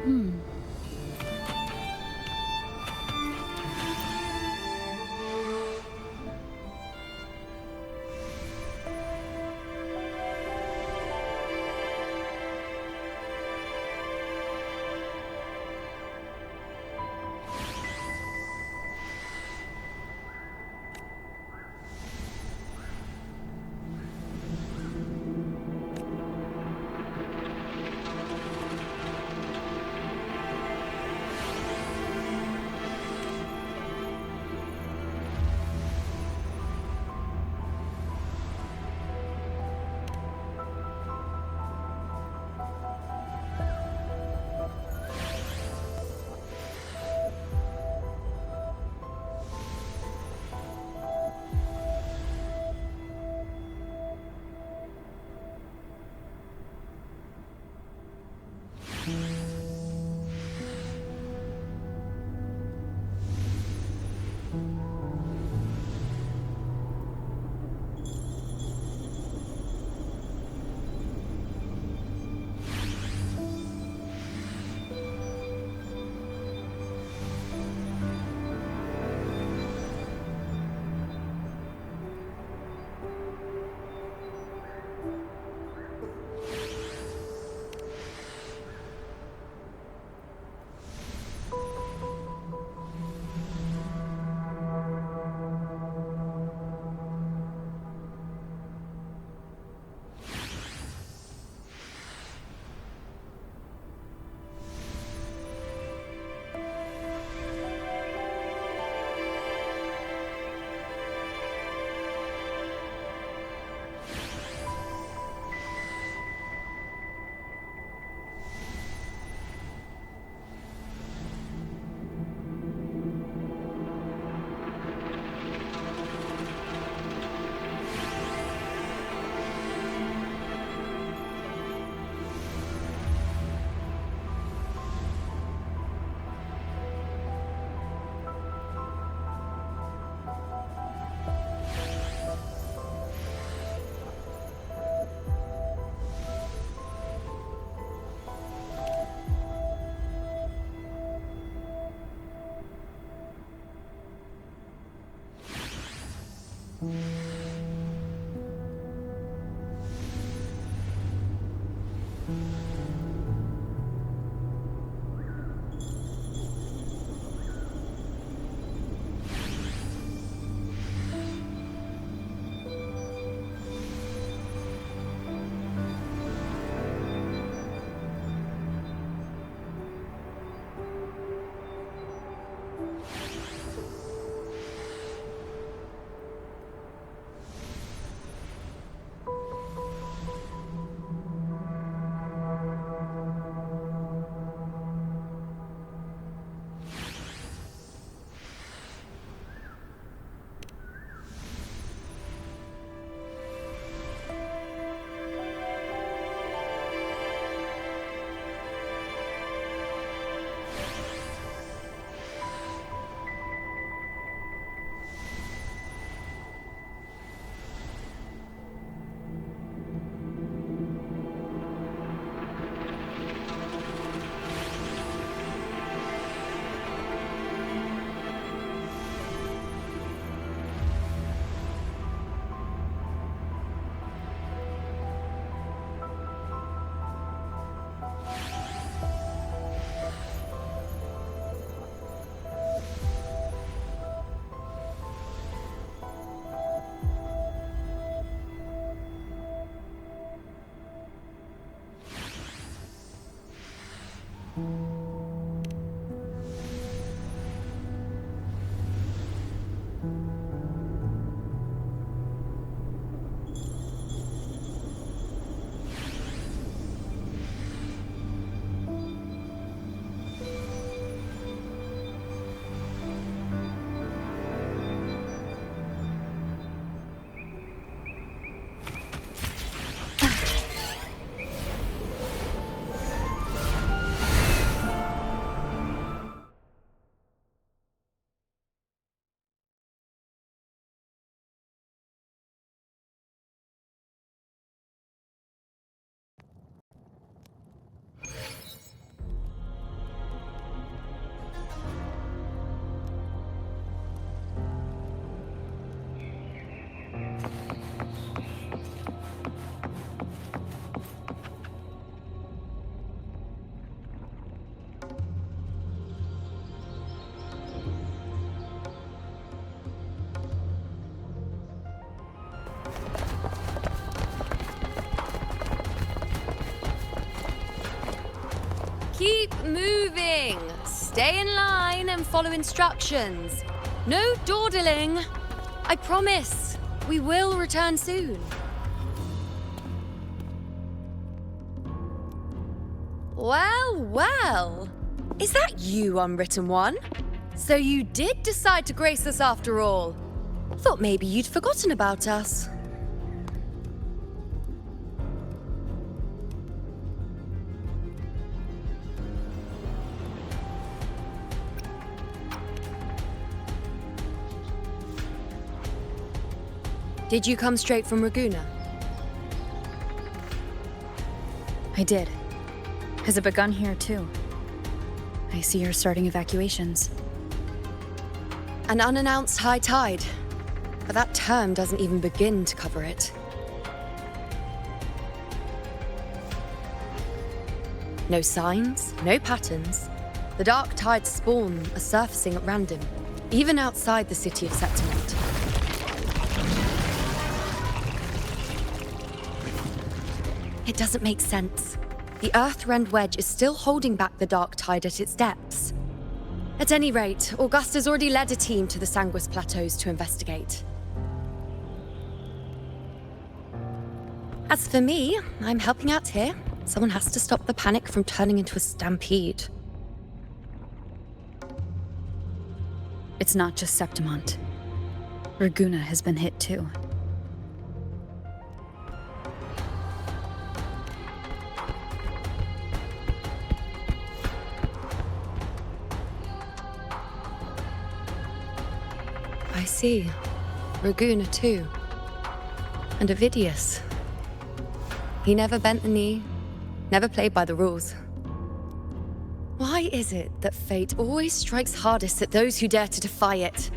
Hmm. Keep moving. Stay in line and follow instructions. No dawdling. I promise, we will return soon. Well, well. Is that you, Unwritten One? So you did decide to grace us after all. Thought maybe you'd forgotten about us. Did you come straight from Raguna? I did. Has it begun here, too? I see you're starting evacuations. An unannounced high tide. But that term doesn't even begin to cover it. No signs, no patterns. The dark tide's spawn are surfacing at random, even outside the city of Septimont. It doesn't make sense. The Earth-rend wedge is still holding back the dark tide at its depths. At any rate, Augusta's already led a team to the Sanguis Plateaus to investigate. As for me, I'm helping out here. Someone has to stop the panic from turning into a stampede. It's not just Septimont. Raguna has been hit too. I see. Raguna too. And Ovidius. He never bent the knee, never played by the rules. Why is it that fate always strikes hardest at those who dare to defy it?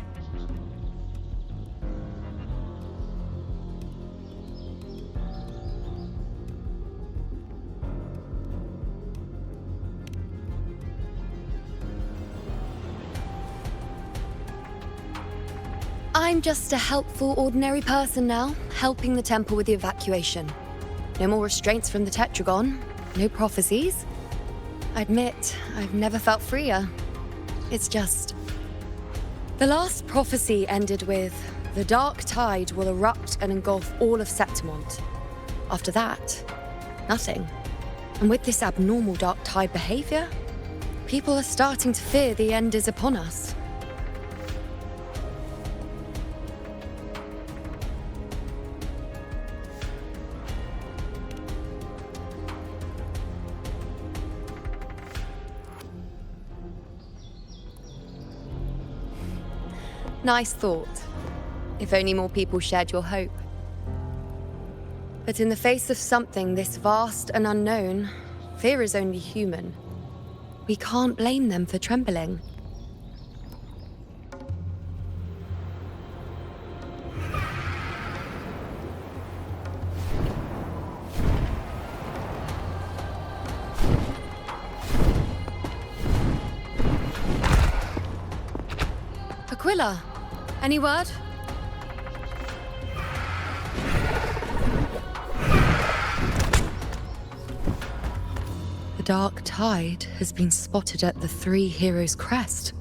I'm just a helpful, ordinary person now, helping the temple with the evacuation. No more restraints from the Tetragon, no prophecies. I admit, I've never felt freer. It's just... The last prophecy ended with, the dark tide will erupt and engulf all of Septimont. After that, nothing. And with this abnormal dark tide behavior, people are starting to fear the end is upon us. Nice thought. If only more people shared your hope. But in the face of something this vast and unknown, fear is only human. We can't blame them for trembling. Aquila, any word? The dark tide has been spotted at the Three Heroes' crest.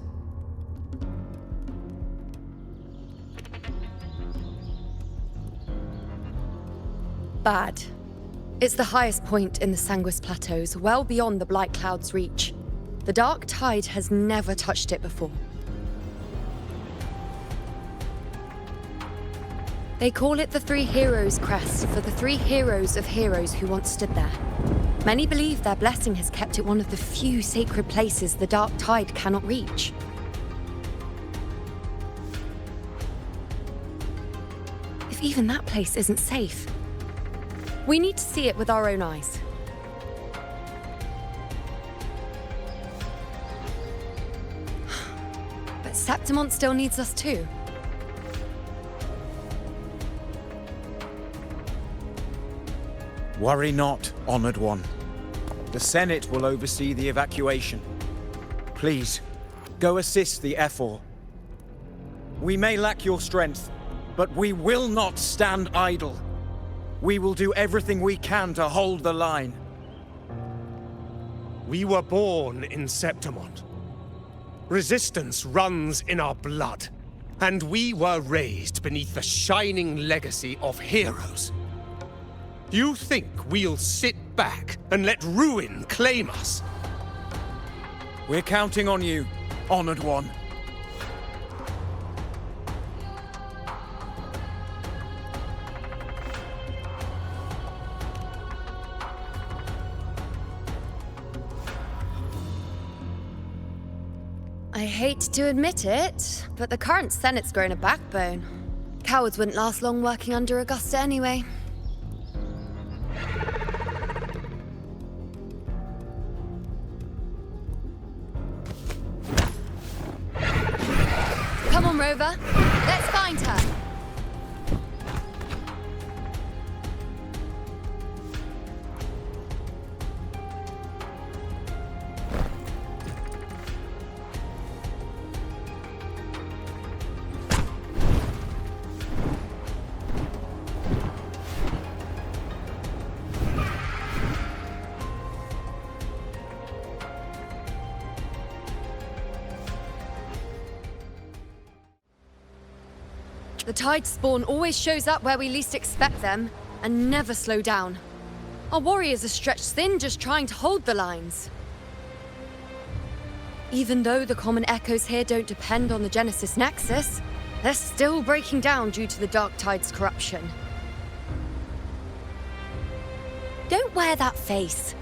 Bad. It's the highest point in the Sanguis Plateaus, well beyond the Blight Cloud's reach. The dark tide has never touched it before. They call it the Three Heroes' crest for the three heroes of heroes who once stood there. Many believe their blessing has kept it one of the few sacred places the dark tide cannot reach. If even that place isn't safe, we need to see it with our own eyes. But Septimont still needs us too. Worry not, Honored One. The Senate will oversee the evacuation. Please, go assist the Ephor. We may lack your strength, but we will not stand idle. We will do everything we can to hold the line. We were born in Septimont. Resistance runs in our blood. And we were raised beneath the shining legacy of heroes. You think we'll sit back and let ruin claim us? We're counting on you, Honored One. I hate to admit it, but the current Senate's grown a backbone. Cowards wouldn't last long working under Augusta anyway. Come on, Rover. Let's find her. The Tide spawn always shows up where we least expect them, and never slow down. Our warriors are stretched thin just trying to hold the lines. Even though the common echoes here don't depend on the Genesis Nexus, they're still breaking down due to the Dark Tide's corruption. Don't wear that face.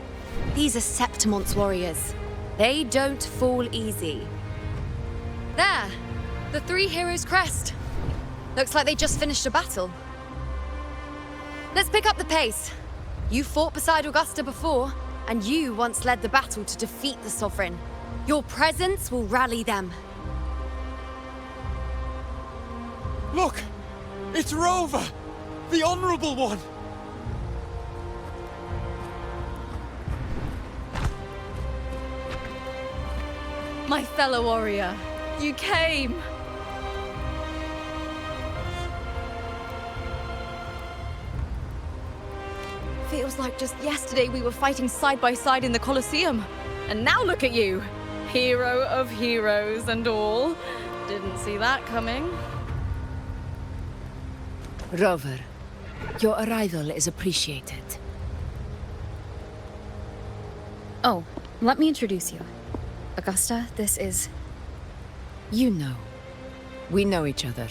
These are Septimont's warriors. They don't fall easy. There! The three heroes' crest. Looks like they just finished a battle. Let's pick up the pace. You fought beside Augusta before, and you once led the battle to defeat the Sovereign. Your presence will rally them. Look! It's Rover! The Honorable One! My fellow warrior, you came! Feels like just yesterday we were fighting side by side in the Colosseum. And now look at you! Hero of heroes and all. Didn't see that coming. Rover, your arrival is appreciated. Oh, let me introduce you. Augusta, this is... You know. We know each other.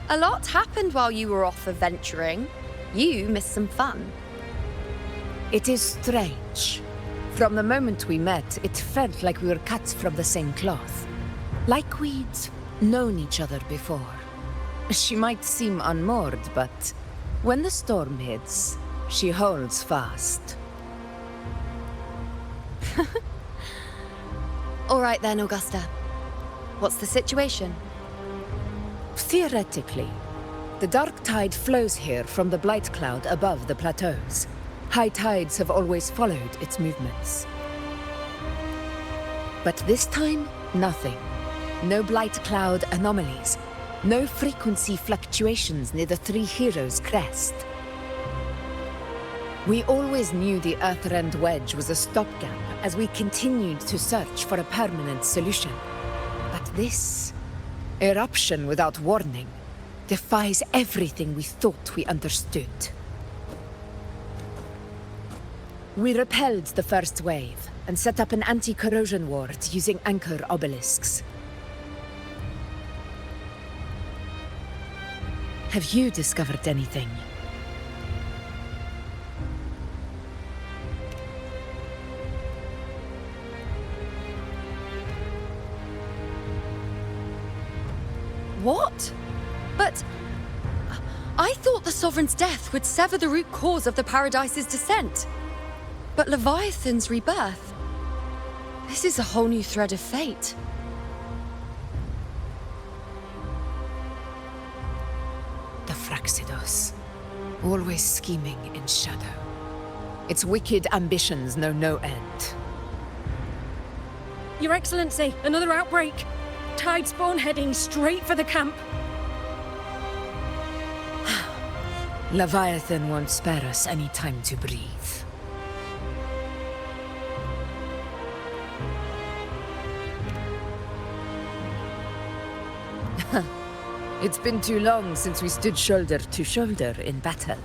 A lot happened while you were off adventuring. You missed some fun. It is strange. From the moment we met, it felt like we were cut from the same cloth. Like we'd known each other before. She might seem unmoored, but when the storm hits, she holds fast. All right then, Augusta. What's the situation? Theoretically, the dark tide flows here from the blight cloud above the plateaus. High tides have always followed its movements. But this time, nothing. No blight cloud anomalies. No frequency fluctuations near the Three Heroes' crest. We always knew the Earthrend Wedge was a stopgap as we continued to search for a permanent solution. But this eruption without warning defies everything we thought we understood. We repelled the first wave and set up an anti-corrosion ward using anchor obelisks. Have you discovered anything? What? But... I thought the Sovereign's death would sever the root cause of the Paradise's descent. But Leviathan's rebirth... This is a whole new thread of fate. The Fraxidos. Always scheming in shadow. Its wicked ambitions know no end. Your Excellency, another outbreak. Tide spawn heading straight for the camp. Leviathan won't spare us any time to breathe. It's been too long since we stood shoulder to shoulder in battle.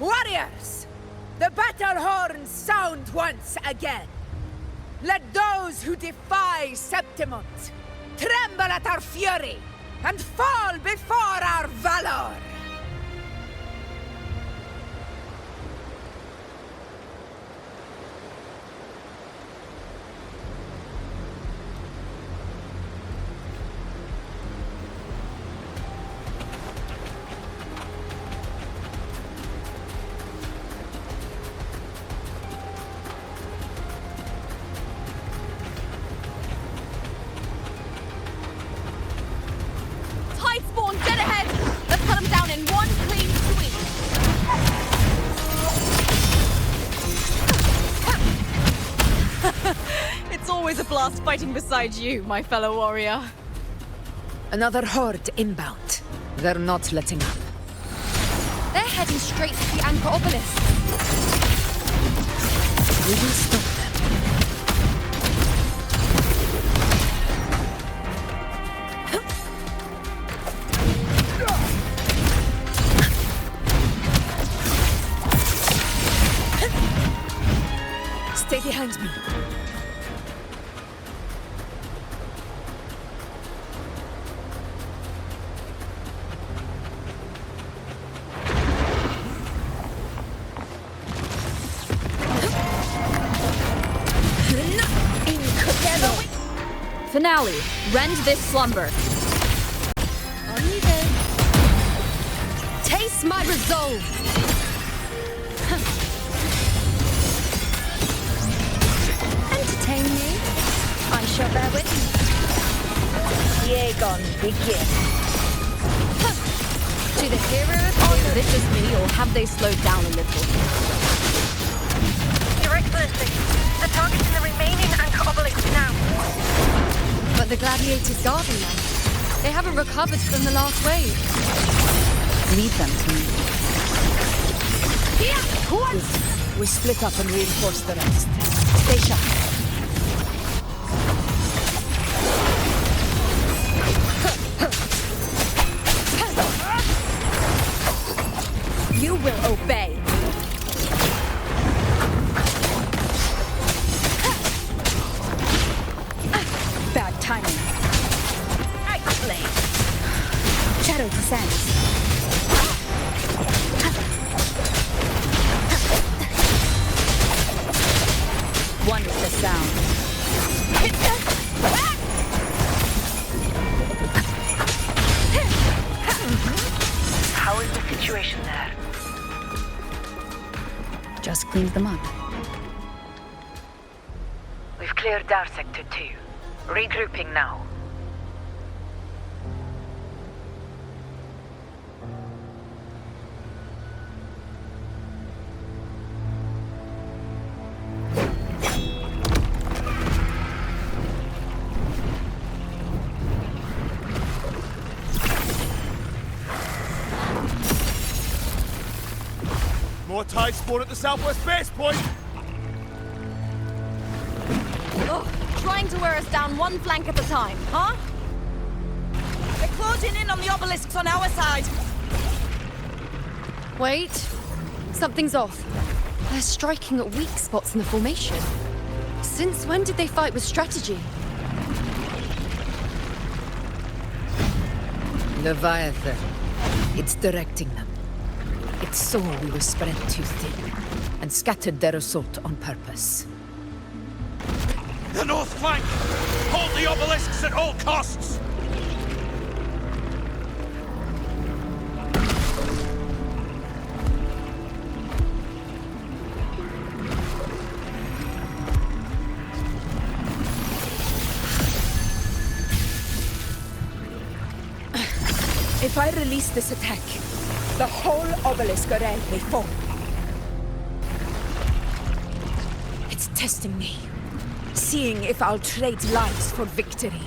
Warriors! The battle horns sound once again! Let those who defy Septimont tremble at our fury and fall before our valor! Spawn dead ahead! Let's cut him down in one clean sweep! It's always a blast fighting beside you, my fellow warrior. Another horde inbound. They're not letting up. They're heading straight to the Anchor Obelisk. We will stop them. Stay behind me. Finale. Rend this slumber. On you go. Taste my resolve. Entertain you? I shall bear witness. Yegon, begin. To the hero of Is it just me, or have they slowed down a little? Your Excellency, the target's in the remaining Anchor Obelisk now. But the gladiators guarding them. They haven't recovered from the last wave. Lead them to me. Here! Once! We split up and reinforce the rest. Stay sharp. You will obey. Bad timing. Excellent. Shadow descends. One with the sound. How is the situation there? Just cleaned them up. We've cleared our Sector 2. Regrouping now. More tide spawn at the southwest base point! Ugh, trying to wear us down one flank at a time, huh? They're closing in on the obelisks on our side. Wait. Something's off. They're striking at weak spots in the formation. Since when did they fight with strategy? Leviathan. It's directing them. It saw we were spread too thin, and scattered their assault on purpose. The north flank! Hold the obelisks at all costs! If I release this attack, the whole obelisk array may fall. It's testing me, seeing if I'll trade lives for victory.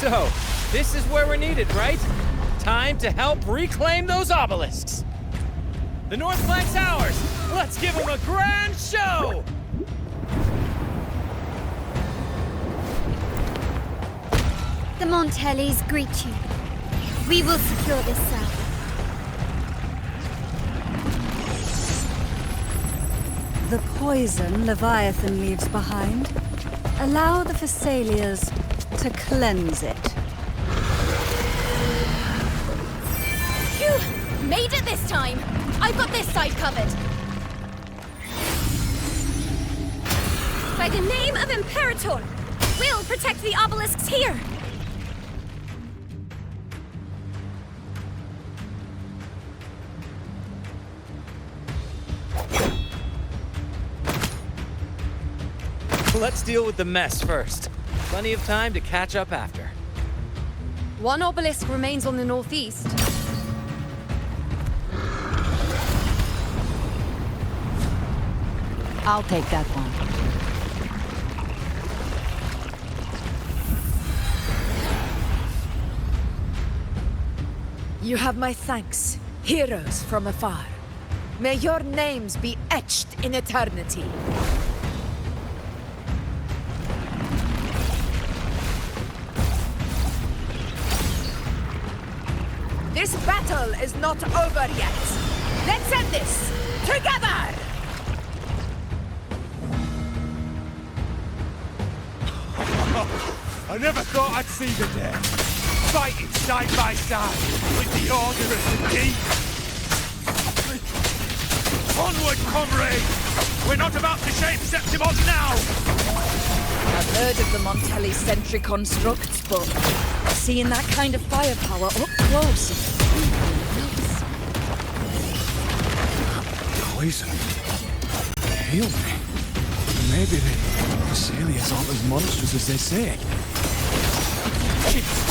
So, this is where we're needed, right? Time to help reclaim those obelisks. The North Flank's ours. Let's give them a grand show! The Montellis greet you. We will secure this cell. The poison Leviathan leaves behind, allow the Thessalias to cleanse it. Phew! Made it this time! I've got this side covered. By the name of Imperator, we'll protect the obelisks here. Let's deal with the mess first. Plenty of time to catch up after. One obelisk remains on the northeast. I'll take that one. You have my thanks, heroes from afar. May your names be etched in eternity. This battle is not over yet. Let's end this together! I never thought I'd see the day. Fighting side by side with the Order of the Deep. Onward, comrades! We're not about to shame Septimon now! I've heard of the Montelli sentry constructs, but seeing that kind of firepower up close is really nice. Poison. Heal me. Maybe the Thessalias aren't as monstrous as they say.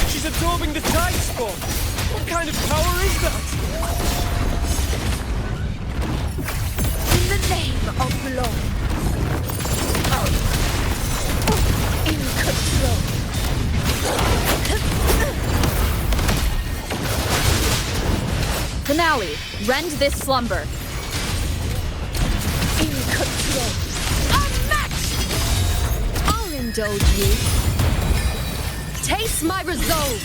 She's absorbing the tide spawn! What kind of power is that? In the name of blood. In control. Finale, rend this slumber. In control. Unmatched! I'll indulge you. Taste my resolve.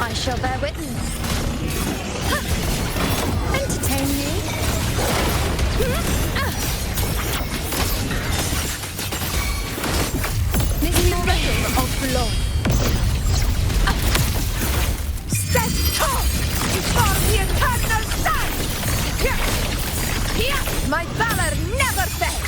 I shall bear witness. Ha! Entertain me. This is the name of blood. Stand tall before the eternal sun! Here! My valor never fails!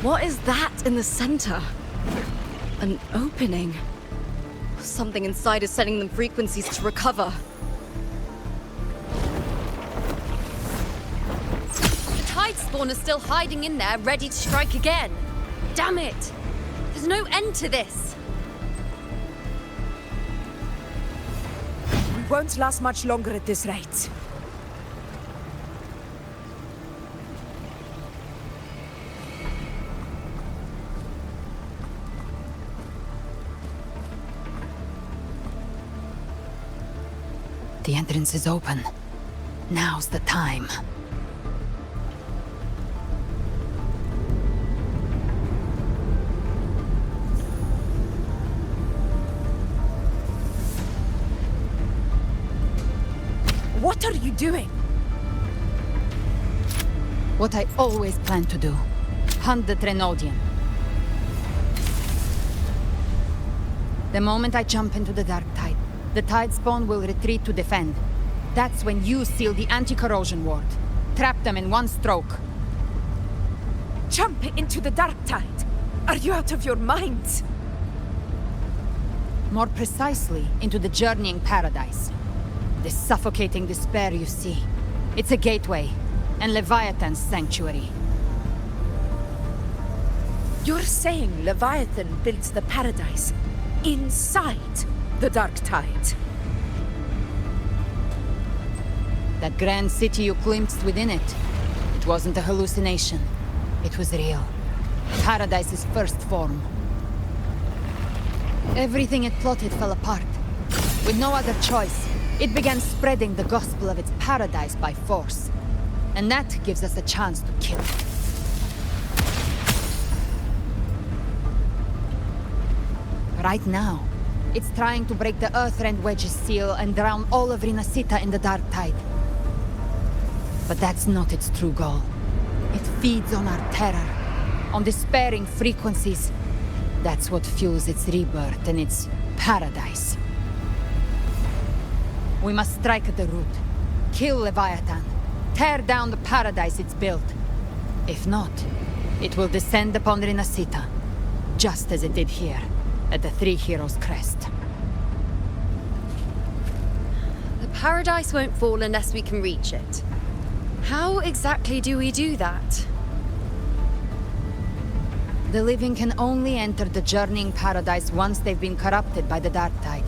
What is that in the center? An opening. Something inside is sending them frequencies to recover. The tide spawn is still hiding in there, ready to strike again. Damn it! There's no end to this. We won't last much longer at this rate. The entrance is open. Now's the time. What are you doing? What I always planned to do. Hunt the Trenodian. The moment I jump into the Dark Tide, the Tide Spawn will retreat to defend. That's when you seal the anti-corrosion ward. Trap them in one stroke. Jump into the Dark Tide! Are you out of your mind? More precisely, into the journeying paradise. The suffocating despair you see. It's a gateway, and Leviathan's sanctuary. You're saying Leviathan built the paradise inside the Dark Tide? That grand city you glimpsed within it, it wasn't a hallucination. It was real. Paradise's first form. Everything it plotted fell apart. With no other choice, it began spreading the gospel of its paradise by force. And that gives us a chance to kill it. Right now, it's trying to break the Earthrend Wedge's seal and drown all of Rinasita in the Dark Tide. But that's not its true goal. It feeds on our terror, on despairing frequencies. That's what fuels its rebirth and its paradise. We must strike at the root, kill Leviathan, tear down the paradise it's built. If not, it will descend upon Rinasita, just as it did here, at the Three Heroes' Crest. The paradise won't fall unless we can reach it. How exactly do we do that? The living can only enter the journeying paradise once they've been corrupted by the Dark Tide.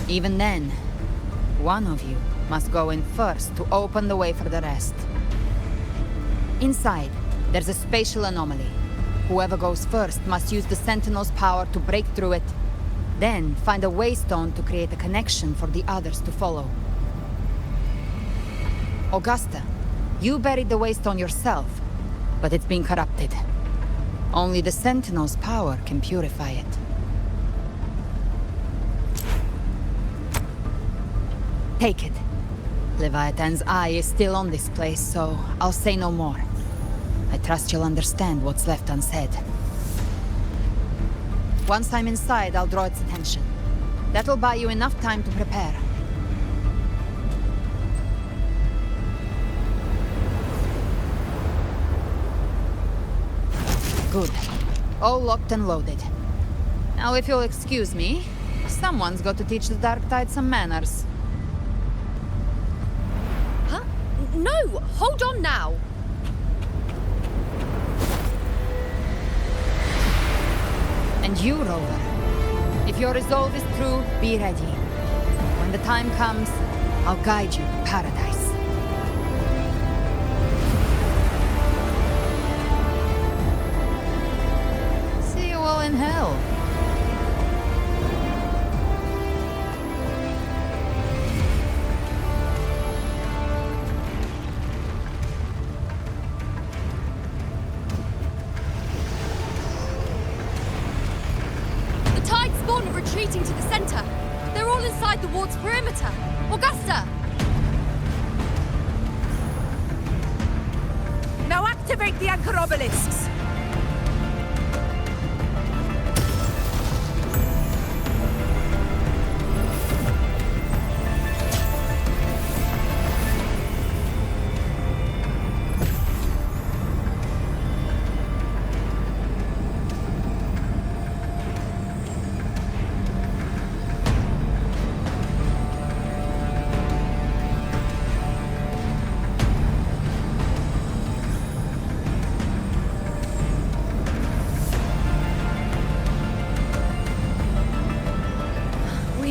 Even then, one of you must go in first to open the way for the rest. Inside, there's a spatial anomaly. Whoever goes first must use the Sentinel's power to break through it, then find a waystone to create a connection for the others to follow. Augusta, you buried the waystone yourself, but it's been corrupted. Only the Sentinel's power can purify it. Take it. Leviathan's eye is still on this place, so I'll say no more. I trust you'll understand what's left unsaid. Once I'm inside, I'll draw its attention. That'll buy you enough time to prepare. Good. All locked and loaded. Now, if you'll excuse me, someone's got to teach the Dark Tide some manners. Huh? No! Hold on now! And you, Rover. If your resolve is true, be ready. When the time comes, I'll guide you to paradise. See you all in hell. Retreating to the center. They're all inside the ward's perimeter. Augusta! Now activate the anchor obelisks!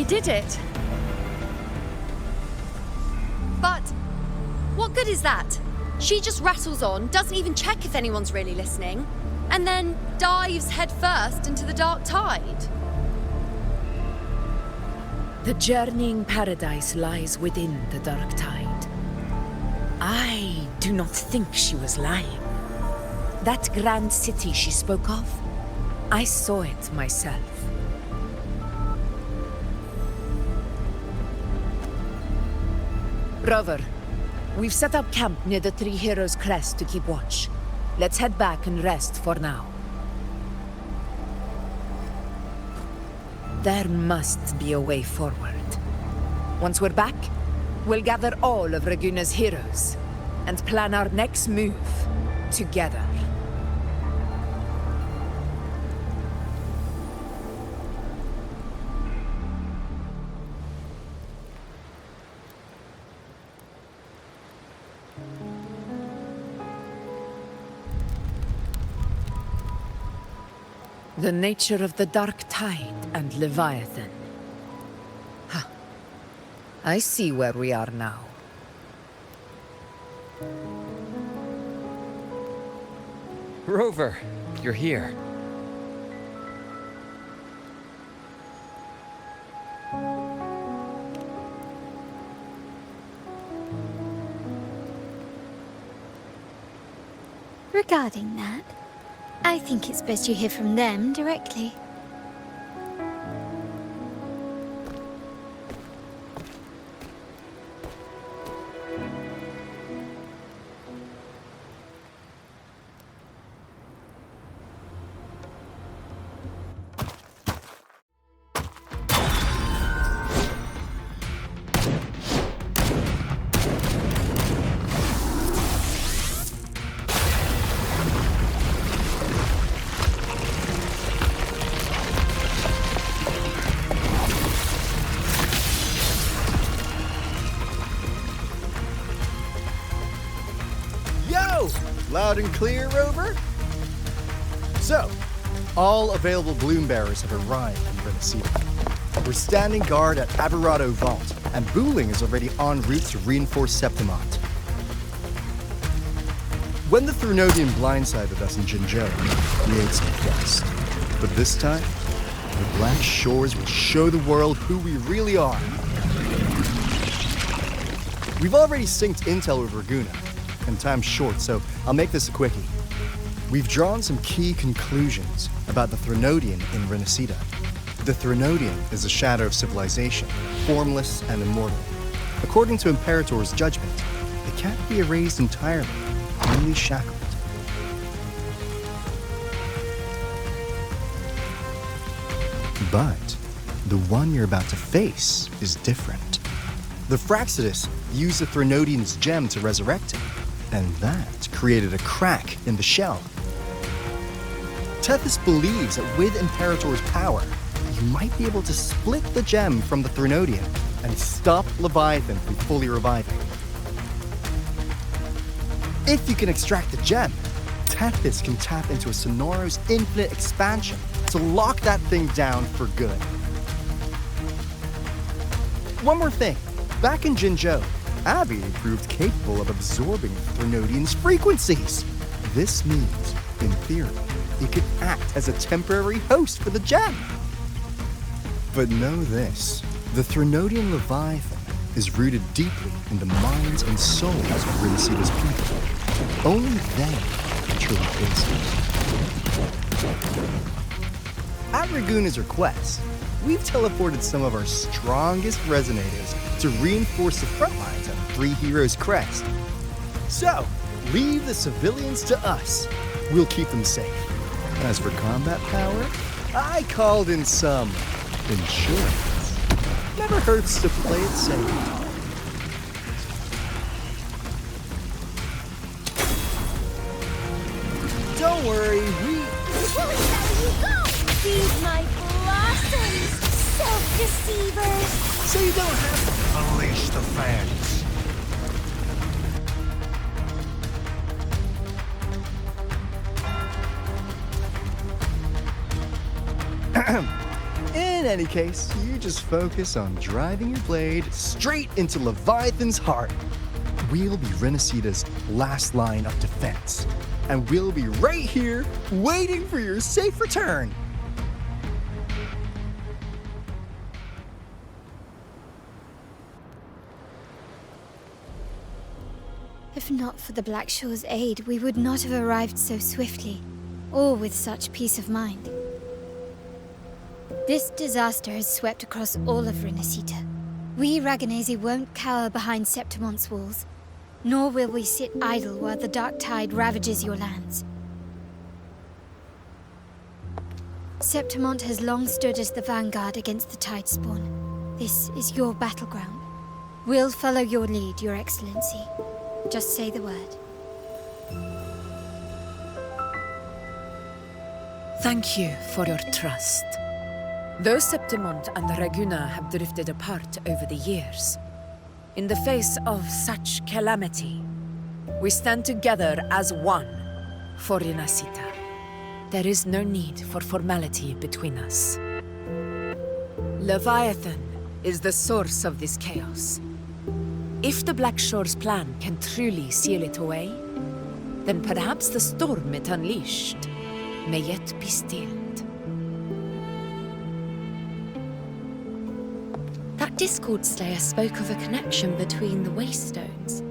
Did it. But what good is that? She just rattles on, doesn't even check if anyone's really listening, and then dives headfirst into the Dark Tide. The journeying paradise lies within the Dark Tide. I do not think she was lying. That grand city she spoke of, I saw it myself. Rover, we've set up camp near the Three Heroes' Crest to keep watch. Let's head back and rest for now. There must be a way forward. Once we're back, we'll gather all of Raguna's heroes and plan our next move together. The nature of the Dark Tide and Leviathan. Ha. I see where we are now. Rover, you're here. Regarding that, I think it's best you hear from them directly. Loud and clear, Rover? So, all available bloom bearers have arrived in Renacita. We're standing guard at Aberrado Vault, and Booling is already en route to reinforce Septimont. When the Threnodian blindsided us in Jinzhou, we ate some dust. But this time, the Black Shores will show the world who we really are. We've already synced intel with Raguna, and time's short, so I'll make this a quickie. We've drawn some key conclusions about the Threnodian in Renacita. The Threnodian is a shadow of civilization, formless and immortal. According to Imperator's judgment, it can't be erased entirely, only shackled. But the one you're about to face is different. The Fraxidus used the Threnodian's gem to resurrect him, and that created a crack in the shell. Tethys believes that with Imperator's power, you might be able to split the gem from the Threnodian and stop Leviathan from fully reviving. If you can extract the gem, Tethys can tap into a Sonoro's infinite expansion to lock that thing down for good. One more thing. Back in Jinzhou, Abby proved capable of absorbing Threnodian's frequencies. This means, in theory, it could act as a temporary host for the gem. But know this, the Threnodian Leviathan is rooted deeply in the minds and souls of Renacita's people. Only they can truly face it. At Raguna's request, we've teleported some of our strongest resonators to reinforce the front lines of Three Heroes Crest. So, leave the civilians to us. We'll keep them safe. As for combat power, I called in some insurance. Never hurts to play it safe. Don't worry, we... Won't let you go! Feed my blossoms, self-deceivers! So you don't have to unleash the fans. In any case, you just focus on driving your blade straight into Leviathan's heart. We'll be Renacita's last line of defense, and we'll be right here waiting for your safe return. If not for the Black Shore's aid, we would not have arrived so swiftly, or with such peace of mind. This disaster has swept across all of Renacita. We Raganese won't cower behind Septimont's walls, nor will we sit idle while the Dark Tide ravages your lands. Septimont has long stood as the vanguard against the Tide Spawn. This is your battleground. We'll follow your lead, Your Excellency. Just say the word. Thank you for your trust. Though Septimont and Raguna have drifted apart over the years, in the face of such calamity, we stand together as one for Renacita. There is no need for formality between us. Leviathan is the source of this chaos. If the Black Shore's plan can truly seal it away, then perhaps the storm it unleashed may yet be stilled. That Discord Slayer spoke of a connection between the Waystones.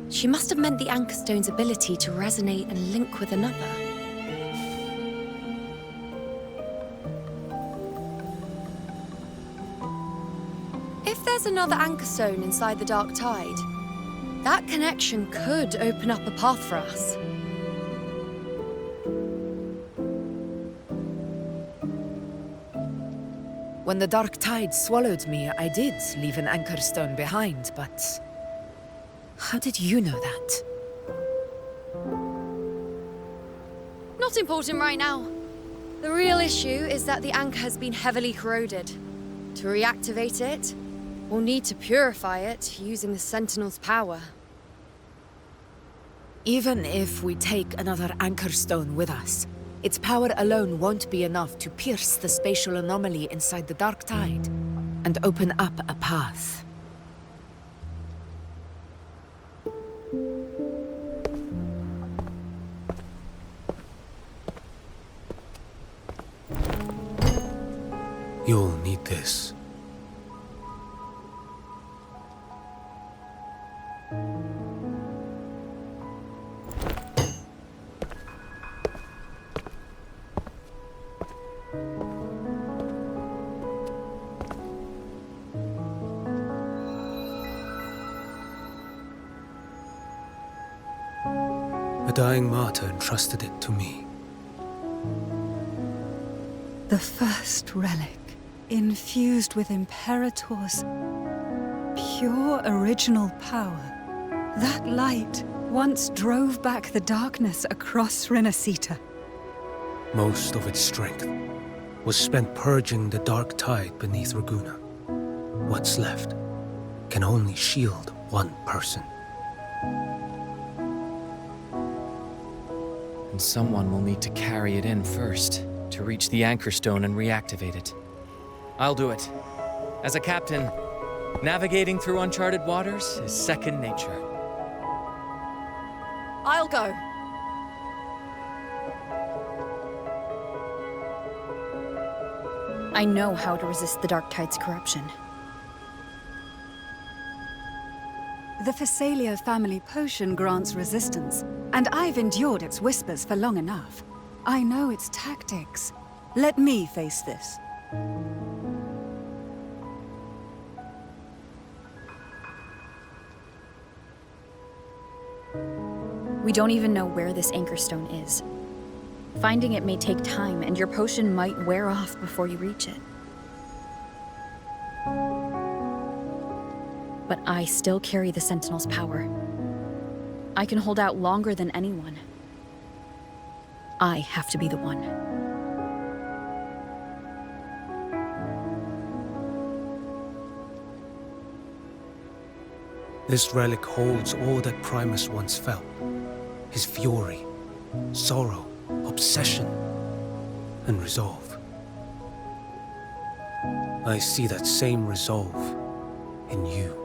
She must have meant the Anchor Stone's ability to resonate and link with another. If there's another Anchor Stone inside the Dark Tide, that connection could open up a path for us. When the Dark Tide swallowed me, I did leave an Anchor Stone behind, but... how did you know that? Not important right now. The real issue is that the anchor has been heavily corroded. To reactivate it, we'll need to purify it using the Sentinel's power. Even if we take another Anchor Stone with us, its power alone won't be enough to pierce the spatial anomaly inside the Dark Tide and open up a path. You'll need this. A dying martyr entrusted it to me. The first relic, infused with Imperator's pure original power. That light once drove back the darkness across Renacita. Most of its strength was spent purging the dark tide beneath Raguna. What's left can only shield one person. And someone will need to carry it in first, to reach the Anchor Stone and reactivate it. I'll do it. As a captain, navigating through uncharted waters is second nature. I'll go. I know how to resist the Dark Tide's corruption. The Phasalia family potion grants resistance, and I've endured its whispers for long enough. I know its tactics. Let me face this. We don't even know where this Anchor Stone is. Finding it may take time, and your potion might wear off before you reach it. But I still carry the Sentinel's power. I can hold out longer than anyone. I have to be the one. This relic holds all that Primus once felt. His fury, sorrow, obsession, and resolve. I see that same resolve in you.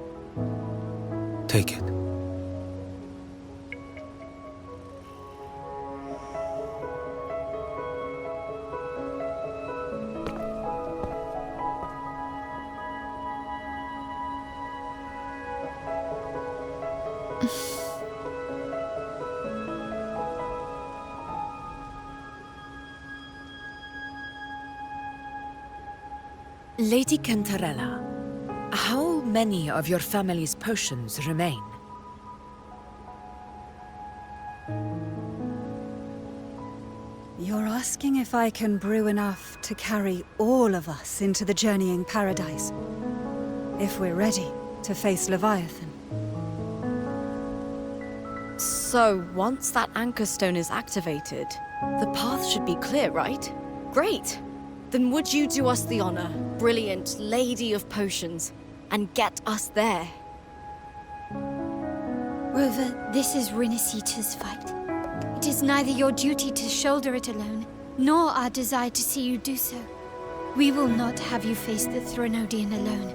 Take it. Lady Cantarella, how many of your family's potions remain? You're asking if I can brew enough to carry all of us into the journeying paradise. If we're ready to face Leviathan. So, once that Anchor Stone is activated, the path should be clear, right? Great! Then would you do us the honor, brilliant Lady of Potions, and get us there? Rover, this is Renacita's fight. It is neither your duty to shoulder it alone, nor our desire to see you do so. We will not have you face the Threnodian alone.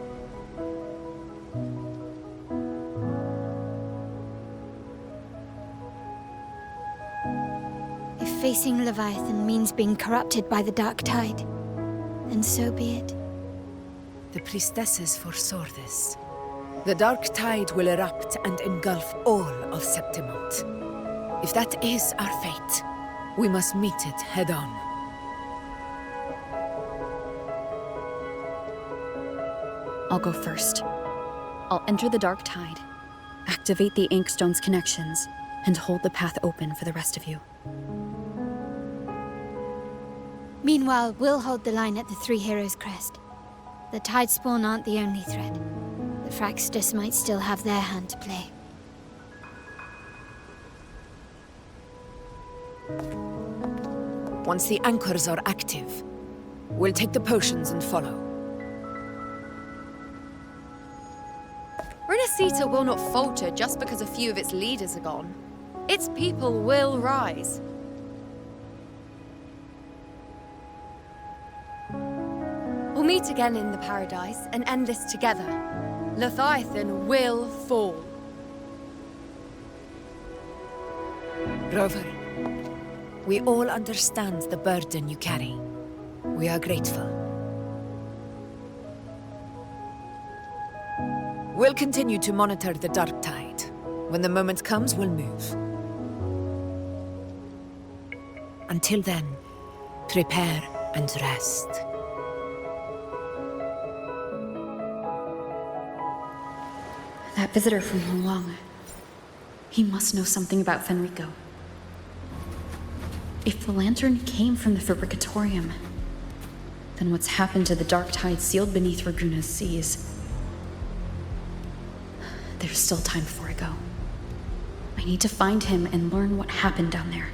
If facing Leviathan means being corrupted by the Dark Tide, then so be it. The priestesses foresaw this. The Dark Tide will erupt and engulf all of Septimont. If that is our fate, we must meet it head-on. I'll go first. I'll enter the Dark Tide, activate the Inkstone's connections, and hold the path open for the rest of you. Meanwhile, we'll hold the line at the Three Heroes Crest. The Tidespawn aren't the only threat. The Fraxtus might still have their hand to play. Once the anchors are active, we'll take the potions and follow. Renacita will not falter just because a few of its leaders are gone. Its people will rise. We'll meet again in the Paradise and end this together. Leviathan will fall. Rover, we all understand the burden you carry. We are grateful. We'll continue to monitor the Dark Tide. When the moment comes, we'll move. Until then, prepare and rest. That visitor from Huang, he must know something about Fenrico. If the lantern came from the Fabricatorium, then what's happened to the Dark Tide sealed beneath Raguna's seas? There's still time before I go. I need to find him and learn what happened down there.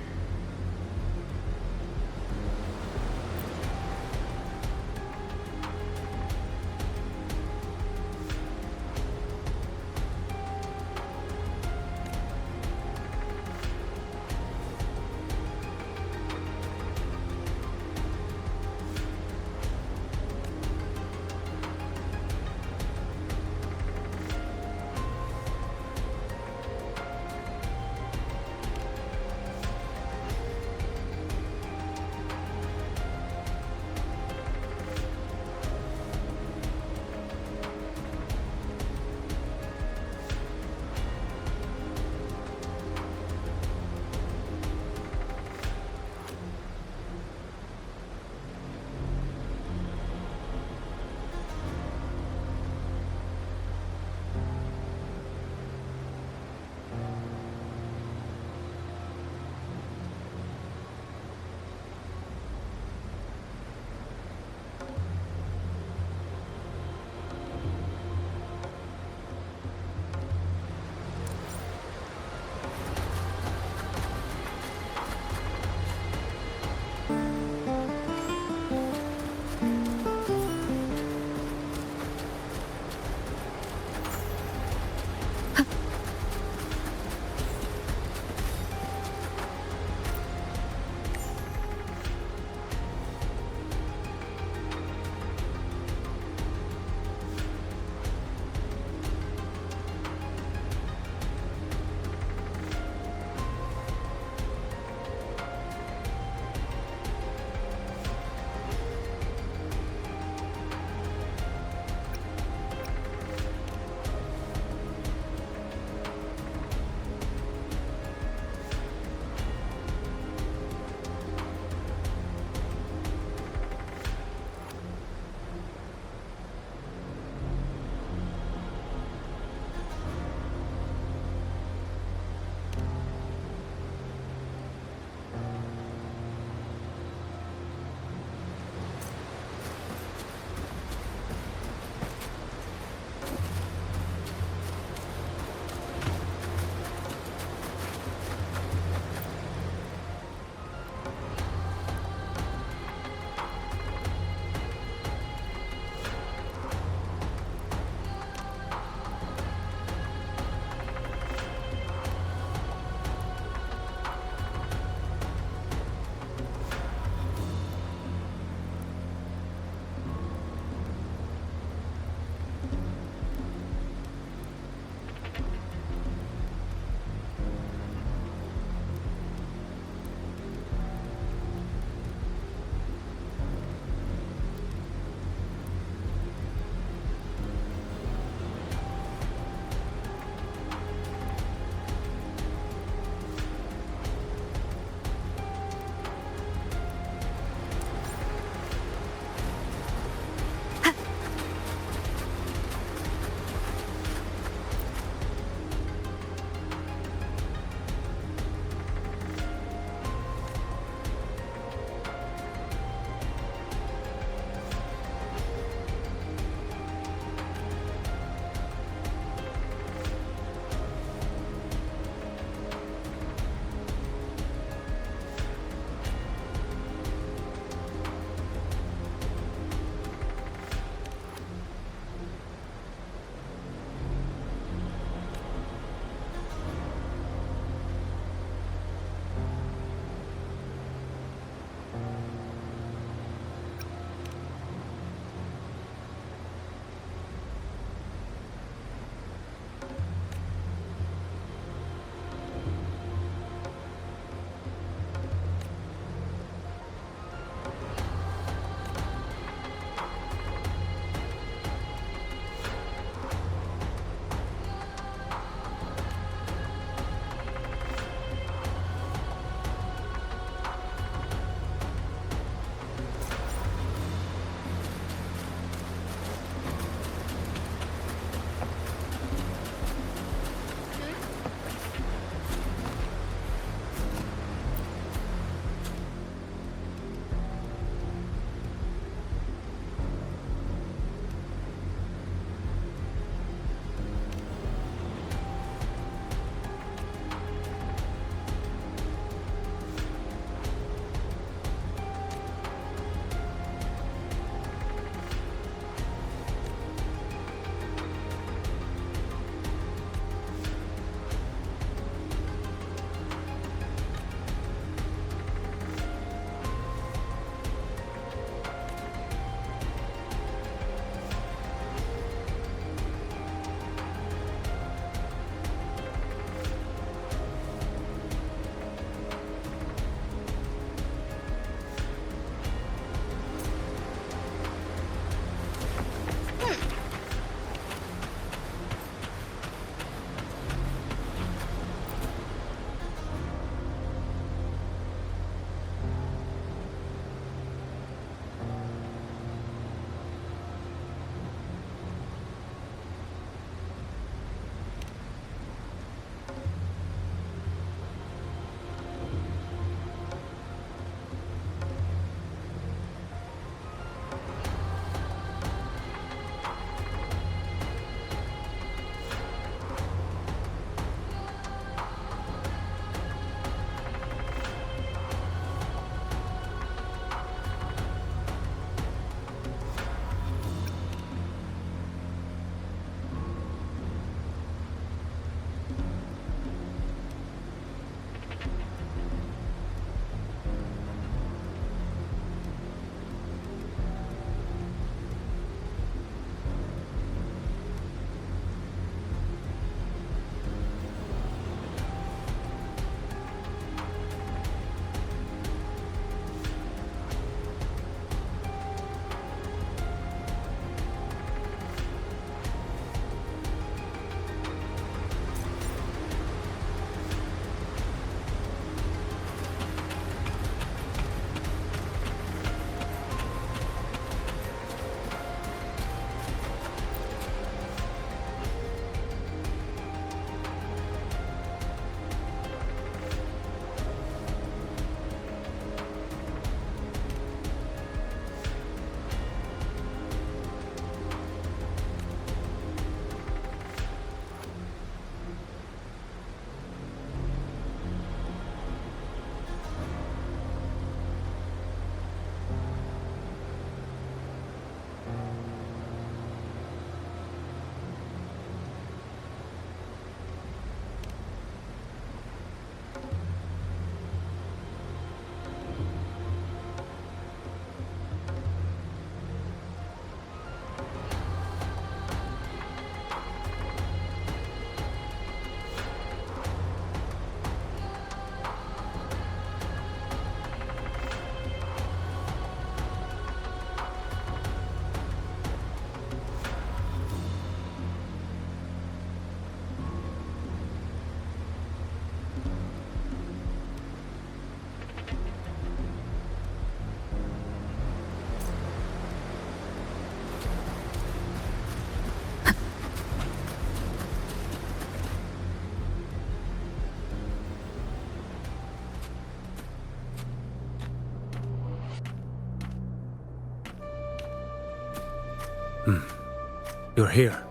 You're here,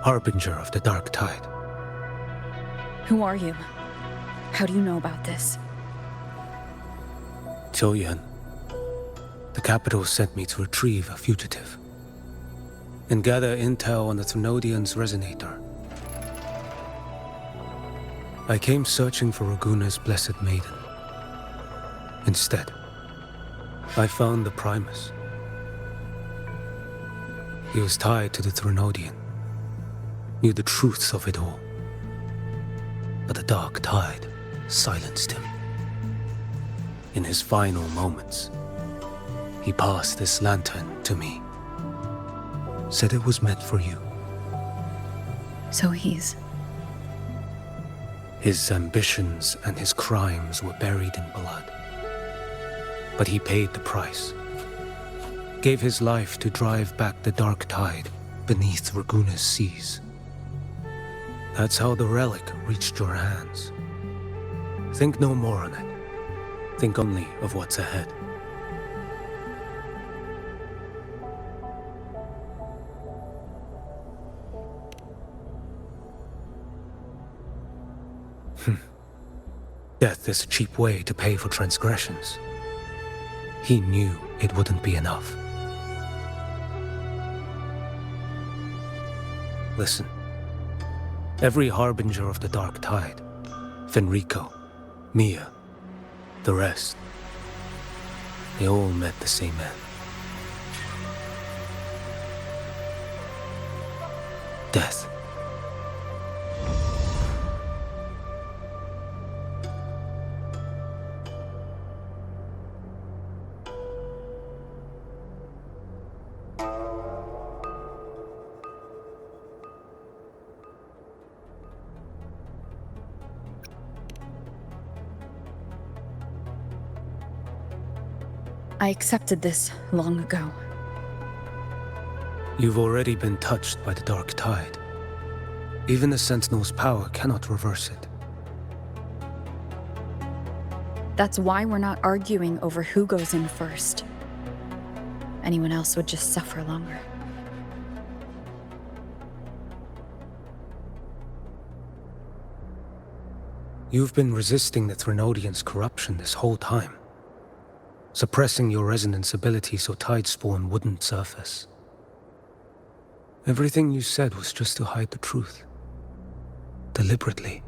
Harbinger of the Dark Tide. Who are you? How do you know about this? Choyan. The capital sent me to retrieve a fugitive and gather intel on the Thrunodian's resonator. I came searching for Raguna's Blessed Maiden. Instead, I found the Primus. He was tied to the Thrunodian, knew the truths of it all. But the Dark Tide silenced him. In his final moments, he passed this lantern to me. Said it was meant for you. So he's... His ambitions and his crimes were buried in blood. But he paid the price. Gave his life to drive back the Dark Tide beneath Raguna's seas. That's how the relic reached your hands. Think no more on it. Think only of what's ahead. Death is a cheap way to pay for transgressions. He knew it wouldn't be enough. Listen. Every Harbinger of the Dark Tide, Fenrico, Mia, the rest, they all met the same end. Death. I accepted this long ago. You've already been touched by the Dark Tide. Even the Sentinel's power cannot reverse it. That's why we're not arguing over who goes in first. Anyone else would just suffer longer. You've been resisting the Thrunodian's corruption this whole time. Suppressing your resonance ability so Tidespawn wouldn't surface. Everything you said was just to hide the truth. Deliberately.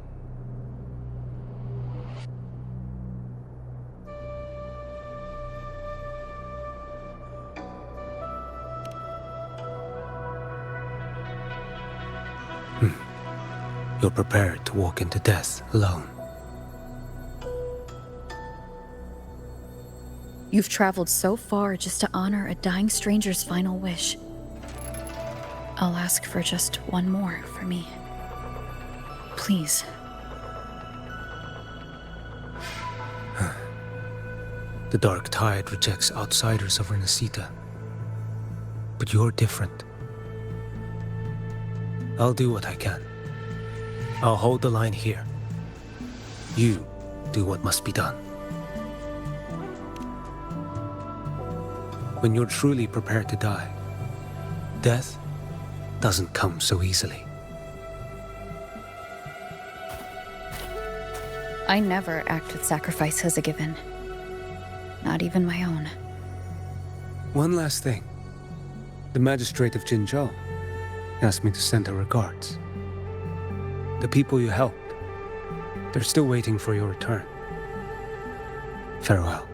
You're prepared to walk into death alone. You've traveled so far just to honor a dying stranger's final wish. I'll ask for just one more for me. Please. The Dark Tide rejects outsiders of Renacita. But you're different. I'll do what I can. I'll hold the line here. You do what must be done. When you're truly prepared to die, death doesn't come so easily. I never act with sacrifice as a given. Not even my own. One last thing. The magistrate of Jinzhou asked me to send her regards. The people you helped, they're still waiting for your return. Farewell.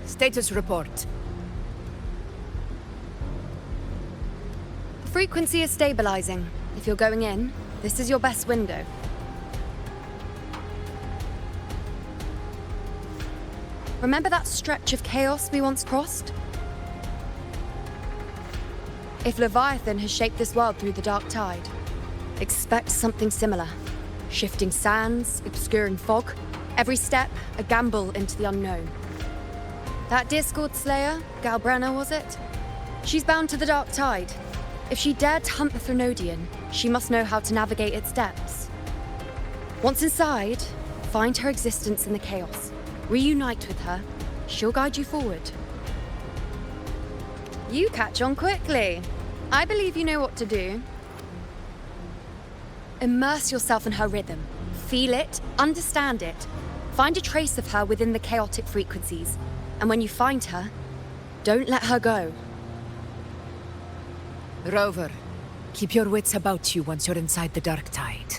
Status report. The frequency is stabilizing. If you're going in, this is your best window. Remember that stretch of chaos we once crossed? If Leviathan has shaped this world through the dark tide, expect something similar. Shifting sands, obscuring fog, every step a gamble into the unknown. That Discord Slayer, Galbrenna was it? She's bound to the dark tide. If she dared to hunt the Threnodian, she must know how to navigate its depths. Once inside, find her existence in the chaos. Reunite with her. She'll guide you forward. You catch on quickly. I believe you know what to do. Immerse yourself in her rhythm. Feel it, understand it. Find a trace of her within the chaotic frequencies. And when you find her, don't let her go. Rover, keep your wits about you once you're inside the dark tide.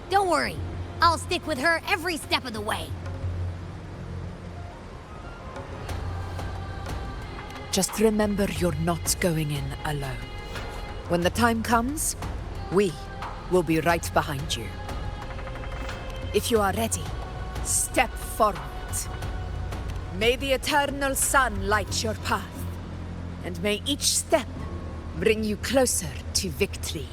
Don't worry. I'll stick with her every step of the way. Just remember you're not going in alone. When the time comes, we will be right behind you. If you are ready, step forward. May the eternal sun light your path, and may each step bring you closer to victory.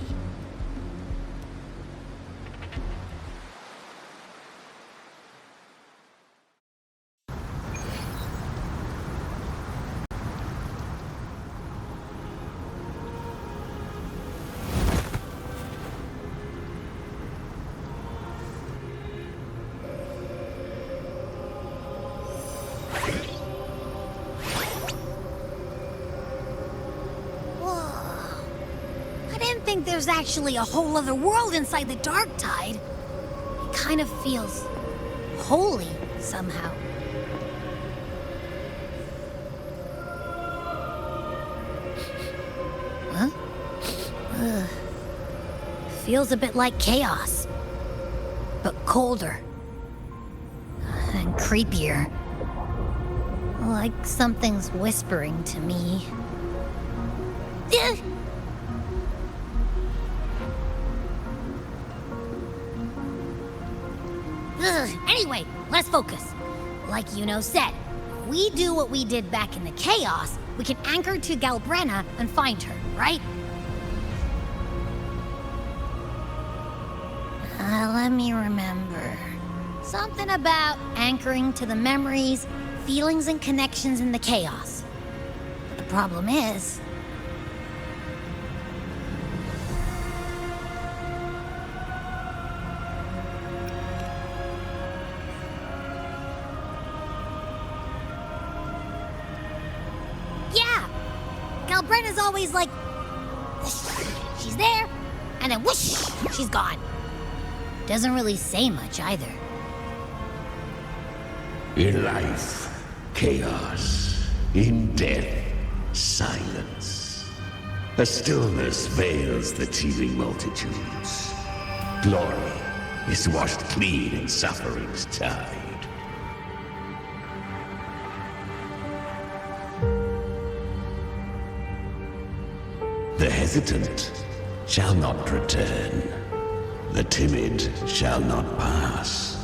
There's actually a whole other world inside the dark tide. It kind of feels holy somehow. Huh? Feels a bit like chaos, but colder and creepier. Like something's whispering to me. Anyway, let's focus. Like Yuno said, if we do what we did back in the chaos, we can anchor to Galbrenna and find her, right? Let me remember. Something about anchoring to the memories, feelings, and connections in the chaos. But the problem is... Galbrenna's always like, she's there, and then whoosh, she's gone. Doesn't really say much either. In life, chaos. In death, silence. A stillness veils the teeming multitudes. Glory is washed clean in suffering's tide. The hesitant shall not return. The timid shall not pass.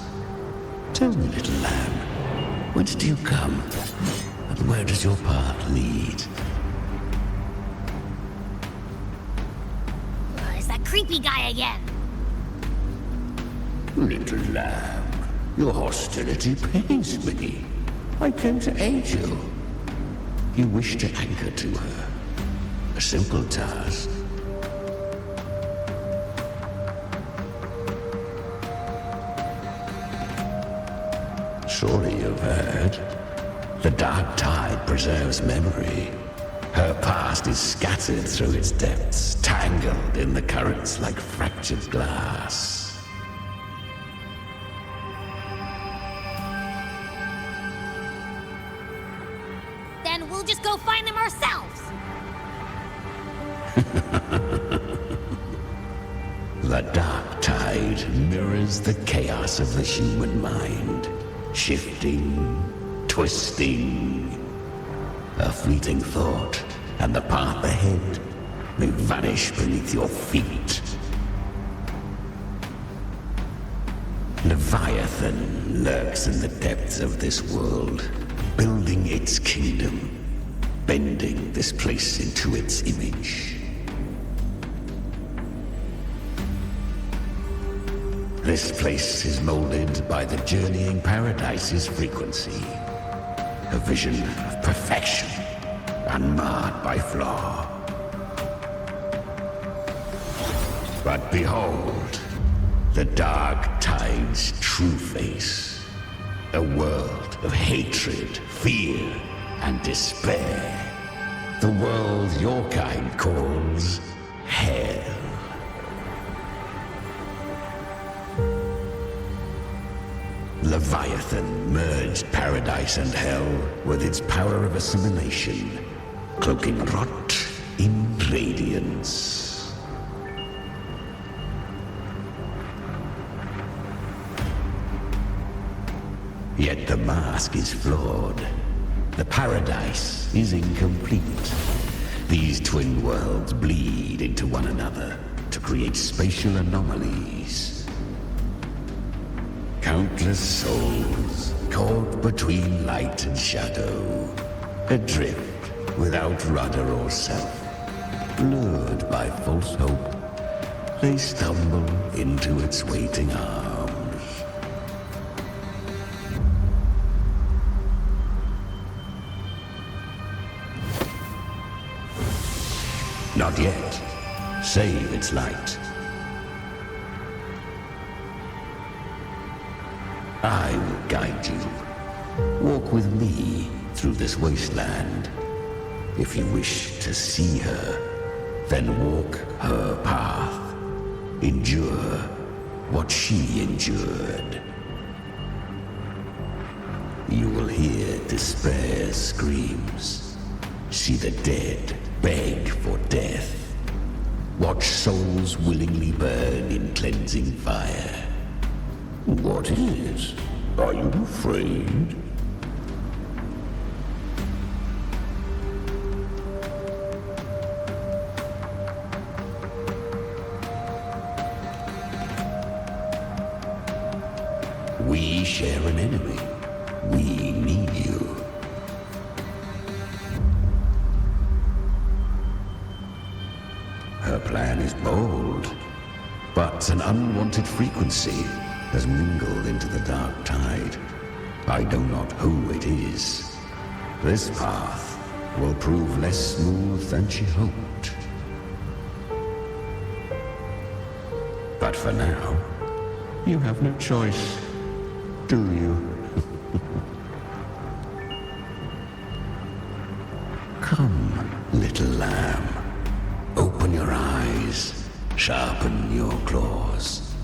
Tell me, little lamb, whence do you come? And where does your path lead? It's that creepy guy again. Little lamb, your hostility pains me. I came to aid you. You wish to anchor to her. A simple task. Surely you've heard. The dark tide preserves memory. Her past is scattered through its depths, tangled in the currents like fractured glass. Then we'll just go find them ourselves. The dark tide planet mirrors the chaos of the human mind. Shifting, twisting. A fleeting thought, and the path ahead may vanish beneath your feet. Leviathan lurks in the depths of this world, building its kingdom, bending this place into its image. This place is molded by the journeying paradise's frequency. A vision of perfection, unmarred by flaw. But behold, the dark tide's true face. A world of hatred, fear, and despair. The world your kind calls hell. Leviathan merged paradise and hell with its power of assimilation, cloaking rot in radiance. Yet the mask is flawed. The paradise is incomplete. These twin worlds bleed into one another to create spatial anomalies. Countless souls caught between light and shadow, adrift without rudder or self, lured by false hope, they stumble into its waiting arms. Not yet. Save its light. I will guide you. Walk with me through this wasteland. If you wish to see her, then walk her path. Endure what she endured. You will hear despair's screams. See the dead beg for death. Watch souls willingly burn in cleansing fire. What is? Are you afraid? We share an enemy. We need you. Her plan is bold, but an unwanted frequency has mingled into the dark tide. I know not who it is. This path will prove less smooth than she hoped. But for now, you have no choice, do you? Come, little lamb. Open your eyes, sharpen your claws.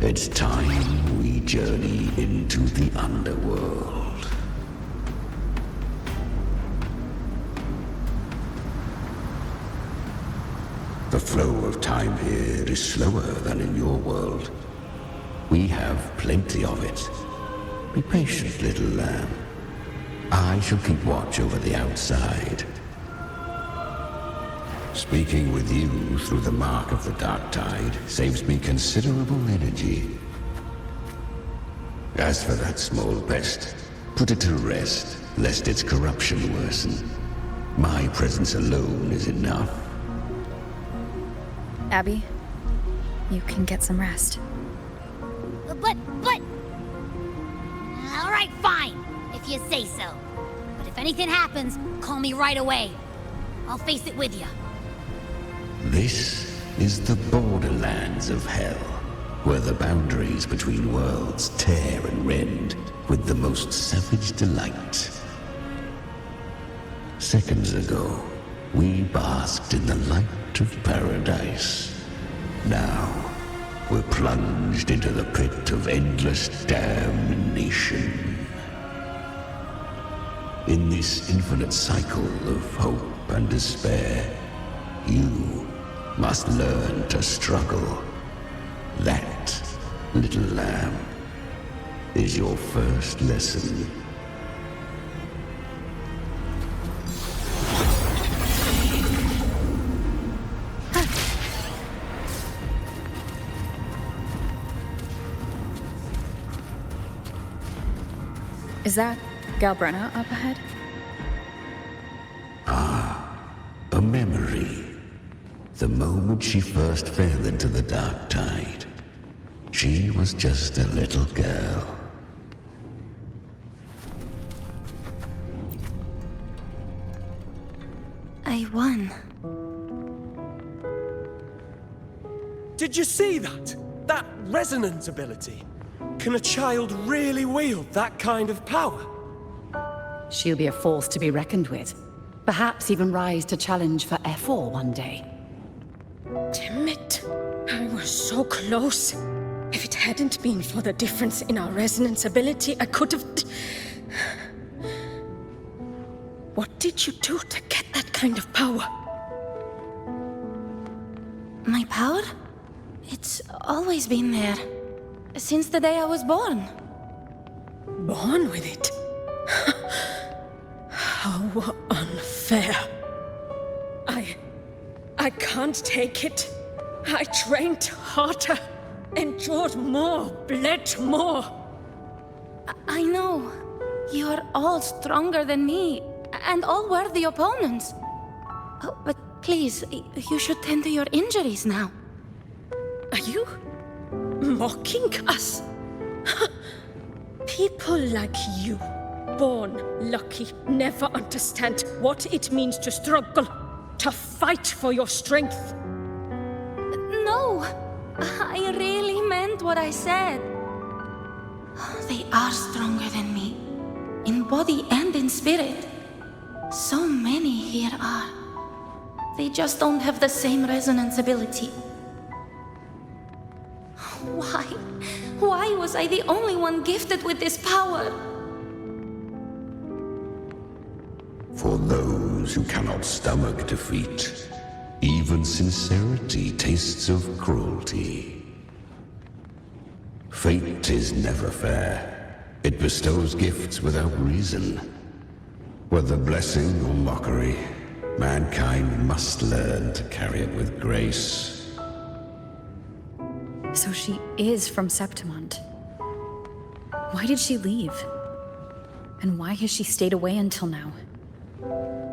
It's time we journey into the underworld. The flow of time here is slower than in your world. We have plenty of it. Be patient, little lamb. I shall keep watch over the outside. Speaking with you through the mark of the dark tide saves me considerable energy. As for that small pest, put it to rest, lest its corruption worsen. My presence alone is enough. Abby, you can get some rest. But... All right, fine, if you say so. But if anything happens, call me right away. I'll face it with you. This is the borderlands of hell, where the boundaries between worlds tear and rend with the most savage delight. Seconds ago, we basked in the light of paradise. Now, we're plunged into the pit of endless damnation. In this infinite cycle of hope and despair, you must learn to struggle. That little lamb, is your first lesson. Is that Galbrenna up ahead? A memory. The moment she first fell into the dark tide, she was just a little girl. I won. Did you see that? That resonance ability? Can a child really wield that kind of power? She'll be a force to be reckoned with. Perhaps even rise to challenge for F4 one day. Damn it. I was so close. If it hadn't been for the difference in our resonance ability, I could have... What did you do to get that kind of power? My power? It's always been there. Since the day I was born. Born with it? How unfair. I can't take it. I trained harder, endured more, bled more. I know. You're all stronger than me, and all worthy opponents. Oh, but please, you should tend to your injuries now. Are you mocking us? People like you, born lucky, never understand what it means to struggle, to fight for your strength. No, I really meant what I said. They are stronger than me, in body and in spirit. So many here are. They just don't have the same resonance ability. Why? Why was I the only one gifted with this power? For those who cannot stomach defeat, even sincerity tastes of cruelty. Fate is never fair. It bestows gifts without reason. Whether blessing or mockery, mankind must learn to carry it with grace. So she is from Septimont. Why did she leave? And why has she stayed away until now?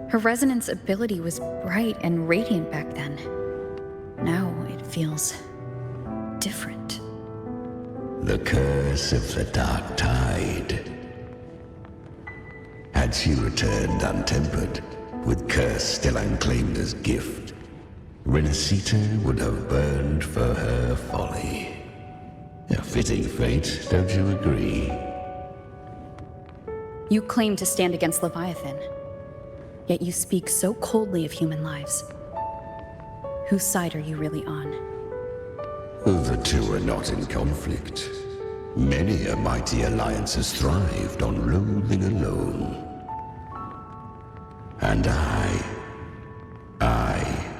Her resonance ability was bright and radiant back then. Now it feels different. The curse of the dark tide. Had she returned untempered, with curse still unclaimed as gift, Renacita would have burned for her folly. A fitting fate, don't you agree? You claim to stand against Leviathan, yet you speak so coldly of human lives. Whose side are you really on? The two are not in conflict. Many a mighty alliance has thrived on loathing alone. And I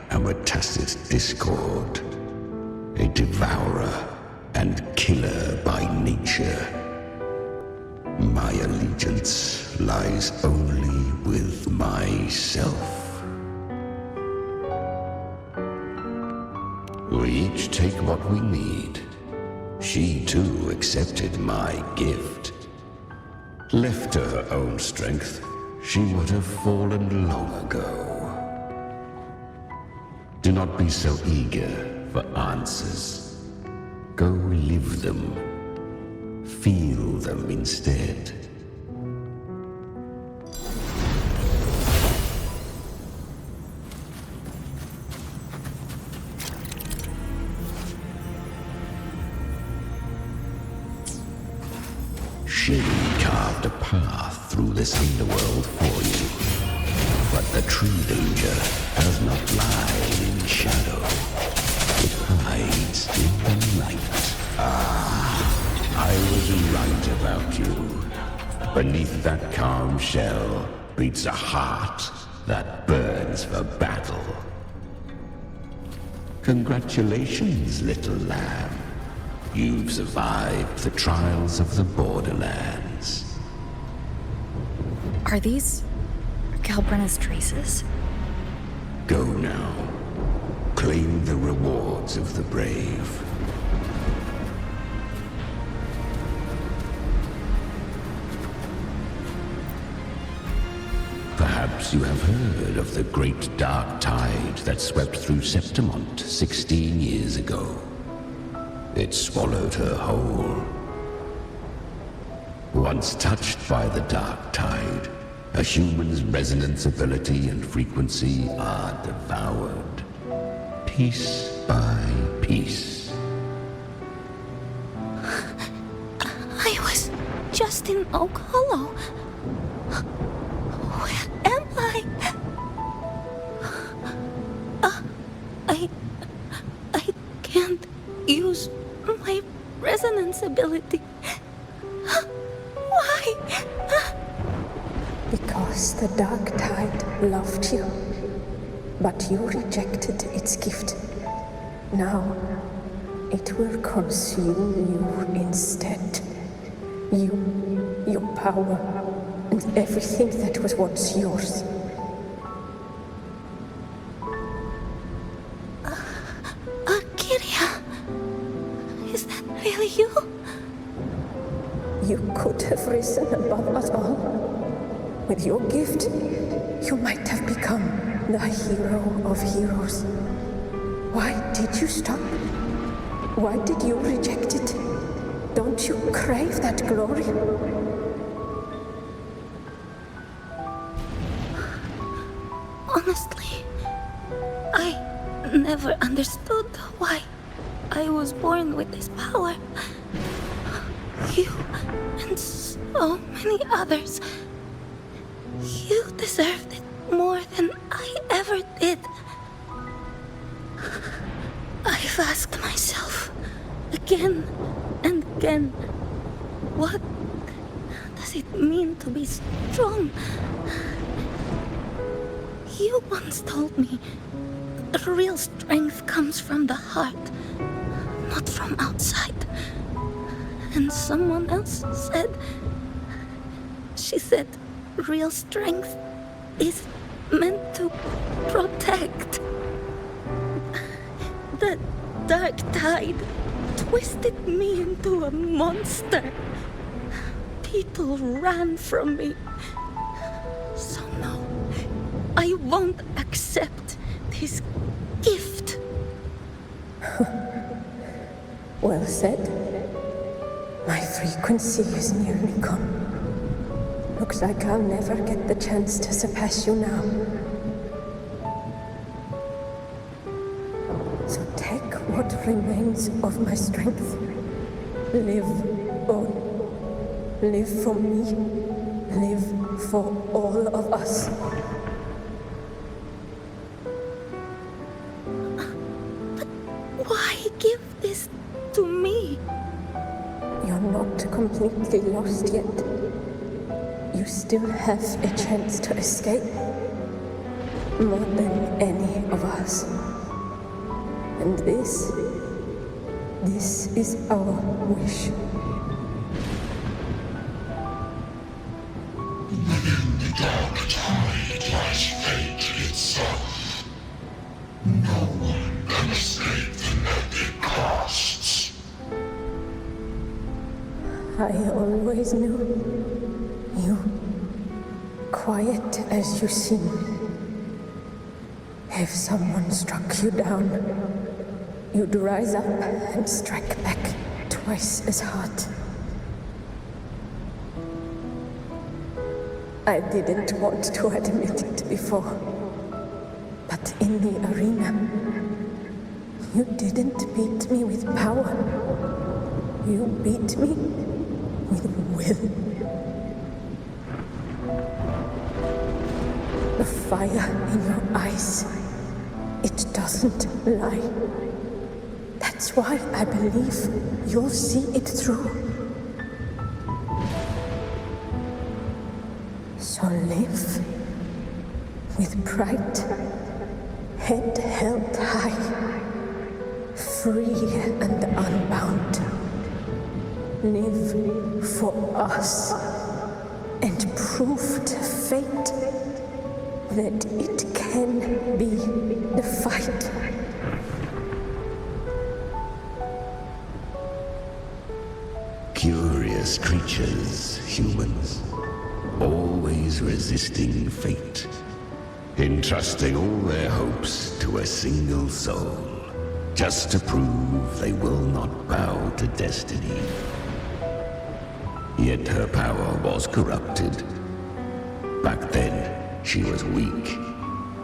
am a tacit discord, a devourer and killer by nature. My allegiance lies only with myself. We each take what we need. She too accepted my gift. Left to her own strength, she would have fallen long ago. Do not be so eager for answers. Go live them. Feel them instead. She carved a path through this underworld for you. But the true danger does not lie in shadow. It hides in the light. I was right about you. Beneath that calm shell beats a heart that burns for battle. Congratulations, little lamb. You've survived the trials of the Borderlands. Are these Galbrenna's traces? Go now. Claim the rewards of the brave. Perhaps you have heard of the great dark tide that swept through Septimont 16 years ago. It swallowed her whole. Once touched by the dark tide, a human's resonance ability and frequency are devoured, piece by piece. I was just in Oak Hollow. Where am I? I can't use my resonance ability. Why? Because the dark tide loved you, but you rejected its gift. Now, it will consume you instead. You, your power, and everything that was once yours. Kiria, is that really you? You could have risen above us all. With your gift, you might have become the hero of heroes. Why did you stop? Why did you reject it? Don't you crave that glory? Honestly, I never understood why I was born with this power. You and so many others. You deserved it more than I ever did. I've asked myself again and again, what does it mean to be strong? You once told me real strength comes from the heart, not from outside. And someone else said, she said, real strength is meant to protect. The dark tide twisted me into a monster. People ran from me. So no, I won't accept this gift. Well said. My frequency is nearly gone. Looks like I'll never get the chance to surpass you now. So take what remains of my strength. Live on. Live for me. Live for all of us. But why give this to me? You're not completely lost yet. You still have a chance to escape. More than any of us. And this is our wish. Within the dark tide lies fate itself. No one can escape the net it casts. I always knew you, quiet as you seem. If someone struck you down, you'd rise up and strike back twice as hard. I didn't want to admit it before, but in the arena, you didn't beat me with power. You beat me with will. The fire in your eyes, it doesn't lie. That's why I believe you'll see it through. So live with pride, head held high, free and unbound. live for us and prove to fate that it can be defied. Curious creatures, humans, always resisting fate, entrusting all their hopes to a single soul, just to prove they will not bow to destiny. Yet her power was corrupted. Back then, she was weak,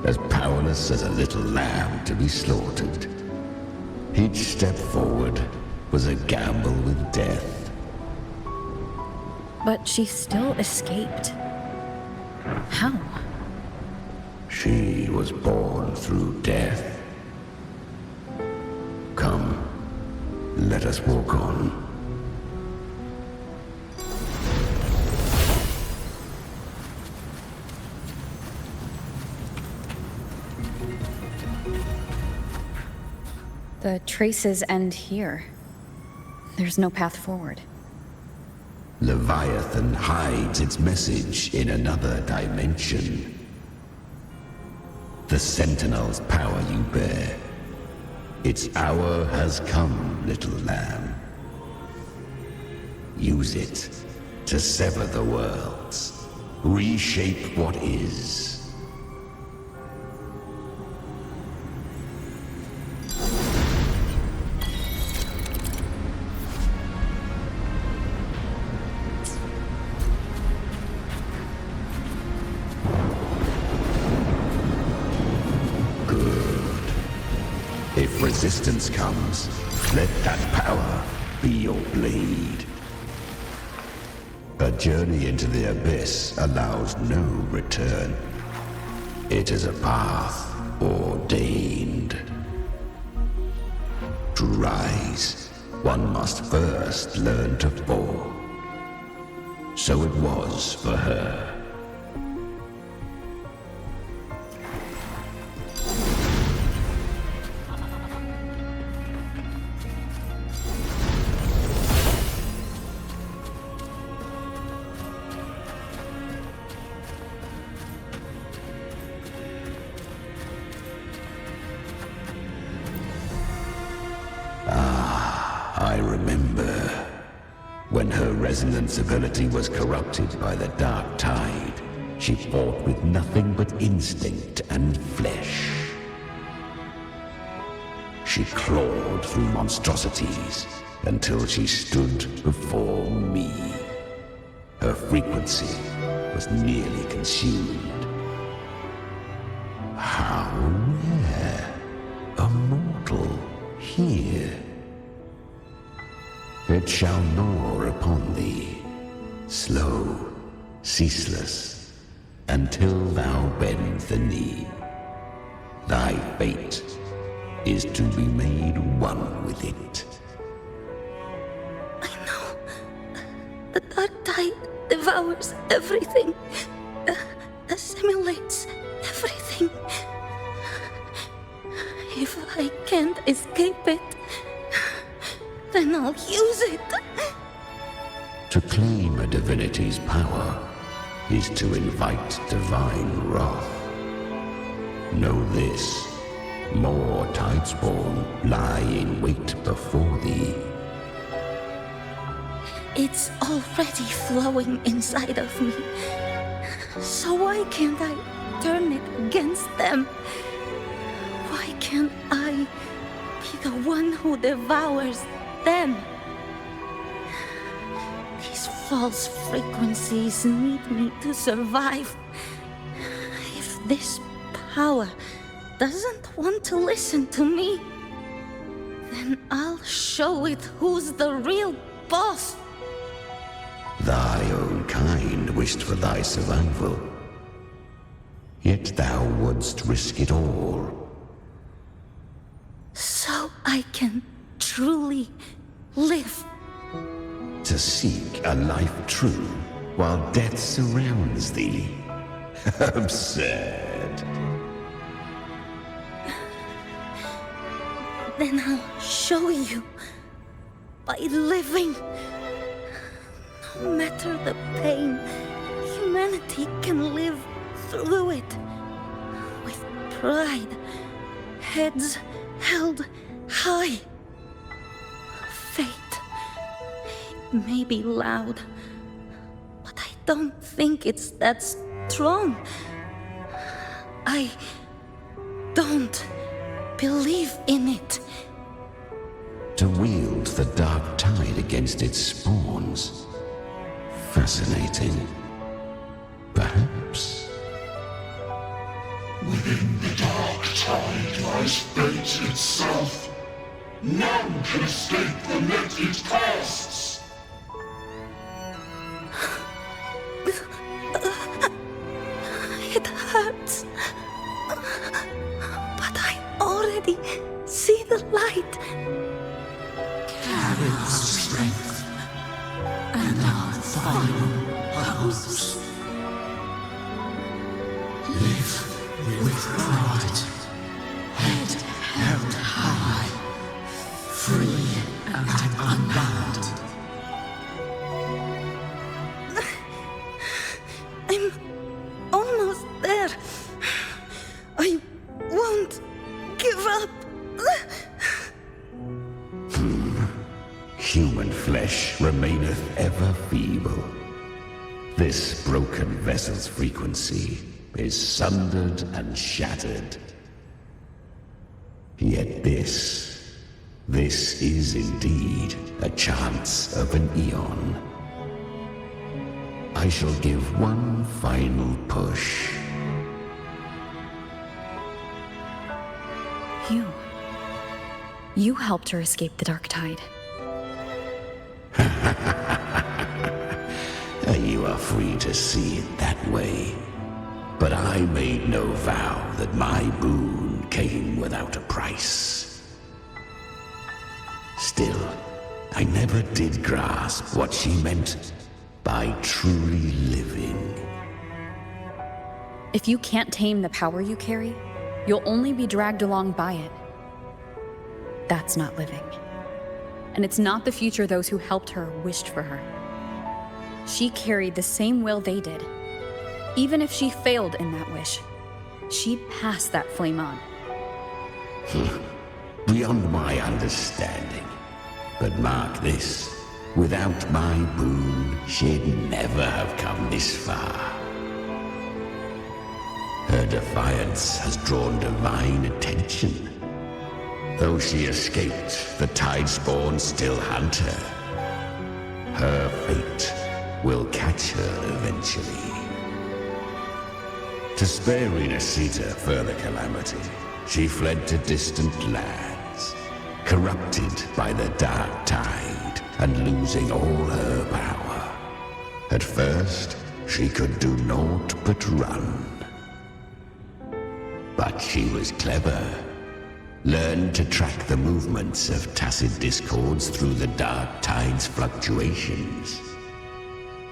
as powerless as a little lamb to be slaughtered. Each step forward was a gamble with death. But she still escaped. How? She was born through death. Come, let us walk on. The traces end here. There's no path forward. Leviathan hides its message in another dimension. The Sentinel's power you bear. Its hour has come, little lamb. Use it to sever the worlds, reshape what is. If resistance comes, let that power be your blade. A journey into the abyss allows no return. It is a path ordained. To rise, one must first learn to fall. So it was for her. I remember when her resonance ability was corrupted by the dark tide. She fought with nothing but instinct and flesh. She clawed through monstrosities until she stood before me. Her frequency was nearly consumed. How rare! A mortal here. It shall gnaw upon thee, slow, ceaseless, until thou bend the knee. Thy fate is to be made one with it. I know. The dark tide devours everything, assimilates everything. If I can't escape it, then I'll use it. To claim a divinity's power is to invite divine wrath. Know this, more Tidespawn lie in wait before thee. It's already flowing inside of me. So why can't I turn it against them? Why can't I be the one who devours them? These false frequencies need me to survive. If this power doesn't want to listen to me, then I'll show it who's the real boss. Thy own kind wished for thy survival, yet thou wouldst risk it all. So I can truly live. To seek a life true while death surrounds thee. Absurd. Then I'll show you by living No matter the pain, humanity can live through it. With pride, heads held high. Fate, it may be loud, but I don't think it's that strong. I don't believe in it. To wield the dark tide against its spawns. Fascinating. Perhaps. Within the dark tide lies fate itself. None can escape the net it casts. It hurts. But I already see the light. Carry our strength and our final hopes. Live with pride, head held high, free and unbound. I'm almost there. I won't give up. Human flesh remaineth ever feeble. This broken vessel's frequency is sundered and shattered. Yet this is indeed a chance of an eon. I shall give one final push. You helped her escape the dark tide. You are free to see it that way. But I made no vow that my boon came without a price. Still, I never did grasp what she meant by truly living. If you can't tame the power you carry, you'll only be dragged along by it. That's not living. And it's not the future those who helped her wished for her. She carried the same will they did. Even if she failed in that wish, she'd pass that flame on. Beyond my understanding. But mark this, without my boon, she'd never have come this far. Her defiance has drawn divine attention. Though she escaped, the tide spawn still hunt her. Her fate will catch her eventually. To spare Renasita further calamity, she fled to distant lands, corrupted by the dark tide and losing all her power. At first, she could do naught but run. But she was clever. Learned to track the movements of tacit discords through the dark tide's fluctuations.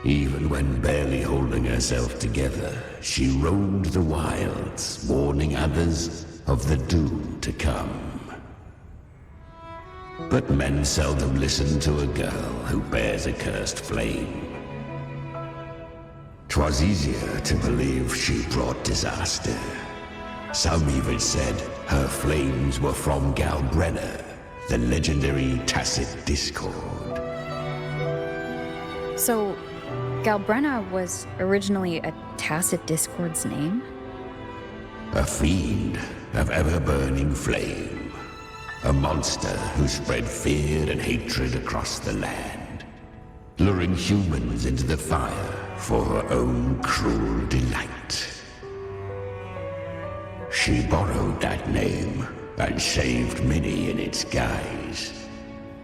Even when barely holding herself together, she roamed the wilds, warning others of the doom to come. But men seldom listen to a girl who bears a cursed flame. 'Twas easier to believe she brought disaster. Some even said her flames were from Galbrenna, the legendary tacit discord. So, Galbrenna was originally a tacit discord's name? A fiend of ever-burning flame. A monster who spread fear and hatred across the land, luring humans into the fire for her own cruel delight. She borrowed that name and saved many in its guise.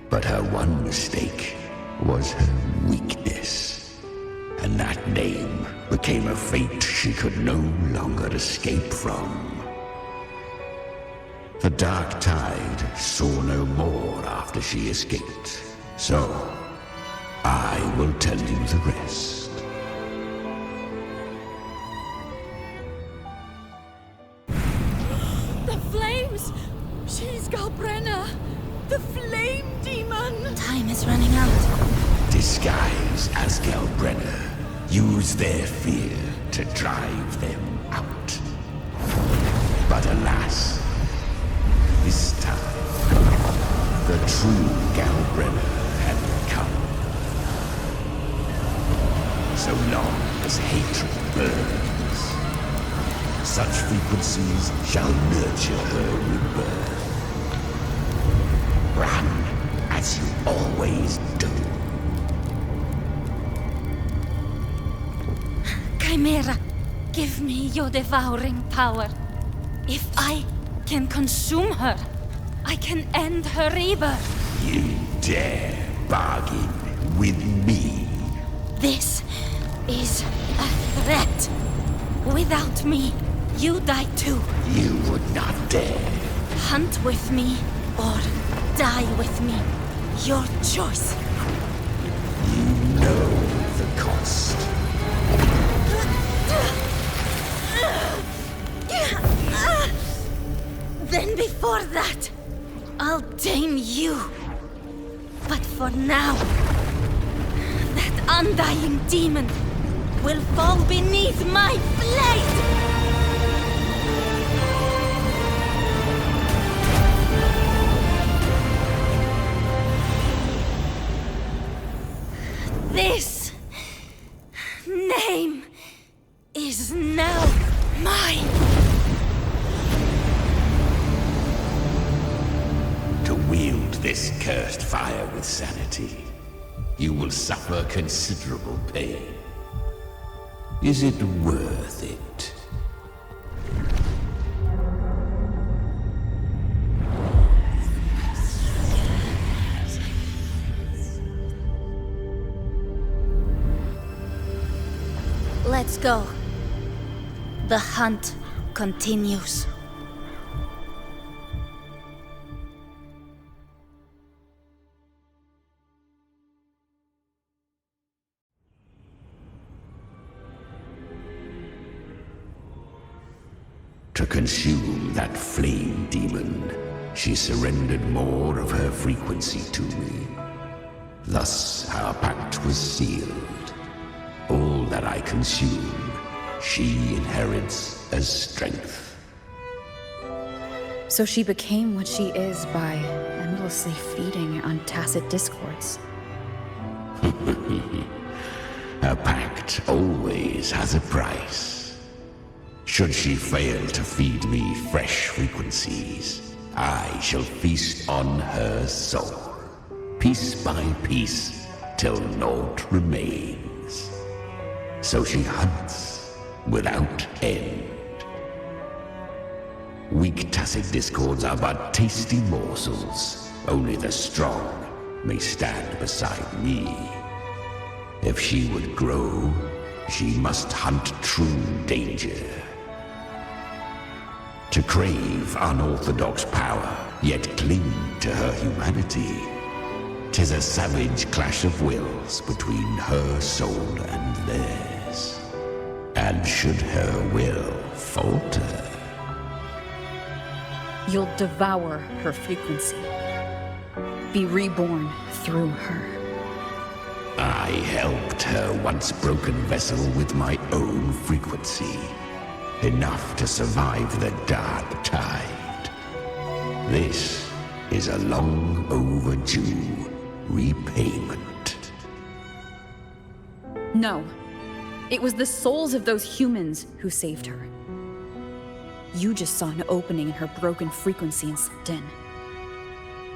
But her one mistake was her weakness. And that name became a fate she could no longer escape from. The dark tide saw no more after she escaped. So, I will tell you the rest. The flames! She's Galbrenna! The flame demon! Time is running out. disguise as Gelbrenner. Use their fear to drive them out. But alas, this time, the true Gelbrenner had come. So long as hatred burns, such frequencies shall nurture her rebirth. Run as you always do. Chimera, give me your devouring power. If I can consume her, I can end her rebirth. You dare bargain with me? This is a threat. Without me, you die too. You would not dare. Hunt with me or die with me. Your choice. You know the cost. Then before that, I'll tame you. But for now, that undying demon will fall beneath my blade! This name is now mine. To wield this cursed fire with sanity, you will suffer considerable pain. Is it worth it? Let's go. The hunt continues. To consume that flame demon, she surrendered more of her frequency to me. Thus our pact was sealed. All that I consume, she inherits as strength. So she became what she is by endlessly feeding on tacit discords. A pact always has a price. Should she fail to feed me fresh frequencies, I shall feast on her soul, piece by piece, till naught remains. So she hunts without end. Weak tacit discords are but tasty morsels. Only the strong may stand beside me. If she would grow, she must hunt true danger. To crave unorthodox power, yet cling to her humanity, 'tis a savage clash of wills between her soul and theirs. And should her will falter, You'll devour her frequency. Be reborn through her. I helped her once broken vessel with my own frequency. Enough to survive the dark tide. This is a long overdue repayment. No. It was the souls of those humans who saved her. You just saw an opening in her broken frequency and slipped in.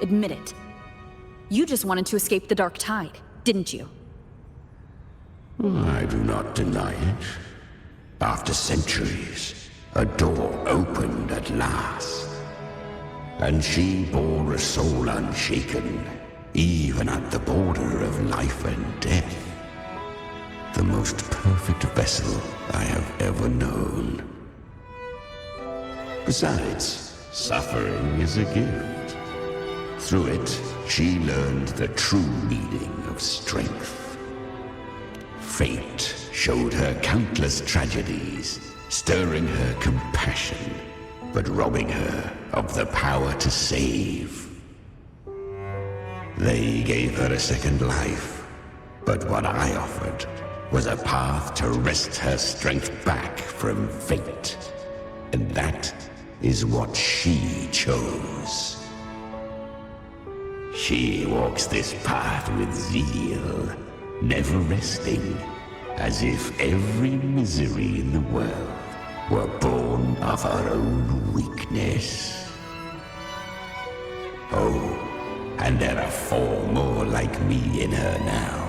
Admit it. You just wanted to escape the dark tide, didn't you? I do not deny it. After centuries, a door opened at last. And she bore a soul unshaken, even at the border of life and death. The most perfect vessel I have ever known. Besides, suffering is a gift. Through it, she learned the true meaning of strength. Fate showed her countless tragedies, stirring her compassion, but robbing her of the power to save. They gave her a second life, But what I offered was a path to wrest her strength back from fate. And that is what she chose. She walks this path with zeal, never resting, as if every misery in the world were born of her own weakness. Oh, and there are 4 more like me in her now.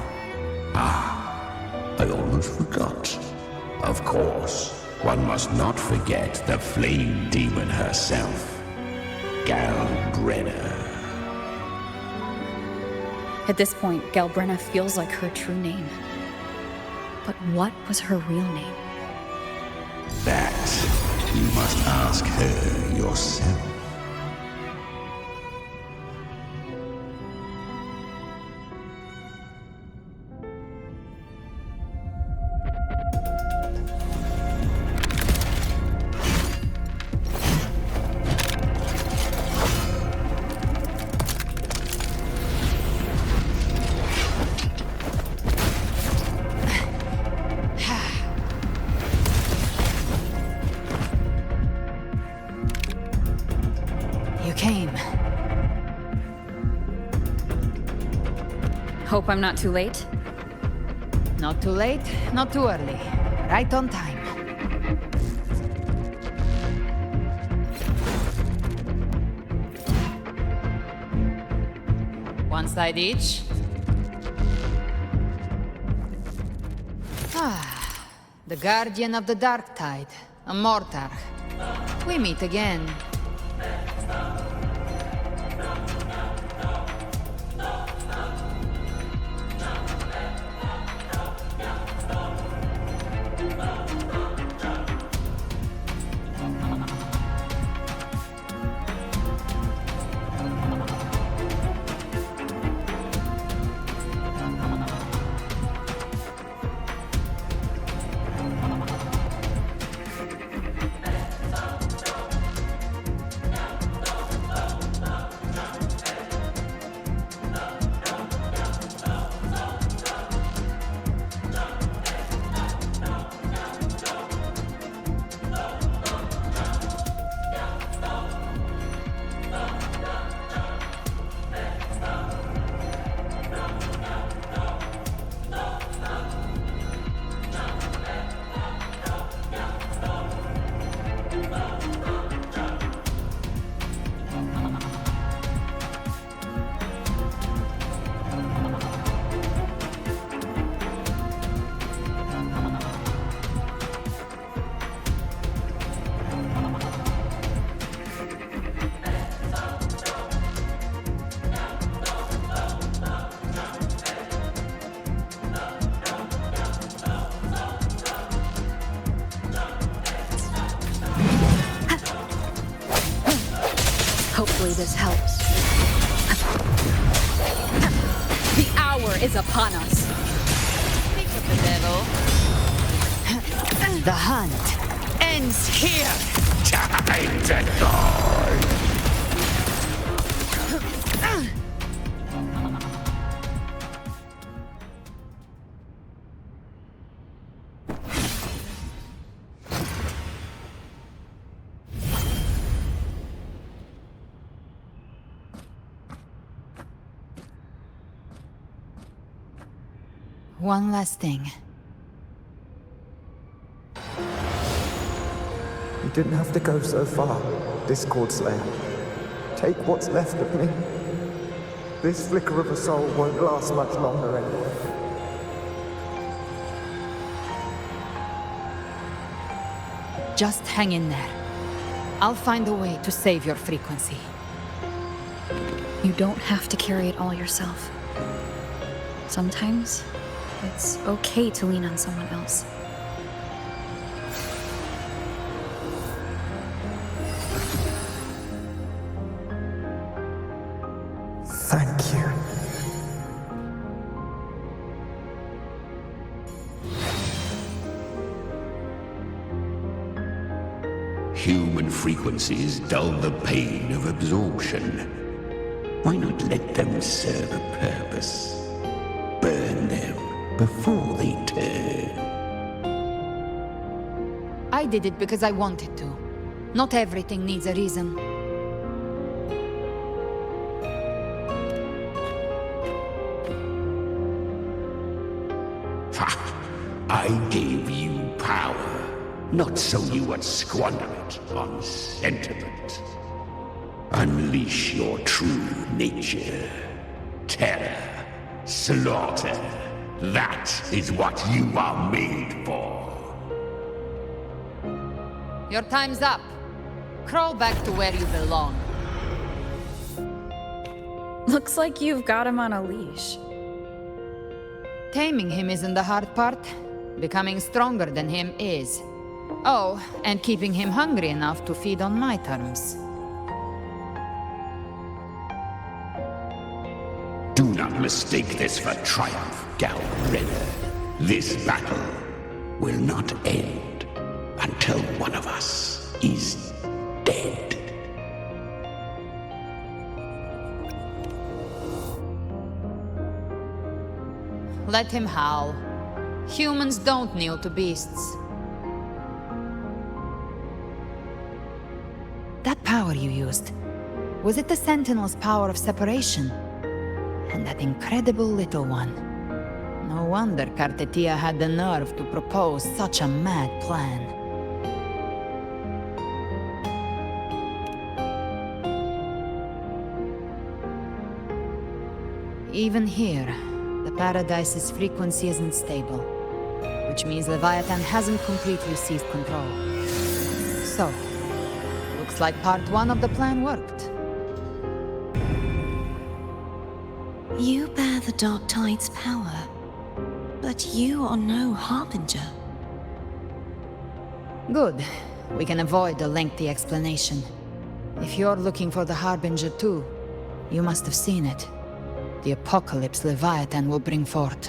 I almost forgot. Of course, one must not forget the flame demon herself, Galbrenna. At this point, Galbrenna feels like her true name. But what was her real name? That you must ask her yourself. Hope I'm not too late? Not too late, not too early. Right on time. One side each. The Guardian of the Dark Tide, a Mortar. We meet again. Hopefully this helps. The hour is upon us. Speak of the devil. The hunt ends here. Time to die. One last thing. You didn't have to go so far, Discord Slayer. Take what's left of me. This flicker of a soul won't last much longer anyway. Just hang in there. I'll find a way to save your frequency. You don't have to carry it all yourself. Sometimes, it's okay to lean on someone else. Thank you. Human frequencies dull the pain of absorption. Why not let them serve a purpose? Burn them before they turn. I did it because I wanted to. Not everything needs a reason. Ha! I gave you power, not so you would squander it on sentiment. Unleash your true nature. Terror, slaughter. That is what you are made for. Your time's up. Crawl back to where you belong. Looks like you've got him on a leash. Taming him isn't the hard part. Becoming stronger than him is. Oh, and keeping him hungry enough to feed on my terms. Do not mistake this for triumph, Galreda. This battle will not end until one of us is dead. Let him howl. Humans don't kneel to beasts. That power you used, was it the Sentinel's power of separation? And that incredible little one. No wonder Kartetia had the nerve to propose such a mad plan. Even here, the Paradise's frequency isn't stable, which means Leviathan hasn't completely seized control. So, looks like part 1 of the plan worked. You bear the Dark Tide's power, but you are no Harbinger. Good. We can avoid a lengthy explanation. If you're looking for the Harbinger too, you must have seen it. The apocalypse Leviathan will bring forth.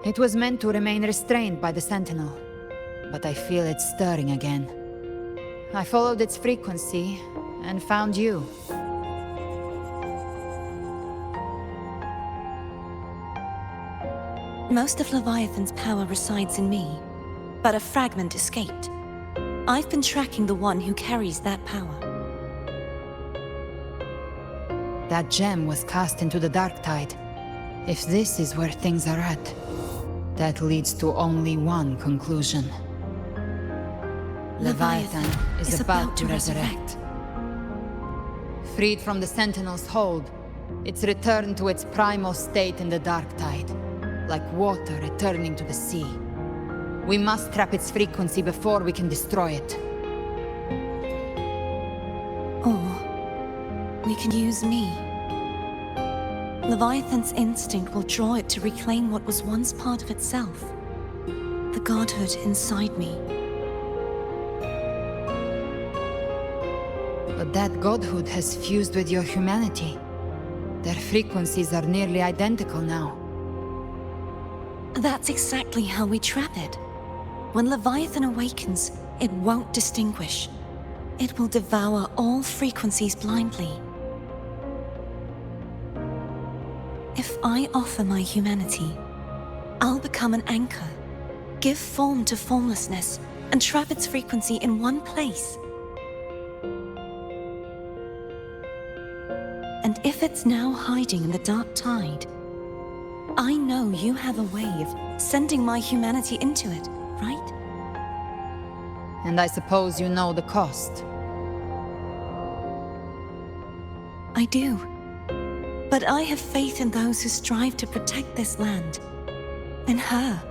It was meant to remain restrained by the Sentinel, but I feel it stirring again. I followed its frequency and found you. Most of Leviathan's power resides in me, but a fragment escaped. I've been tracking the one who carries that power. That gem was cast into the Dark Tide. If this is where things are at, that leads to only one conclusion. Leviathan is about to resurrect. Freed from the Sentinel's hold, it's returned to its primal state in the Dark Tide, like water returning to the sea. We must trap its frequency before we can destroy it. Or we can use me. Leviathan's instinct will draw it to reclaim what was once part of itself. The godhood inside me. But that godhood has fused with your humanity. Their frequencies are nearly identical now. That's exactly how we trap it. When Leviathan awakens, it won't distinguish. It will devour all frequencies blindly. If I offer my humanity, I'll become an anchor, give form to formlessness, and trap its frequency in one place. And if it's now hiding in the Dark Tide, I know you have a way of sending my humanity into it, right? And I suppose you know the cost. I do. But I have faith in those who strive to protect this land. In her.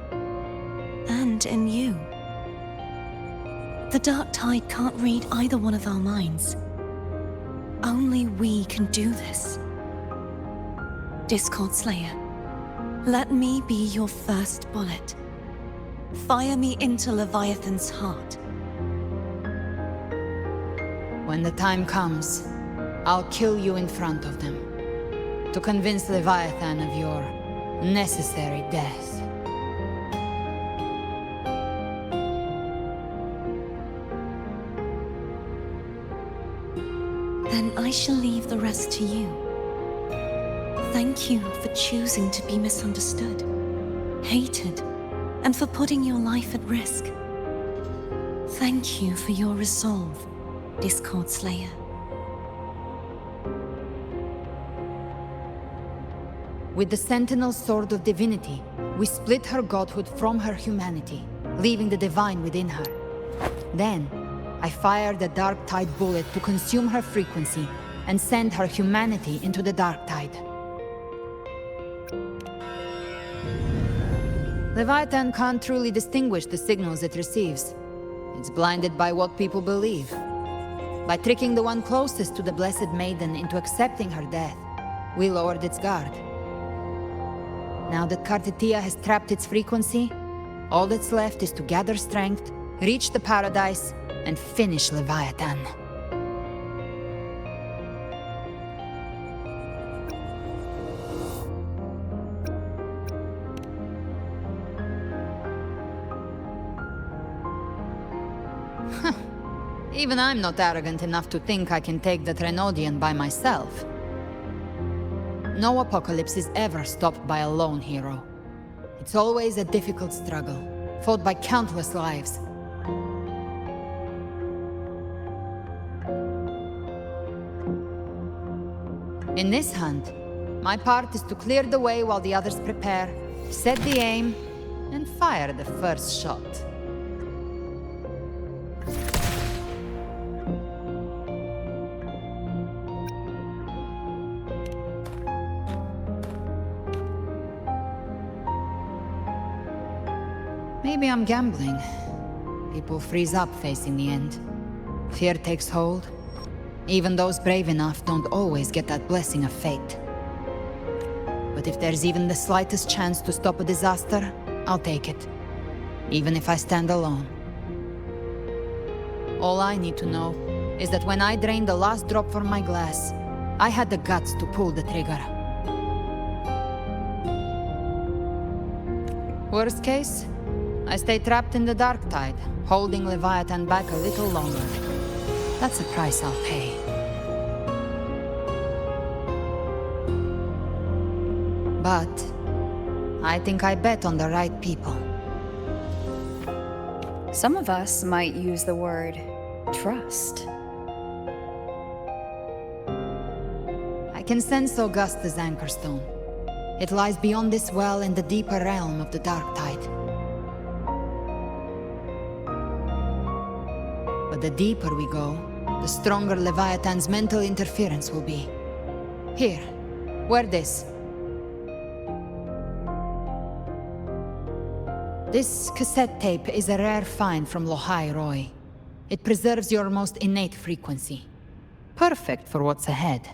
And in you. The Dark Tide can't read either one of our minds. Only we can do this. Discord Slayer, let me be your first bullet. Fire me into Leviathan's heart. When the time comes, I'll kill you in front of them. To convince Leviathan of your necessary death. Then I shall leave the rest to you. Thank you for choosing to be misunderstood, hated, and for putting your life at risk. Thank you for your resolve, Discord Slayer. With the Sentinel Sword of Divinity, we split her godhood from her humanity, leaving the divine within her. Then, I fired the Dark Tide bullet to consume her frequency and send her humanity into the Dark Tide. Leviathan can't truly distinguish the signals it receives. It's blinded by what people believe. By tricking the one closest to the Blessed Maiden into accepting her death, we lowered its guard. Now that Kartetia has trapped its frequency, all that's left is to gather strength, reach the paradise, and finish Leviathan. Even I'm not arrogant enough to think I can take the Trenodian by myself. No apocalypse is ever stopped by a lone hero. It's always a difficult struggle, fought by countless lives. In this hunt, my part is to clear the way while the others prepare, set the aim, and fire the first shot. Maybe I'm gambling. People freeze up facing the end. Fear takes hold. Even those brave enough don't always get that blessing of fate. But if there's even the slightest chance to stop a disaster, I'll take it. Even if I stand alone. All I need to know is that when I drained the last drop from my glass, I had the guts to pull the trigger. Worst case, I stay trapped in the Dark Tide, holding Leviathan back a little longer. That's a price I'll pay. But I think I bet on the right people. Some of us might use the word trust. I can sense Augusta's Anchorstone. It lies beyond this well in the deeper realm of the Dark Tide. But the deeper we go, the stronger Leviathan's mental interference will be. Here, wear this. This cassette tape is a rare find from Lohai Roy. It preserves your most innate frequency. Perfect for what's ahead.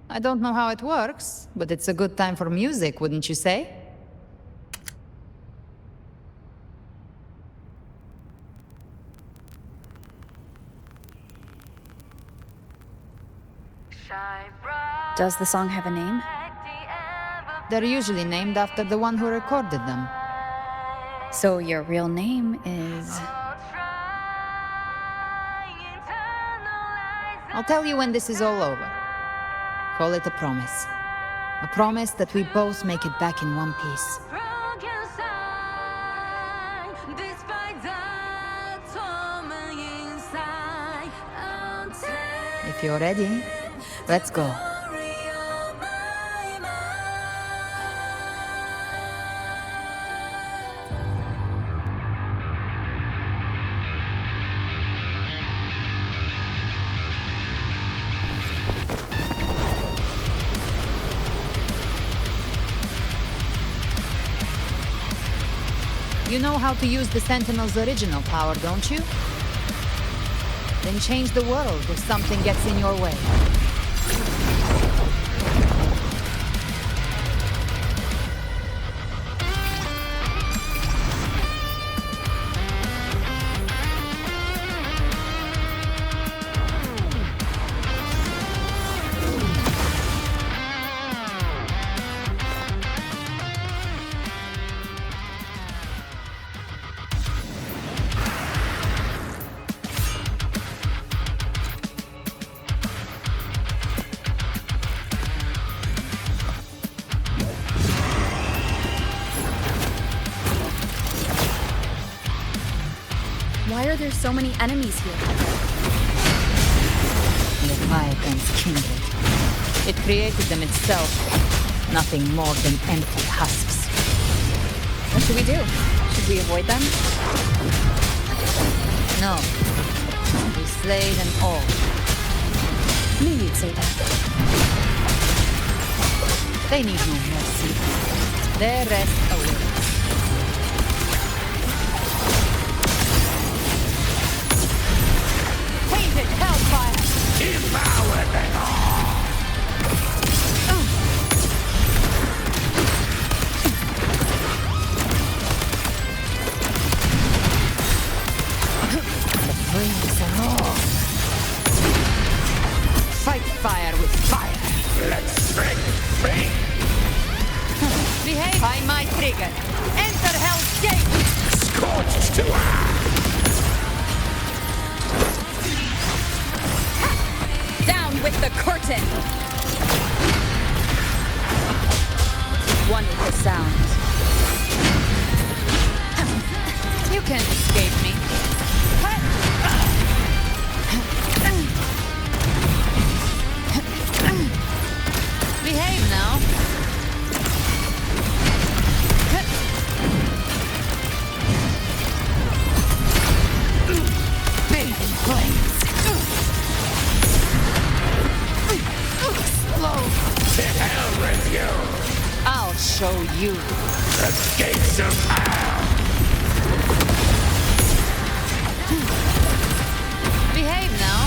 I don't know how it works, but it's a good time for music, wouldn't you say? Does the song have a name? They're usually named after the one who recorded them. So your real name is... I'll tell you when this is all over. Call it a promise. A promise that we both make it back in one piece. If you're ready, let's go. You know how to use the Sentinel's original power, don't you? Then change the world if something gets in your way. Why are there so many enemies here? Leviathan's kindred. It created them itself. Nothing more than empty husks. What should we do? Should we avoid them? No. We slay them all. Knew you'd say that. They need no mercy. Their rest awaits. Tainted hellfire! Devour them all! Flames are all. Fight fire with fire. Let's break free! Behave by my trigger. Enter Hell's Gate! Scorched to Down with the curtain! One with the sound. You can't escape me. Behave now. Bathe in flames. Explode. To hell with you! I'll show you. The gates of hell! Behave now.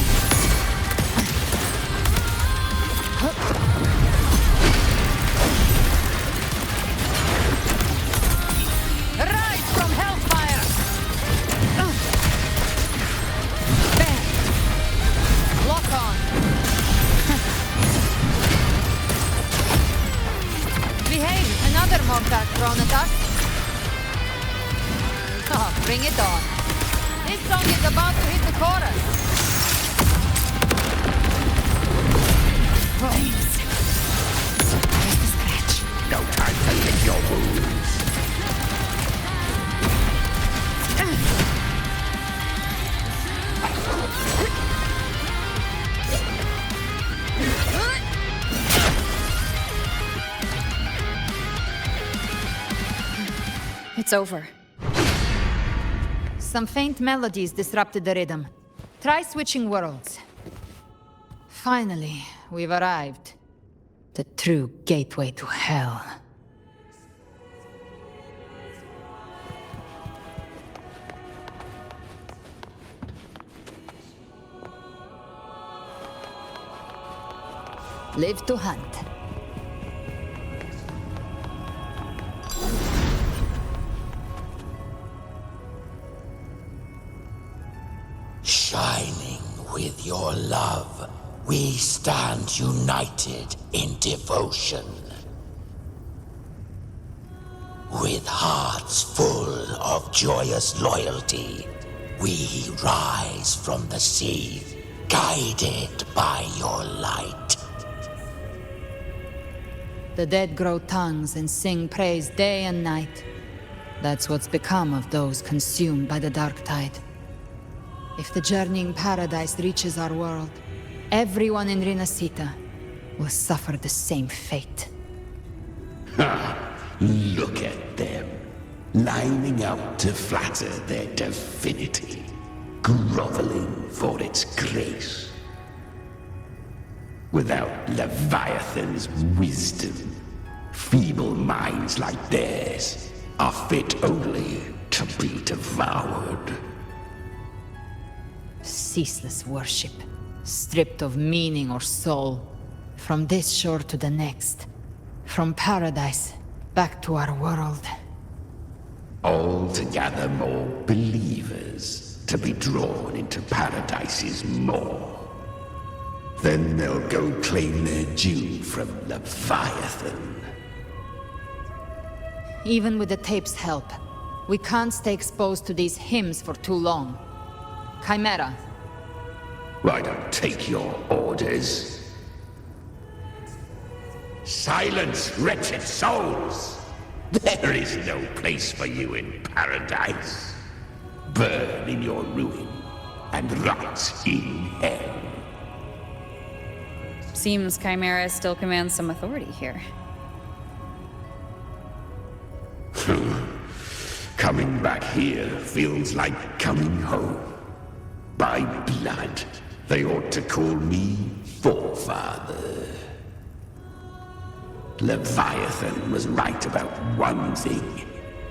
Rise from hellfire! Bam! Lock on! Behave! Another mortar thrown at us! Oh, bring it on! This song is about to hit the chorus! Flames! Just a scratch. No time to lick your wounds! It's over. Some faint melodies disrupted the rhythm. Try switching worlds. Finally, we've arrived. The true gateway to hell. Live to hunt. Shining with your love, we stand united in devotion. With hearts full of joyous loyalty, we rise from the sea, guided by your light. The dead grow tongues and sing praise day and night. That's what's become of those consumed by the dark tide. If the journeying paradise reaches our world, everyone in Rinasita will suffer the same fate. Ha! Look at them, lining up to flatter their divinity, groveling for its grace. Without Leviathan's wisdom, feeble minds like theirs are fit only to be devoured. Ceaseless worship, stripped of meaning or soul. From this shore to the next. From paradise back to our world. All to gather more believers to be drawn into Paradise's maw. Then they'll go claim their due from Leviathan. Even with the tape's help, we can't stay exposed to these hymns for too long. Chimera. I don't take your orders. Silence, wretched souls! There is no place for you in paradise. burn in your ruin, and rot in hell. Seems Chimera still commands some authority here. Coming back here feels like coming home. By blood, they ought to call me Forefather. Leviathan was right about one thing.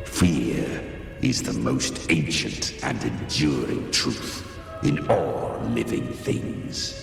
Fear is the most ancient and enduring truth in all living things.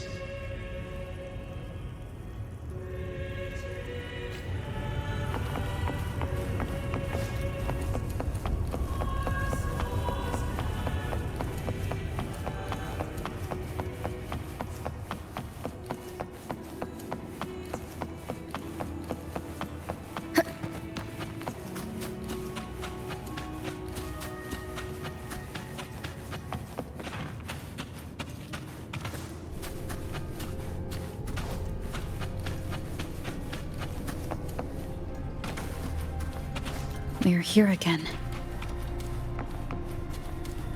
We're here again.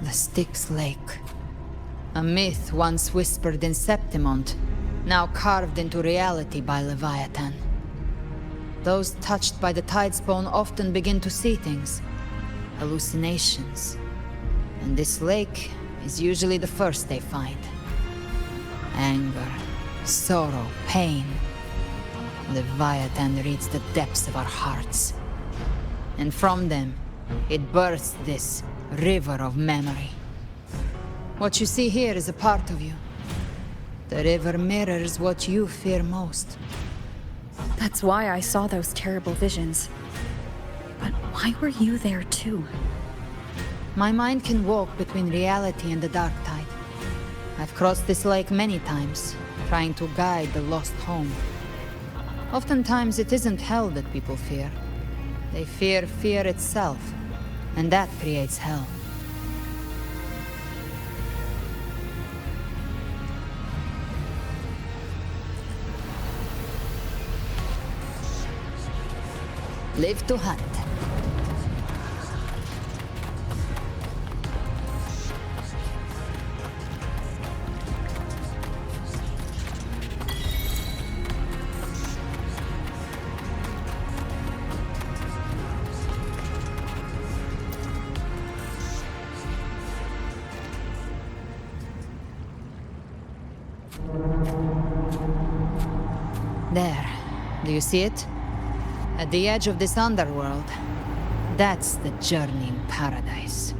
The Styx Lake. A myth once whispered in Septimont, now carved into reality by Leviathan. Those touched by the Tidespawn often begin to see things. Hallucinations. And this lake is usually the first they find. Anger, sorrow, pain. Leviathan reads the depths of our hearts. And from them, it births this river of memory. What you see here is a part of you. The river mirrors what you fear most. That's why I saw those terrible visions. But why were you there too? My mind can walk between reality and the dark tide. I've crossed this lake many times, trying to guide the lost home. Oftentimes it isn't hell that people fear. They fear fear itself, and that creates hell. Live to hunt. There. Do you see it? At the edge of this underworld. That's the journeying paradise.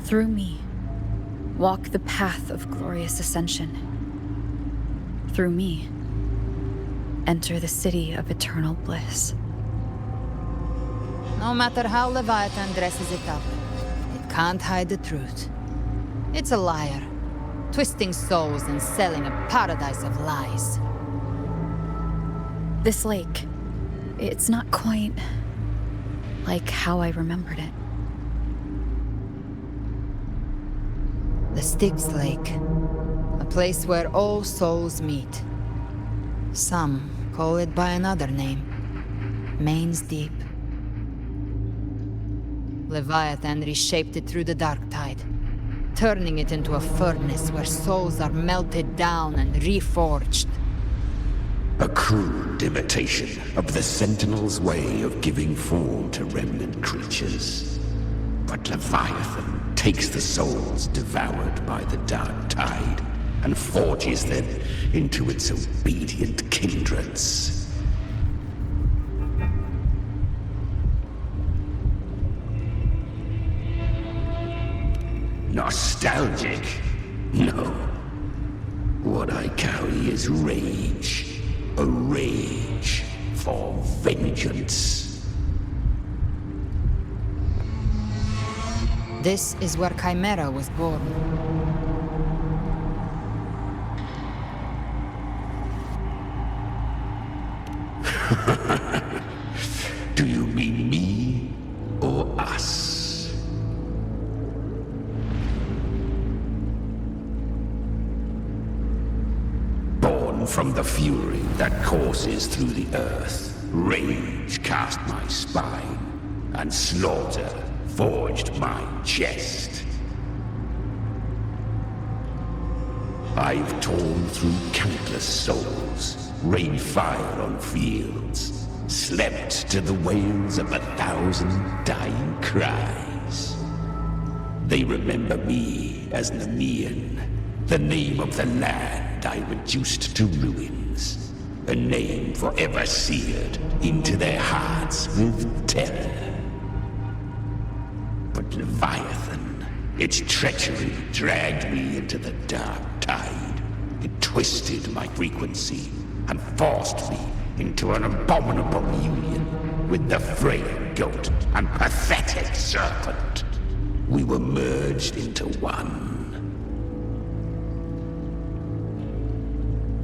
Through me, walk the path of glorious ascension. Through me, enter the city of eternal bliss. No matter how Leviathan dresses it up, it can't hide the truth. It's a liar, twisting souls and selling a paradise of lies. This lake, it's not quite like how I remembered it. The Styx Lake, a place where all souls meet. Some call it by another name, Main's Deep. Leviathan reshaped it through the dark tide, turning it into a furnace where souls are melted down and reforged. A crude imitation of the Sentinel's way of giving form to remnant creatures. But Leviathan takes the souls devoured by the dark tide and forges them into its obedient kindreds. Nostalgic? No. What I carry is rage. A rage for vengeance. This is where Chimera was born. Do you mean me or us? born from the fury that courses through the earth. Rage cast my spine, and slaughter forged my chest. I've torn through countless souls, rained fire on fields, slept to the wails of 1,000 dying cries. They remember me as Nemean, the name of the land I reduced to ruins, a name forever seared into their hearts with terror. But Leviathan, its treachery dragged me into the dark tide. It twisted my frequency and forced me into an abominable union with the frail goat and pathetic serpent. We were merged into one.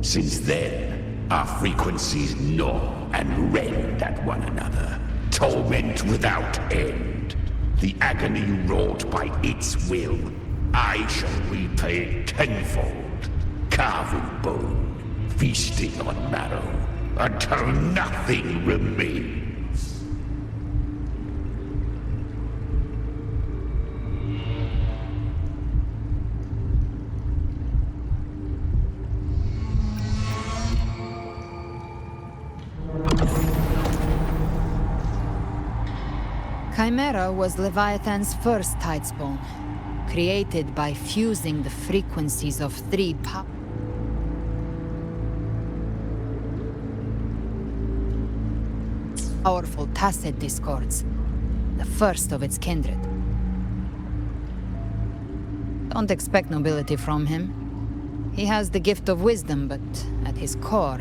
Since then, our frequencies gnaw and rend at one another, torment without end. The agony wrought by its will, I shall repay tenfold, carving bone, feasting on marrow, until nothing remains. Chimera was Leviathan's first tidespawn, created by fusing the frequencies of three powerful tacit discords, the first of its kindred. Don't expect nobility from him. He has the gift of wisdom, but at his core,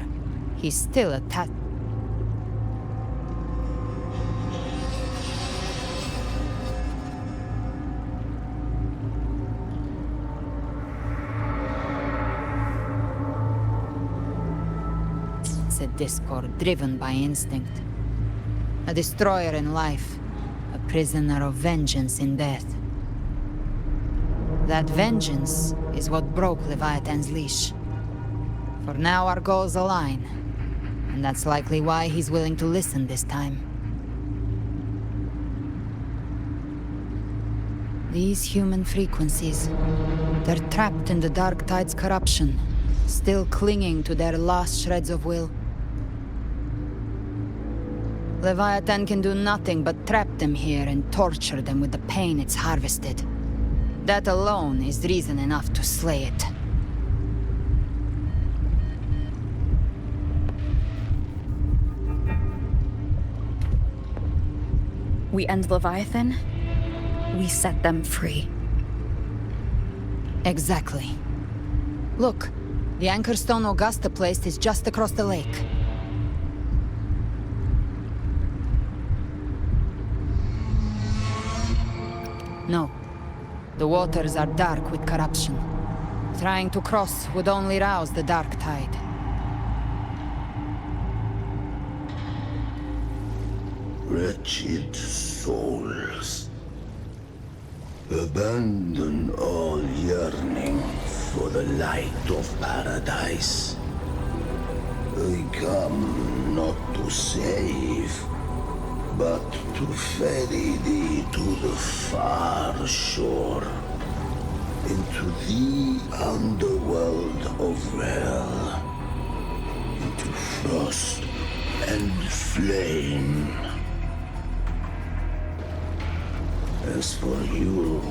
he's still a discord driven by instinct. A destroyer in life, a prisoner of vengeance in death. That vengeance is what broke Leviathan's leash. For now our goals align, and that's likely why he's willing to listen this time. These human frequencies, they're trapped in the Dark Tide's corruption, still clinging to their last shreds of will. Leviathan can do nothing but trap them here and torture them with the pain it's harvested. That alone is reason enough to slay it. We end Leviathan, we set them free. Exactly. Look, the anchor stone Augusta placed is just across the lake. No. The waters are dark with corruption. Trying to cross would only rouse the Dark Tide. Wretched souls, abandon all yearning for the light of paradise. I come not to save, but to ferry thee to the far shore, into the underworld of hell, into frost and flame. As for you,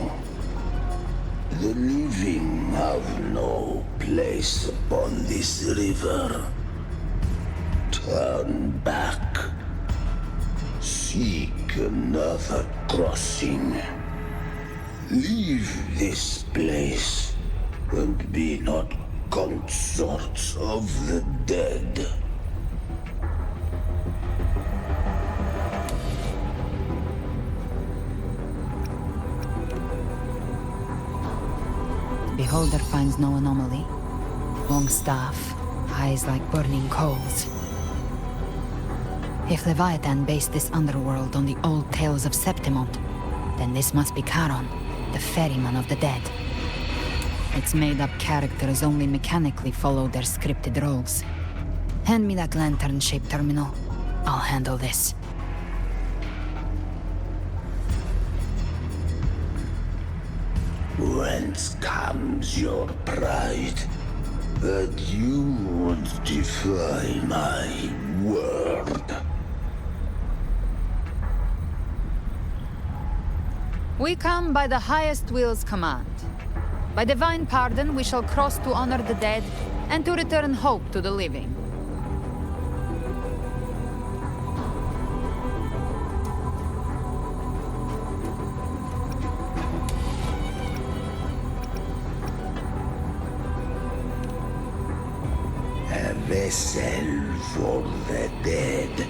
the living have no place upon this river. Turn back. Seek another crossing. Leave this place, and be not consorts of the dead. Beholder finds no anomaly. Long staff, eyes like burning coals. If Leviathan based this underworld on the old tales of Septimont, then this must be Charon, the ferryman of the dead. Its made-up characters only mechanically follow their scripted roles. Hand me that lantern-shaped terminal. I'll handle this. Whence comes your pride? That you would defy my word? We come by the highest will's command. By divine pardon, we shall cross to honor the dead and to return hope to the living. A vessel for the dead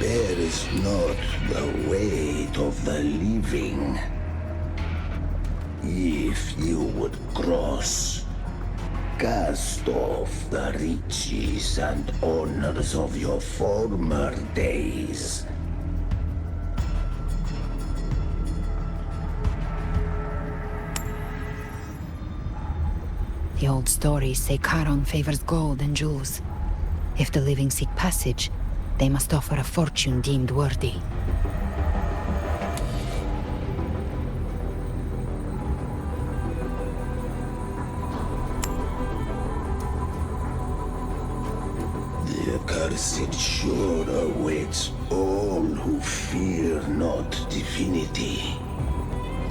bears not the weight of the living. If you would cross, cast off the riches and honors of your former days. The old stories say Charon favors gold and jewels. If the living seek passage, they must offer a fortune deemed worthy. The accursed shore awaits all who fear not divinity.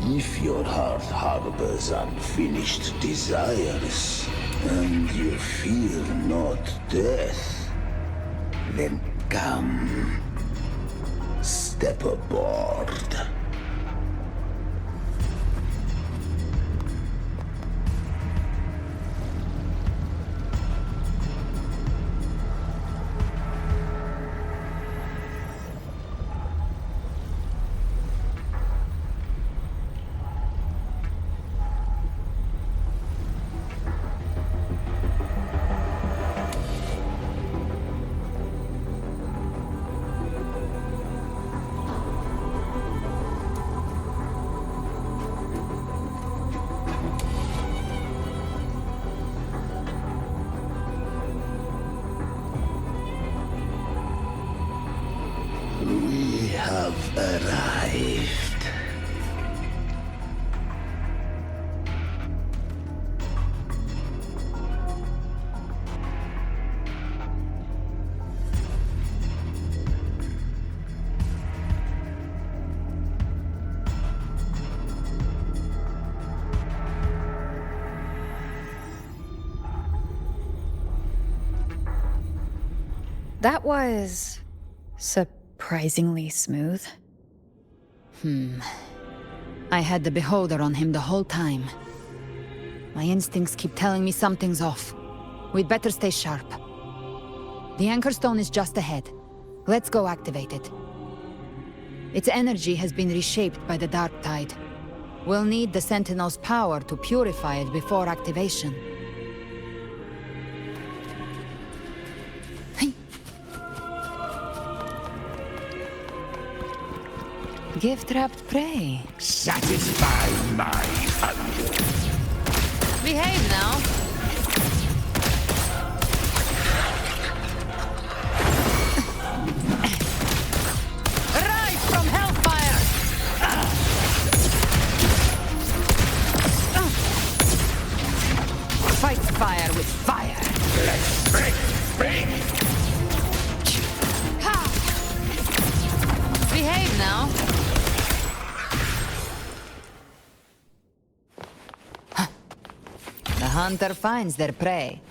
If your heart harbors unfinished desires, and you fear not death, then come, step aboard. We have arrived. That was surprisingly smooth. I had the beholder on him the whole time. My instincts keep telling me something's off. We'd better stay sharp. The anchor stone is just ahead. Let's go activate it. Its energy has been reshaped by the dark tide. We'll need the Sentinel's power to purify it before activation. Gift-wrapped prey. Satisfy my hunger. Behave now. Rise from hellfire! Fight fire with fire. Let's break! Behave now. The hunter finds their prey.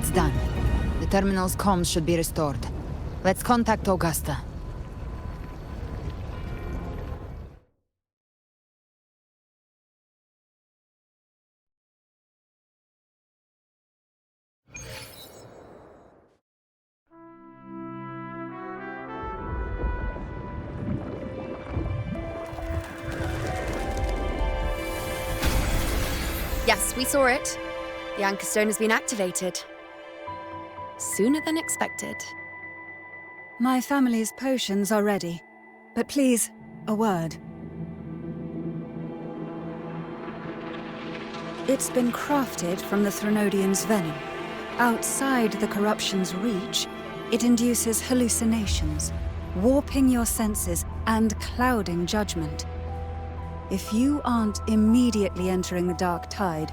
It's done. The terminal's comms should be restored. Let's contact Augusta. Yes, we saw it. The Anchor Stone has been activated. Sooner than expected. My family's potions are ready. But please, a word. It's been crafted from the Threnodian's venom. Outside the corruption's reach, it induces hallucinations, warping your senses and clouding judgment. If you aren't immediately entering the dark tide,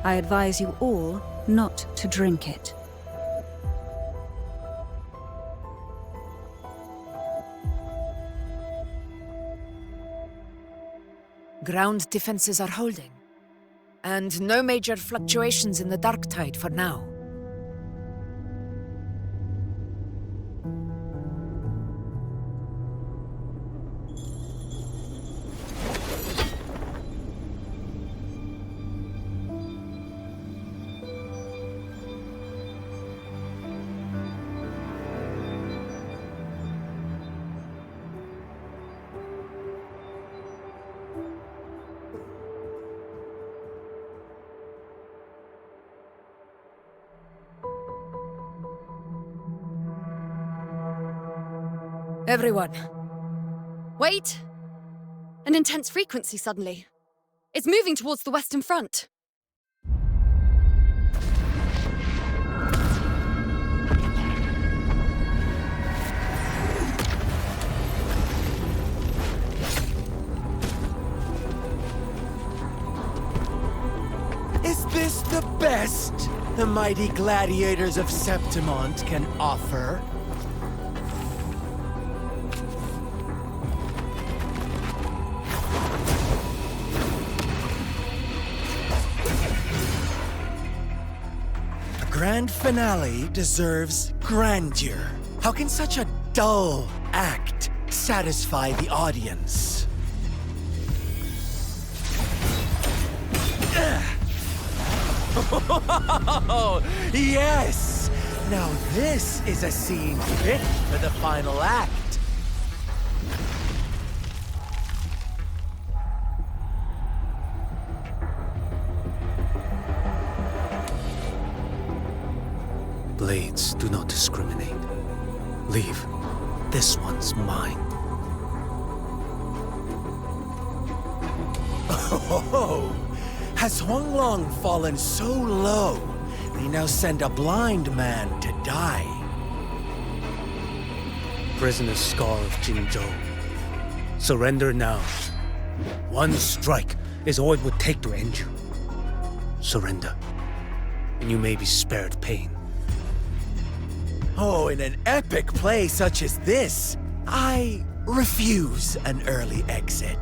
I advise you all not to drink it. Ground defenses are holding. And no major fluctuations in the dark tide for now. Everyone. Wait! An intense frequency suddenly. It's moving towards the Western Front. Is this the best the mighty gladiators of Septimont can offer? Grand finale deserves grandeur. How can such a dull act satisfy the audience? Yes! Now this is a scene fit for the final act. Blades do not discriminate. Leave. This one's mine. Oh, has Huanglong fallen so low, they now send a blind man to die? Prisoner Scar of Jinzhou. Surrender now. One strike is all it would take to end you. Surrender, and you may be spared pain. Oh, in an epic play such as this, I refuse an early exit.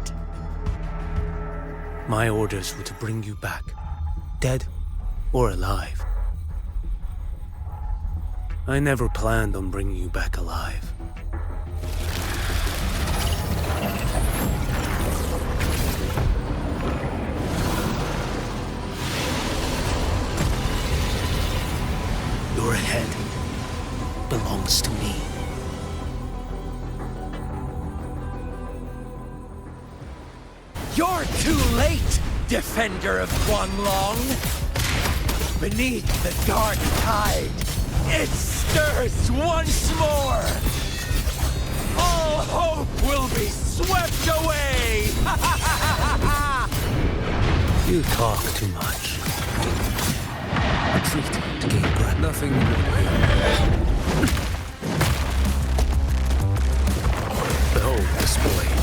My orders were to bring you back, dead or alive. I never planned on bringing you back alive. Your head belongs to me. You're too late, defender of Huanglong! Beneath the dark tide, it stirs once more! All hope will be swept away! You talk too much. Retreat to gain ground. Nothing Behold this blade.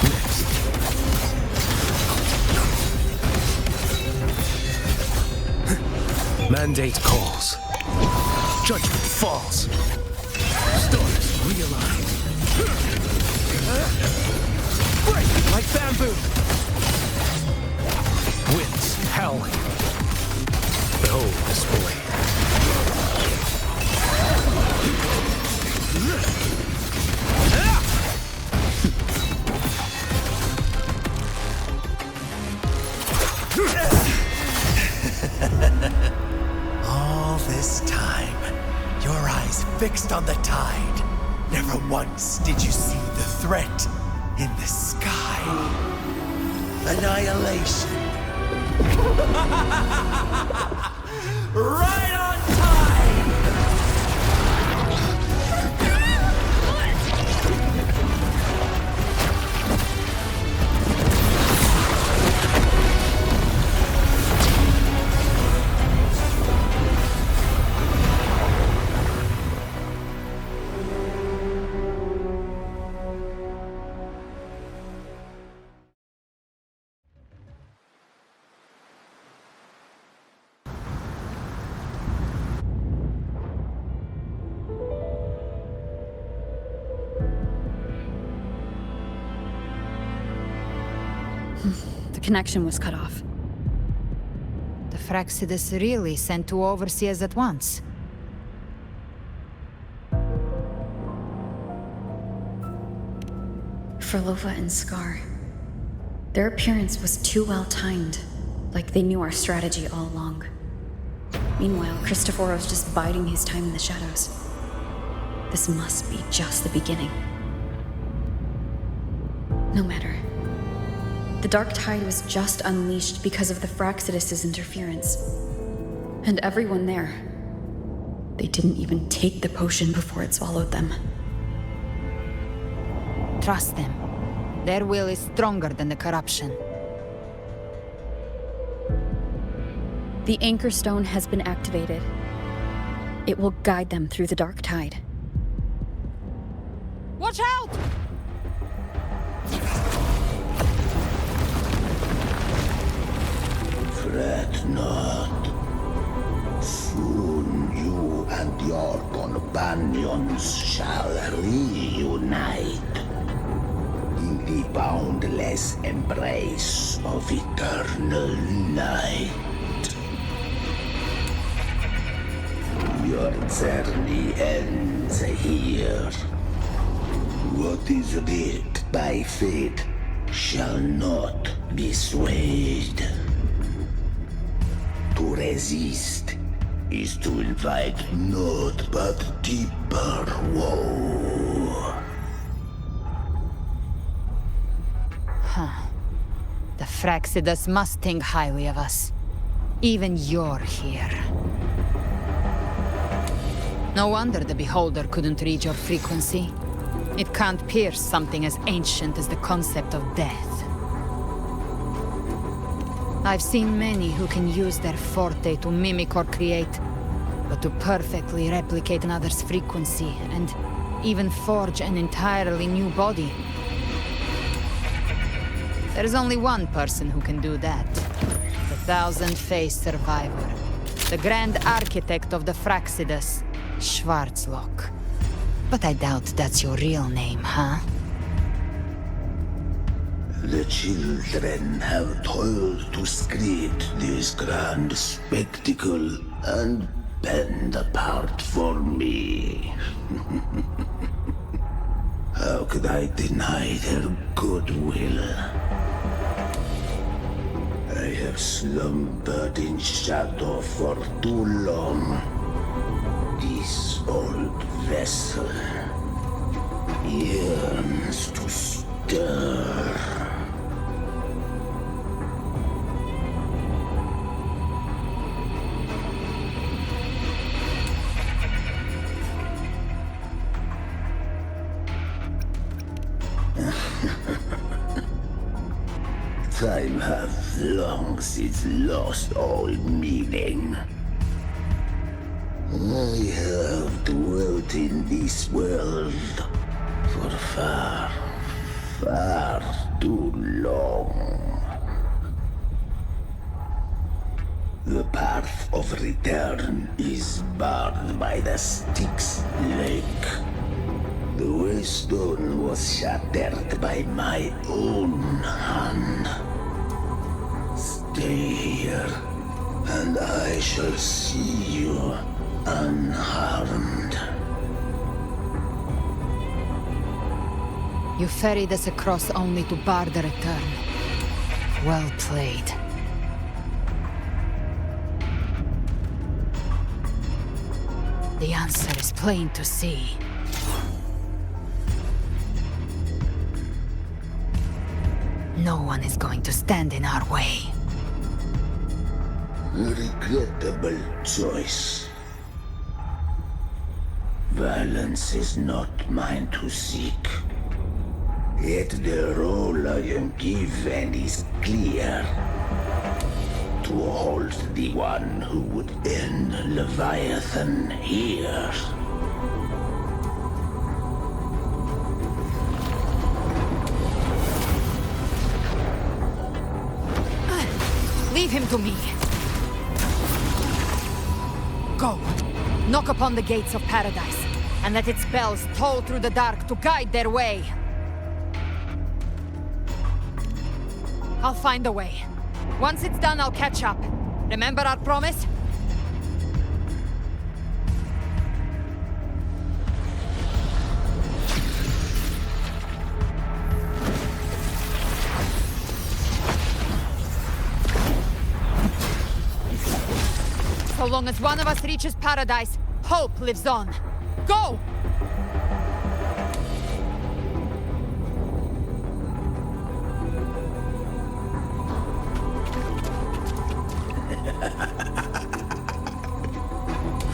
Next. Mandate calls. Judgment falls. Stars realign. Break like bamboo! Winds howling. on the tide. Never once did you see the threat in the sky. Annihilation. Right on time! The connection was cut off. The Fraxidus really sent two overseers at once. Frolova and Scar. Their appearance was too well timed, like they knew our strategy all along. Meanwhile, Christophoros just biding his time in the shadows. This must be just the beginning. No matter. The Dark Tide was just unleashed because of the Fraxidus' interference. And everyone there, they didn't even take the potion before it swallowed them. Trust them. Their will is stronger than the corruption. The Anchor Stone has been activated. It will guide them through the Dark Tide. Watch out! Fret not. Soon you and your companions shall reunite in the boundless embrace of eternal night. Your journey ends here. What is writ by fate shall not be swayed. To resist is to invite naught but deeper woe. Huh. The Fraxidus must think highly of us. Even you're here. No wonder the Beholder couldn't read your frequency. It can't pierce something as ancient as the concept of death. I've seen many who can use their forte to mimic or create, but to perfectly replicate another's frequency and even forge an entirely new body. There's only one person who can do that. The Thousand-Faced Survivor. The Grand Architect of the Fraxidus, Schwarzlock. But I doubt that's your real name, huh? The children have toiled to create this grand spectacle and bend apart for me. How could I deny their goodwill? I have slumbered in shadow for too long. This old vessel yearns to stir. Time hath long since lost all meaning. I have dwelt in this world for far, far too long. The path of return is barred by the Styx Lake. The Waystone was shattered by my own hand. Stay here, and I shall see you unharmed. You ferried us across only to bar the return. Well played. The answer is plain to see. No one is going to stand in our way. Regrettable choice. Violence is not mine to seek. Yet the role I am given is clear. To hold the one who would end Leviathan here. Leave him to me. Go. Knock upon the gates of paradise, and let its bells toll through the dark to guide their way. I'll find a way. Once it's done, I'll catch up. Remember our promise? So long as one of us reaches paradise, hope lives on. Go!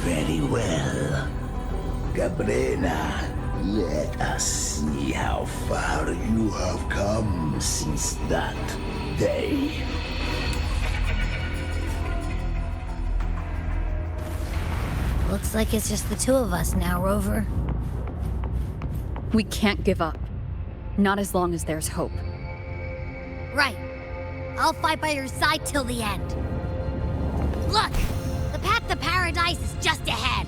Very well. Cabrera, let us see how far you have come since that day. Looks like it's just the two of us now, Rover. We can't give up. Not as long as there's hope. Right. I'll fight by your side till the end. Look! The path to paradise is just ahead.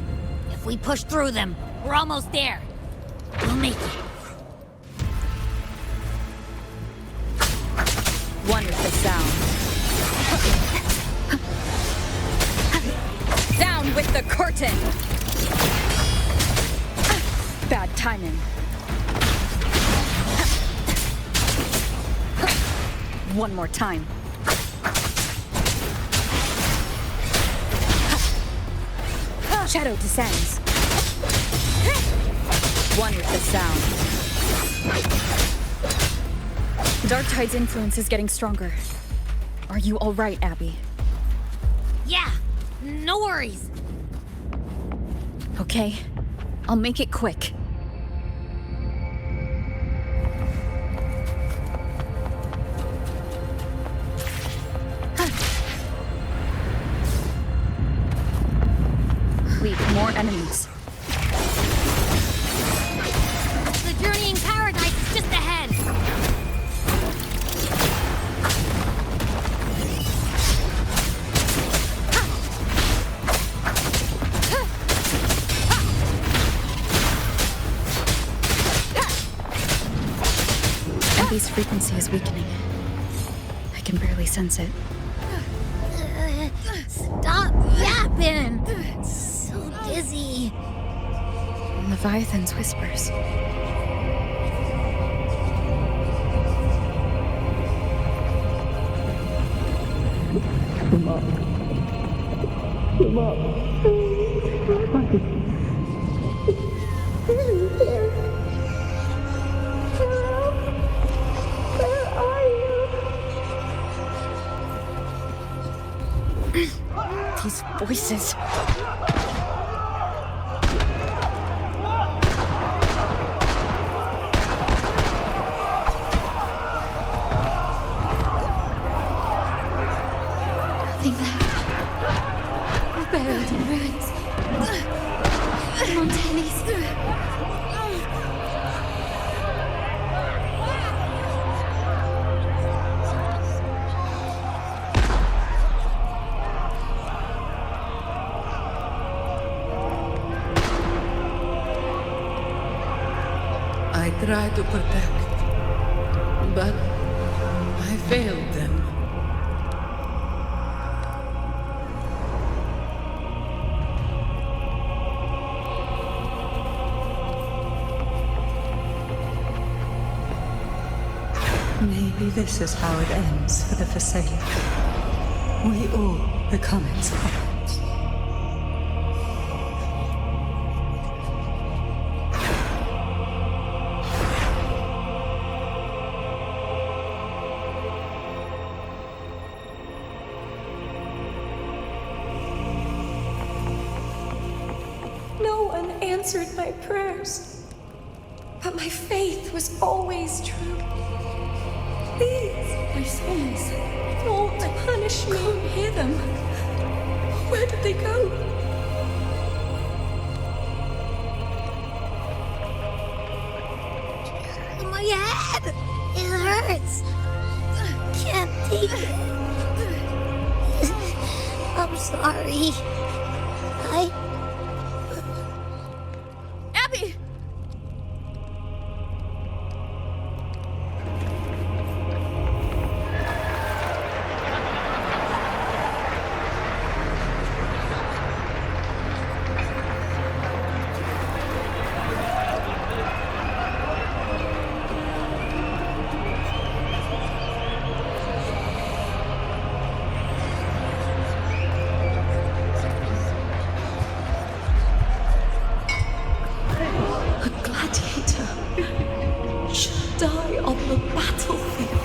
If we push through them, we're almost there. We'll make it. Wonderful sound. Down with the curtain! Bad timing. One more time. Shadow descends. One with the sound. Dark Tide's influence is getting stronger. Are you all right, Abby? Yeah, no worries. Okay, I'll make it quick. Lead more enemies. The journeying paradise is just ahead. Abby's frequency is weakening. I can barely sense it. Stop yapping! So dizzy. Leviathan's whispers. Come on. Come on. Where are you? These voices. Nothing left. We're buried in ruins. Montelli's. I tried to protect, but I failed them. Maybe this is how it ends for the Forsaken. We all become its puppets. one answered my prayers. But my faith was always true. Please, my sons, don't punish me. Can't hear them. Where did they go? My head! It hurts! Can't take it. I'm sorry. Abby! Die on the battlefield.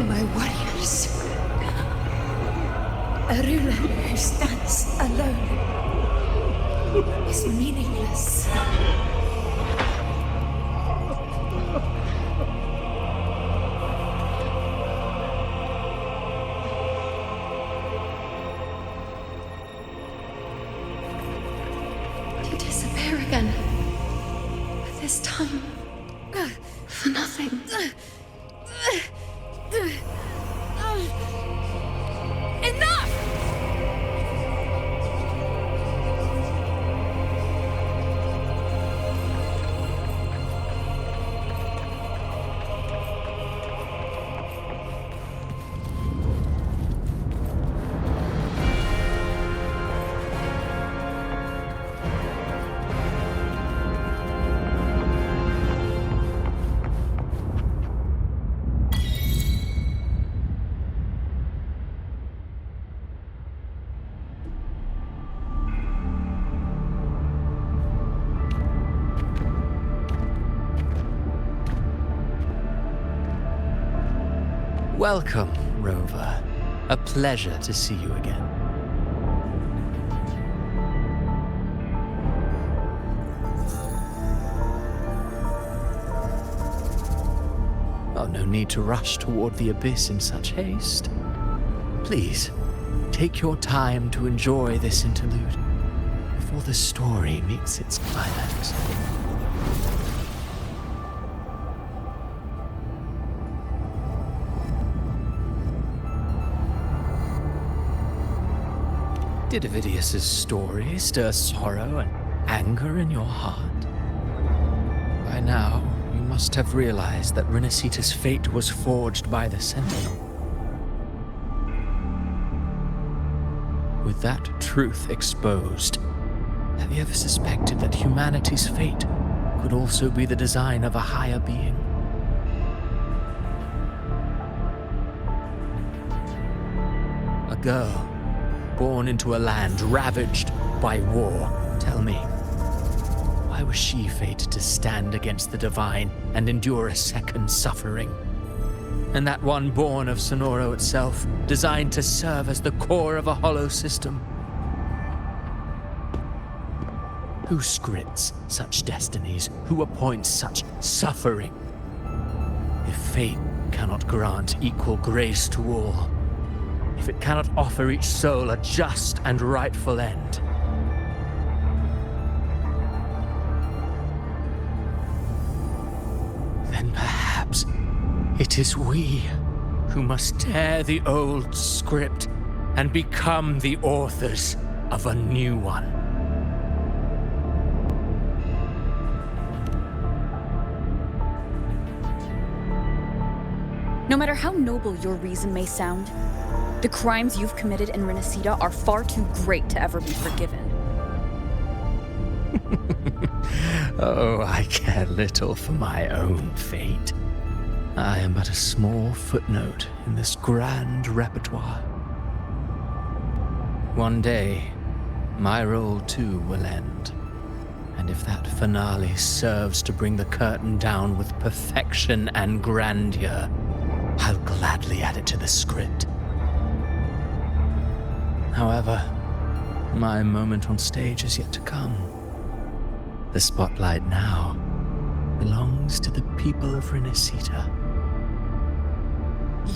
My warriors. A ruler who stands alone is meaningless. You disappear again. This time, for nothing. Enough! Welcome, Rover. A pleasure to see you again. Oh, no need to rush toward the abyss in such haste. Please, take your time to enjoy this interlude before the story meets its climax. Did Ovidius's story stir sorrow and anger in your heart? By now, you must have realized that Renacita's fate was forged by the Sentinel. With that truth exposed, have you ever suspected that humanity's fate could also be the design of a higher being? A girl born into a land ravaged by war. Tell me, why was she fated to stand against the divine and endure a second suffering? And that one born of Sonoro itself, designed to serve as the core of a hollow system? Who scripts such destinies? Who appoints such suffering? If fate cannot grant equal grace to all, if it cannot offer each soul a just and rightful end, then perhaps it is we who must tear the old script and become the authors of a new one. No matter how noble your reason may sound, the crimes you've committed in Renacita are far too great to ever be forgiven. Oh, I care little for my own fate. I am but a small footnote in this grand repertoire. One day, my role too will end. And if that finale serves to bring the curtain down with perfection and grandeur, I'll gladly add it to the script. However, my moment on stage is yet to come. The spotlight now belongs to the people of Renacita.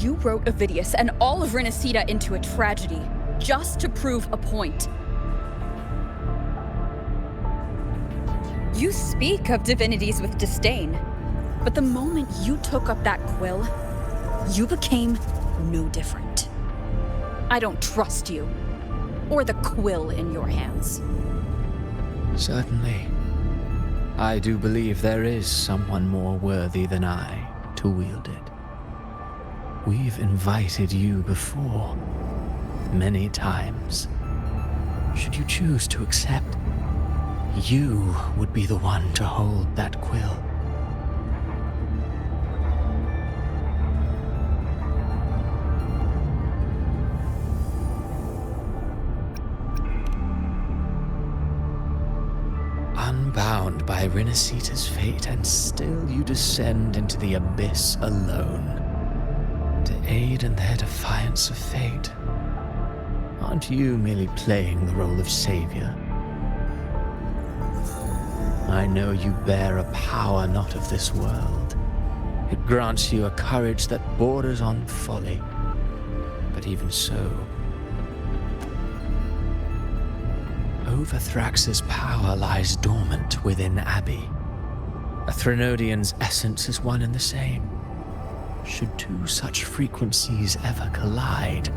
You wrote Ovidius and all of Renacita into a tragedy, just to prove a point. You speak of divinities with disdain, but the moment you took up that quill, you became no different. I don't trust you, or the quill in your hands. Certainly. I do believe there is someone more worthy than I to wield it. We've invited you before, many times. Should you choose to accept, you would be the one to hold that quill. Unbound by Renacita's fate, and still you descend into the abyss alone, to aid in their defiance of fate. Aren't you merely playing the role of savior? I know you bear a power not of this world. It grants you a courage that borders on folly. But even so, Overthrax's power lies dormant within Abby. A Threnodian's essence is one and the same. Should two such frequencies ever collide,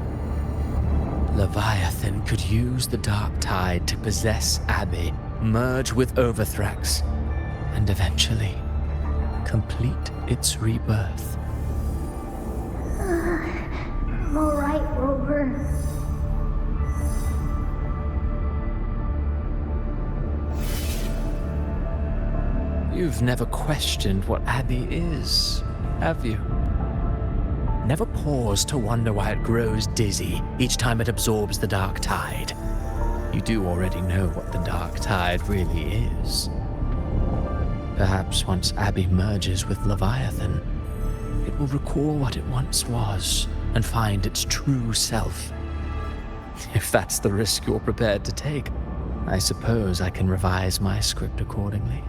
Leviathan could use the dark tide to possess Abby, merge with Overthrax, and eventually complete its rebirth. I'm alright, Rover. You've never questioned what Abby is, have you? Never paused to wonder why it grows dizzy each time it absorbs the dark tide. You do already know what the dark tide really is. Perhaps once Abby merges with Leviathan, it will recall what it once was and find its true self. If that's the risk you're prepared to take, I suppose I can revise my script accordingly.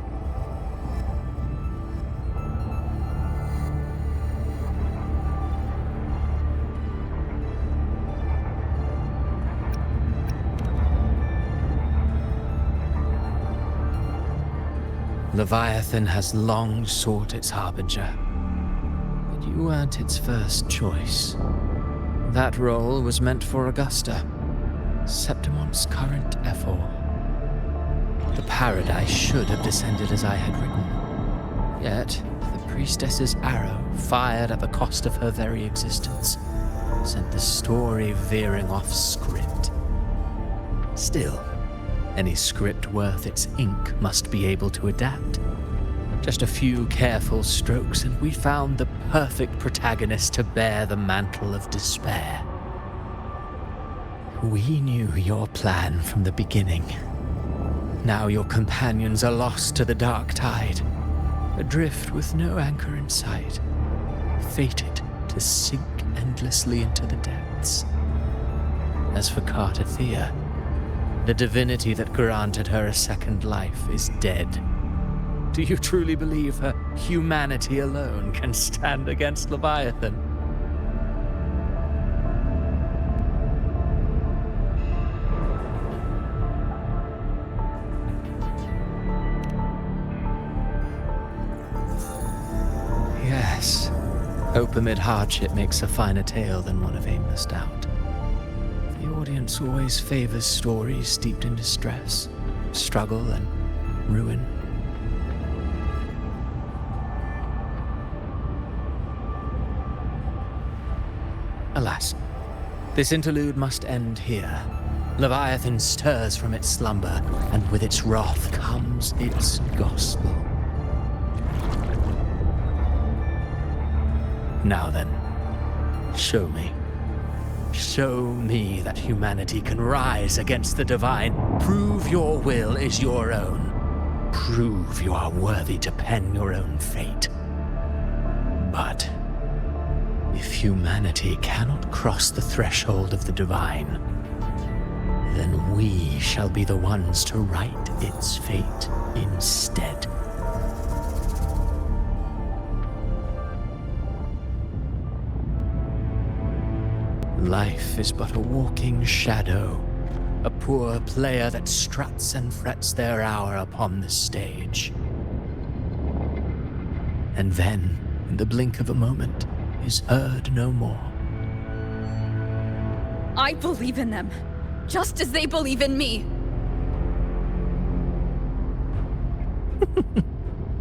Leviathan has long sought its harbinger, but you weren't its first choice. That role was meant for Augusta, Septimon's current Ephor. The paradise should have descended as I had written. Yet, the priestess's arrow, fired at the cost of her very existence, sent the story veering off script. Still, any script worth its ink must be able to adapt. Just a few careful strokes and we found the perfect protagonist to bear the mantle of despair. We knew your plan from the beginning. Now your companions are lost to the dark tide, adrift with no anchor in sight, fated to sink endlessly into the depths. As for Carter Thea, the divinity that granted her a second life is dead. Do you truly believe her humanity alone can stand against Leviathan? Yes, hope amid hardship makes a finer tale than one of aimless doubt. The audience always favors stories steeped in distress, struggle, and ruin. Alas, this interlude must end here. Leviathan stirs from its slumber, and with its wrath comes its gospel. Now then, show me. Show me that humanity can rise against the divine. Prove your will is your own. Prove you are worthy to pen your own fate. But if humanity cannot cross the threshold of the divine, then we shall be the ones to write its fate instead. Life is but a walking shadow, a poor player that struts and frets their hour upon the stage. And then, in the blink of a moment, is heard no more. I believe in them, just as they believe in me.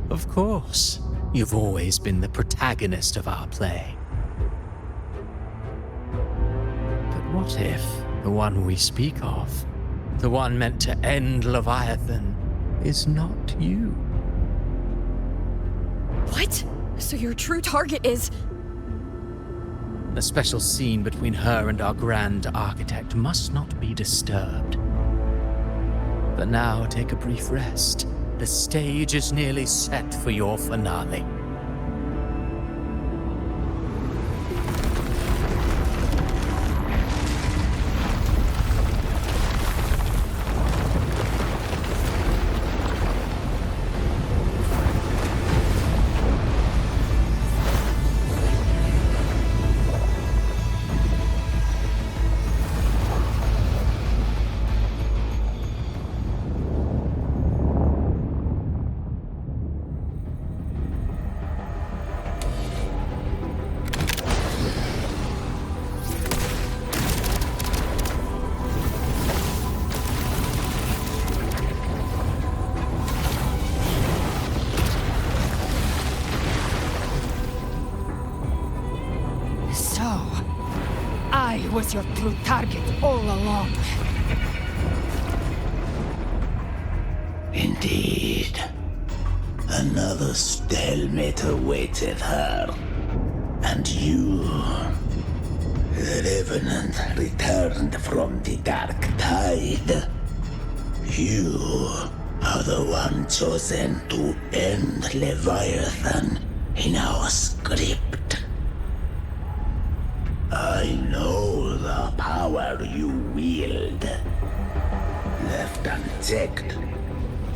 Of course. You've always been the protagonist of our play. But what if the one we speak of, the one meant to end Leviathan, is not you? What? So your true target is... The special scene between her and our grand architect must not be disturbed. But now take a brief rest. The stage is nearly set for your finale. I was your true target all along. Indeed. Another stalemate awaited her. And you, the Revenant, returned from the Dark Tide. You are the one chosen to end Leviathan in our script. I know the power you wield. Left unchecked,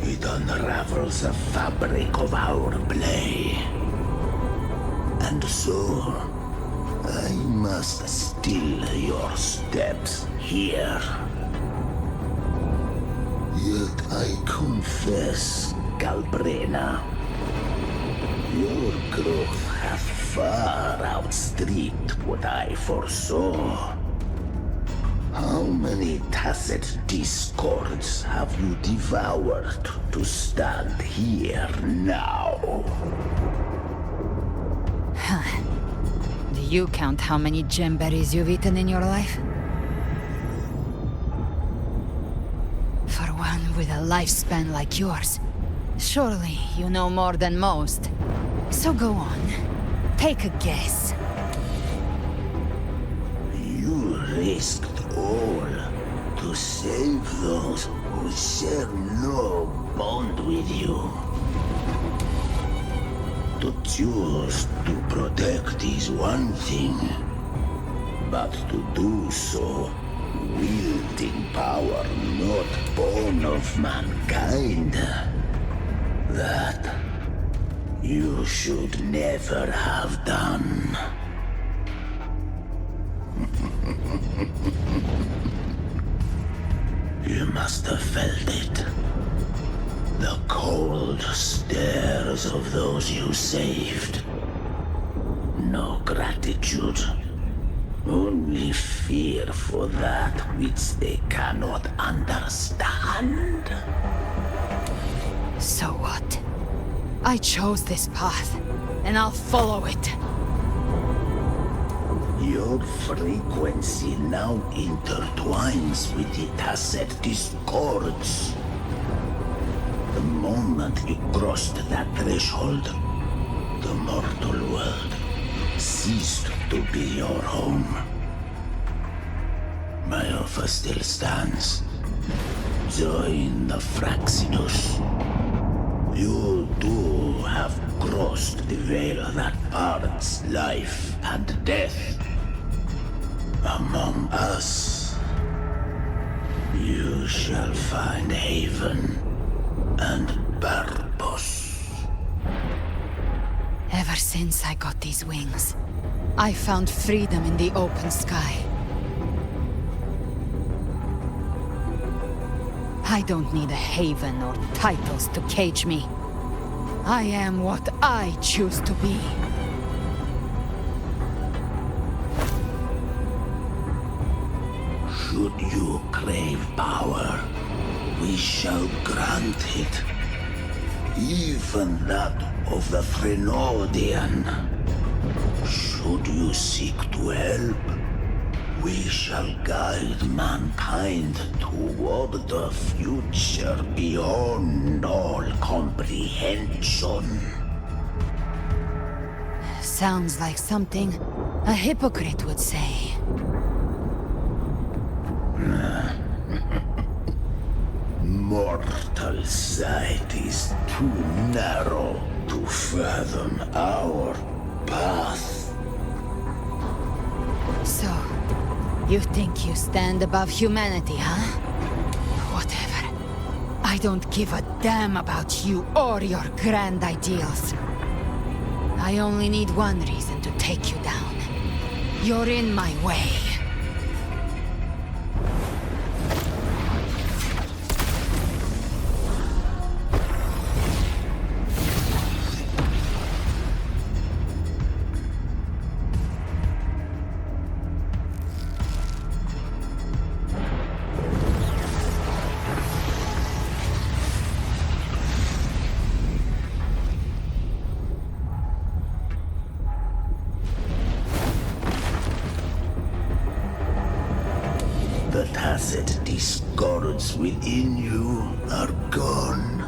it unravels the fabric of our play. And so, I must still your steps here. Yet I confess, Galbrena, your growth hath far outstripped what I foresaw. How many tacit discords have you devoured to stand here now? Huh. Do you count how many gemberries you've eaten in your life? For one with a lifespan like yours, surely you know more than most. So go on. Take a guess. You risked all to save those who share no bond with you. To choose to protect is one thing, but to do so wielding power not born of mankind, that you should never have done. You must have felt it. The cold stares of those you saved. No gratitude. Only fear for that which they cannot understand. So what? I chose this path, and I'll follow it. Your frequency now intertwines with the tacit discords. The moment you crossed that threshold, the mortal world ceased to be your home. My offer still stands. Join the Fraxidus. You too have crossed the veil that parts life and death. Among us, you shall find haven and purpose. Ever since I got these wings, I found freedom in the open sky. I don't need a haven or titles to cage me. I am what I choose to be. Should you crave power, we shall grant it. Even that of the Threnodian. Should you seek to help, we shall guide mankind toward the future beyond all comprehension. Sounds like something a hypocrite would say. Mortal sight is too narrow to fathom our path. So, you think you stand above humanity, huh? Whatever. I don't give a damn about you or your grand ideals. I only need one reason to take you down. You're in my way. The tacit discords within you are gone.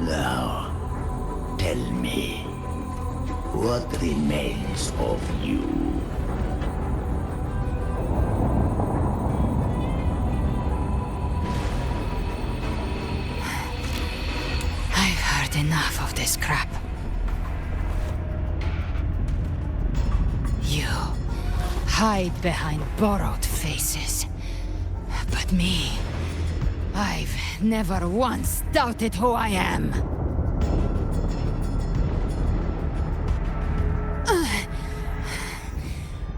Now, tell me, what remains of you? I've heard enough of this crap. You hide behind borrowed faces. But me, I've never once doubted who I am.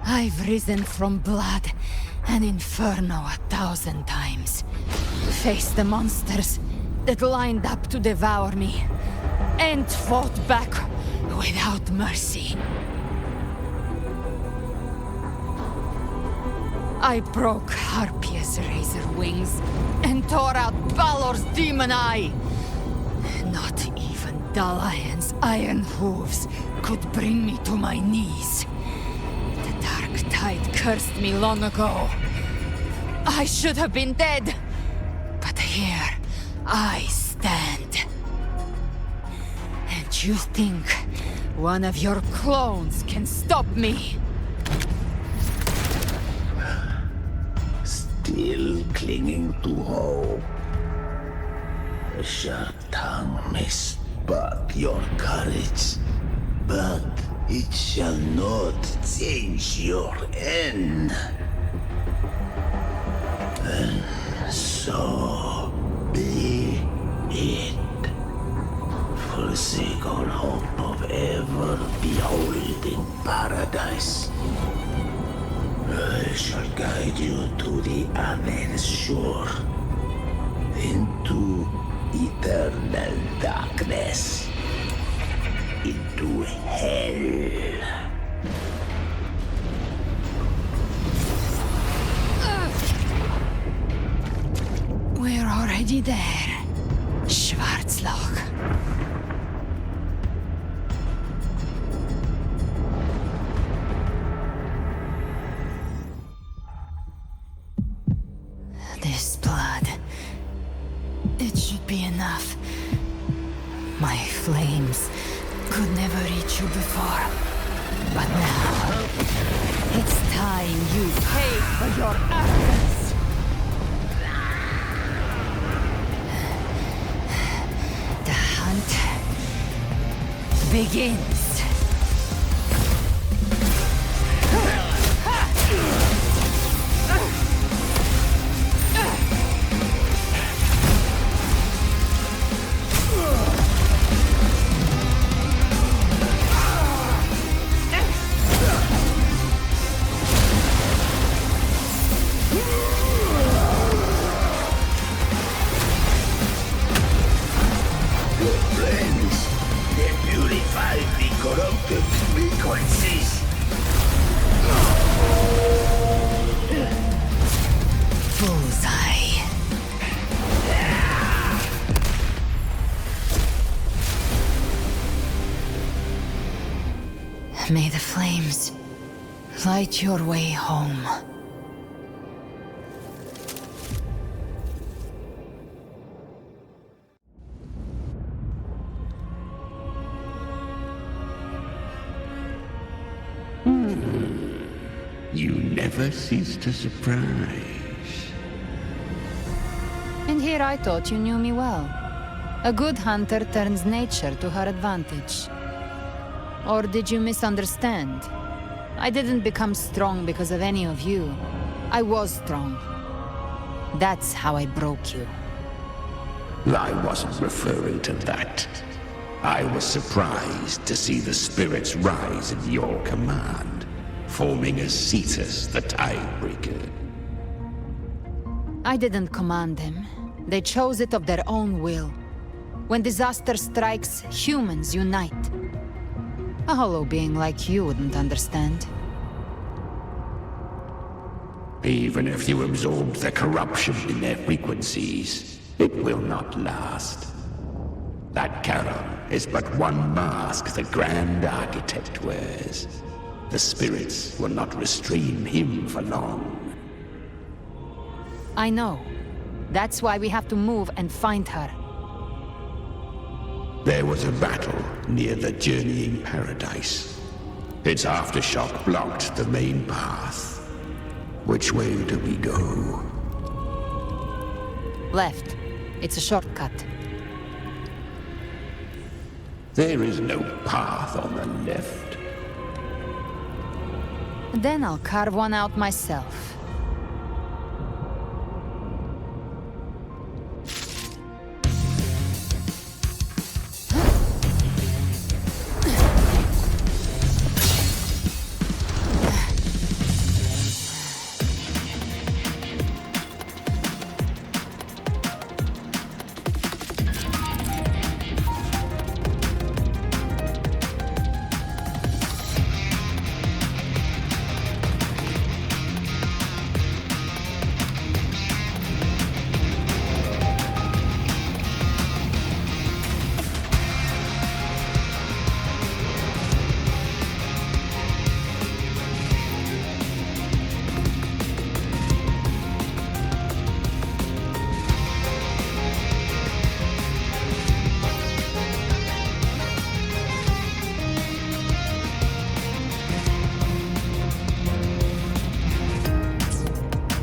I've risen from blood and inferno 1,000 times. Faced the monsters that lined up to devour me, and fought back without mercy. I broke Harpia's razor wings and tore out Balor's demon eye. Not even Dalayan's iron hooves could bring me to my knees. The dark tide cursed me long ago. I should have been dead, but here I stand. And you think one of your clones can stop me? Still clinging to hope. A sharp tongue may spark your courage, but it shall not change your end. And so be it. Forsake all hope of ever beholding paradise. I shall guide you to the other shore, into eternal darkness, into hell. We're already there, Schwarzloch. This blood, it should be enough. My flames could never reach you before. But now, it's time you pay for your actions. The hunt begins. Bullseye. May the flames light your way home. You never cease to surprise. And here I thought you knew me well. A good hunter turns nature to her advantage. Or did you misunderstand? I didn't become strong because of any of you. I was strong. That's how I broke you. I wasn't referring to that. I was surprised to see the spirits rise at your command, forming as Cetus the Tidebreaker. I didn't command them. They chose it of their own will. When disaster strikes, humans unite. A hollow being like you wouldn't understand. Even if you absorb the corruption in their frequencies, it will not last. That Charon is but one mask the Grand Architect wears. The spirits will not restrain him for long. I know. That's why we have to move and find her. There was a battle near the Journeying Paradise. Its aftershock blocked the main path. Which way do we go? Left. It's a shortcut. There is no path on the left. Then I'll carve one out myself.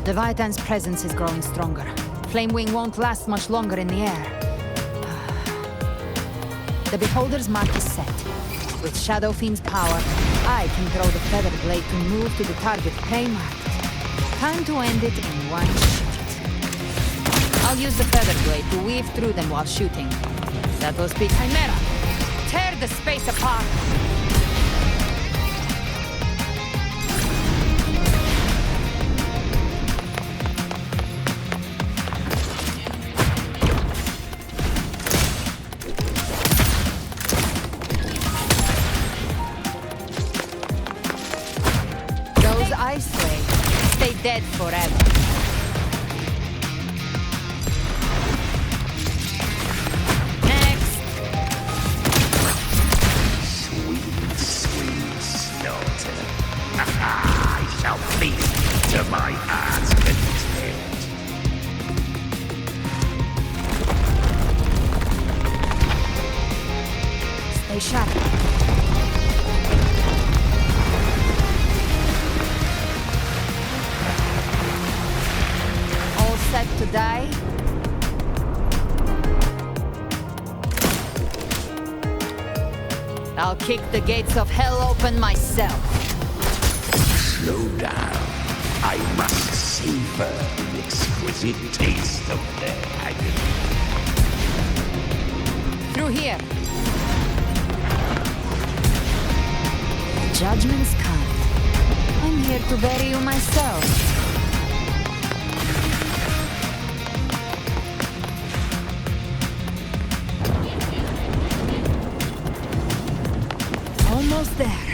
The Vitan's presence is growing stronger. Flamewing won't last much longer in the air. The Beholder's mark is set. With Shadow Fiend's power, I can throw the Feather Blade to move to the target pre-marked. Time to end it in one shot. I'll use the Feather Blade to weave through them while shooting. That will speak Chimera! Tear the space apart! Dead forever. Next. Sweet, sweet slaughter. I shall feast to my heart's content. Stay sharp. die? I'll kick the gates of hell open myself. Slow down. I must savor the exquisite taste of their agony. Through here. Judgment's come. I'm here to bury you myself. Almost there.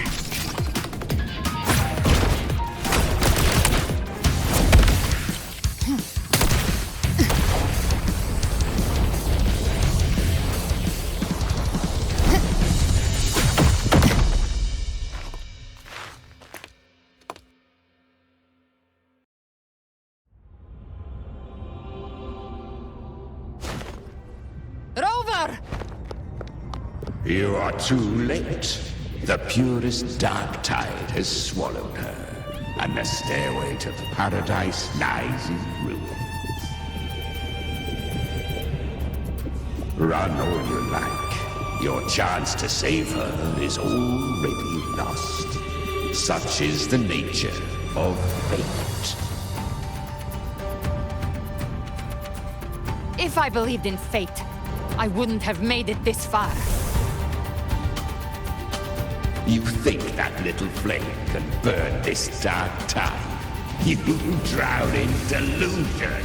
You are too late. The purest dark tide has swallowed her, and the stairway to paradise lies in ruins. Run all you like. Your chance to save her is already lost. Such is the nature of fate. If I believed in fate, I wouldn't have made it this far. You think that little flame can burn this dark tide? You drown in delusion.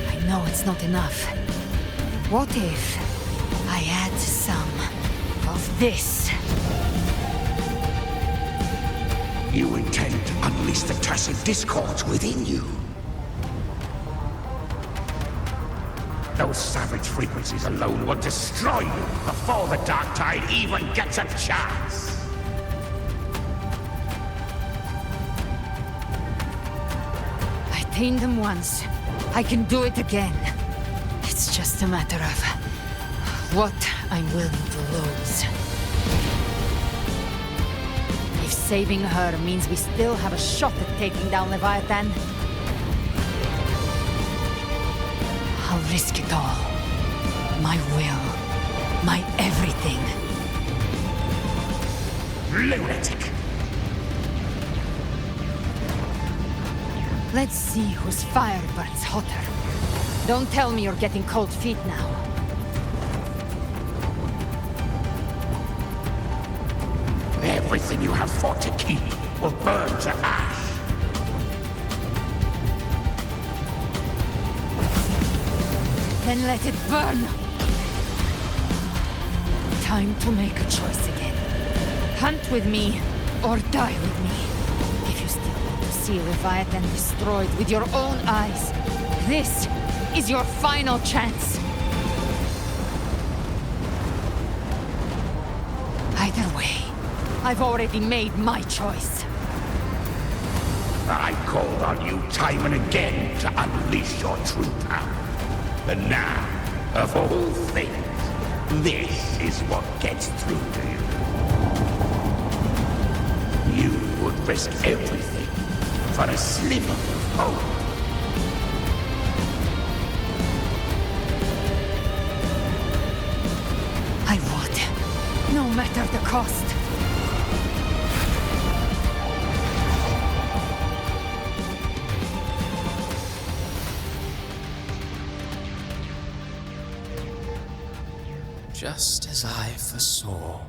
I know it's not enough. What if I add some of this? You intend to unleash the tacit discords within you. Those savage frequencies alone will destroy you before the dark tide even gets a chance. I tamed them once. I can do it again. It's just a matter of what I'm willing to lose. If saving her means we still have a shot at taking down Leviathan, I'll risk it all. My will. My everything. Lunatic! Let's see whose fire burns hotter. Don't tell me you're getting cold feet now. Everything you have fought to keep will burn to ash. Then let it burn! Time to make a choice again. Hunt with me, or die with me. If you still want to see Leviathan destroyed with your own eyes, this is your final chance. Either way, I've already made my choice. I called on you time and again to unleash your true power. And now, of all things, this is what gets through to you. You would risk everything for a sliver of hope. I would, no matter the cost. Just as I foresaw,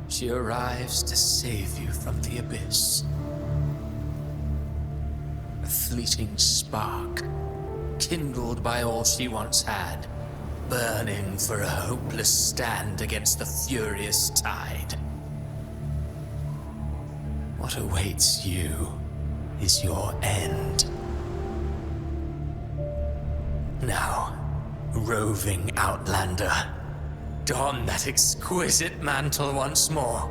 she arrives to save you from the abyss. A fleeting spark, kindled by all she once had, burning for a hopeless stand against the furious tide. What awaits you is your end. Now, roving outlander, don that exquisite mantle once more.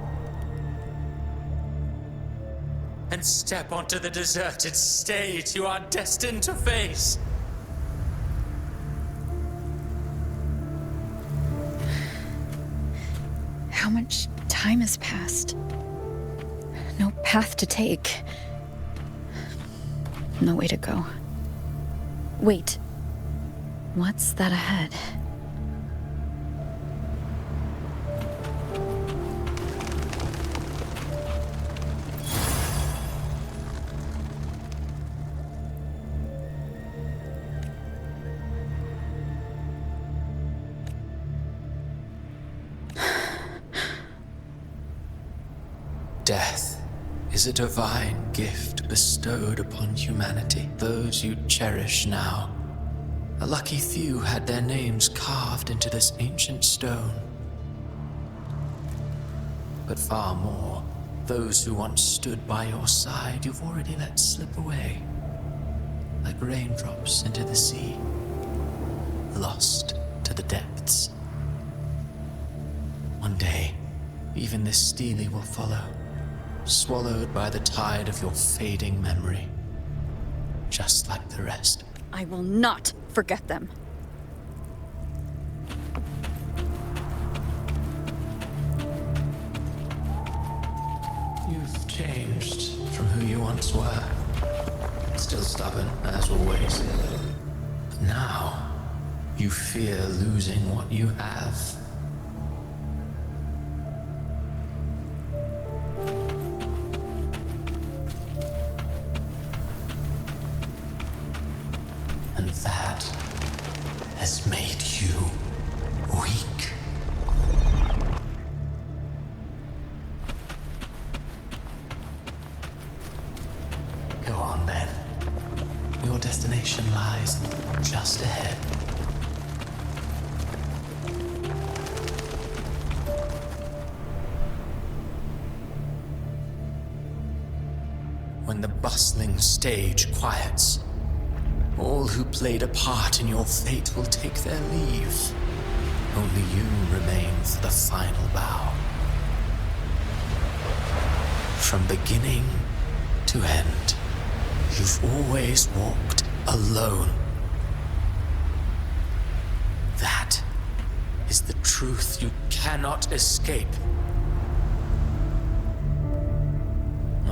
And step onto the deserted stage you are destined to face. How much time has passed? No path to take. No way to go. Wait. What's that ahead? Death is a divine gift bestowed upon humanity. Those you cherish now. A lucky few had their names carved into this ancient stone. But far more, those who once stood by your side, you've already let slip away. Like raindrops into the sea, lost to the depths. One day, even this stele will follow, swallowed by the tide of your fading memory, just like the rest. I will not forget them. You've changed from who you once were. Still stubborn, as always. But now, you fear losing what you have. And that has made you weak. Go on then. Your destination lies just ahead. When the bustling stage quiets, all who played a part in your fate will take their leave. Only you remain for the final bow. From beginning to end, you've always walked alone. That is the truth you cannot escape.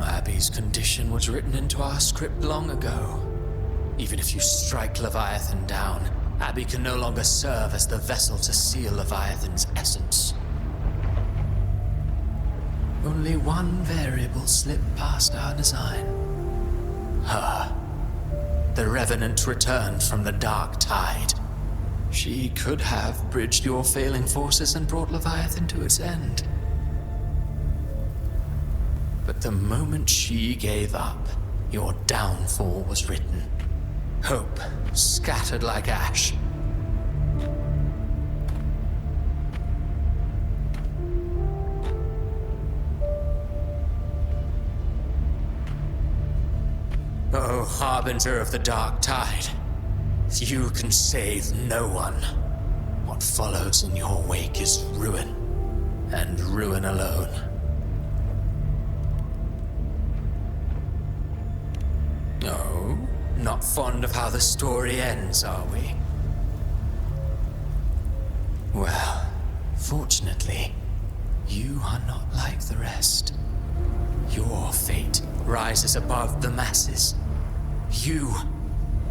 Abby's condition was written into our script long ago. Even if you strike Leviathan down, Abby can no longer serve as the vessel to seal Leviathan's essence. Only one variable slipped past our design. Her. The Revenant returned from the dark tide. She could have bridged your failing forces and brought Leviathan to its end. But the moment she gave up, your downfall was written. Hope scattered like ash. Oh, harbinger of the dark tide, you can save no one. What follows in your wake is ruin, and ruin alone. No, not fond of how the story ends, are we? Well, fortunately, you are not like the rest. Your fate rises above the masses. You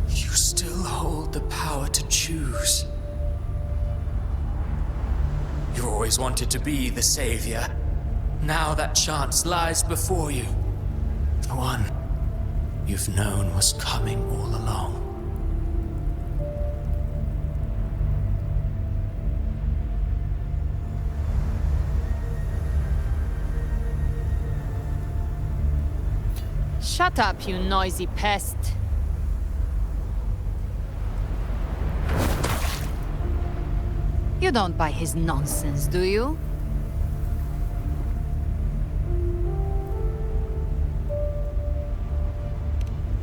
still hold the power to choose. You always wanted to be the savior. Now that chance lies before you. The one you've known was coming all along. Shut up, you noisy pest. You don't buy his nonsense, do you?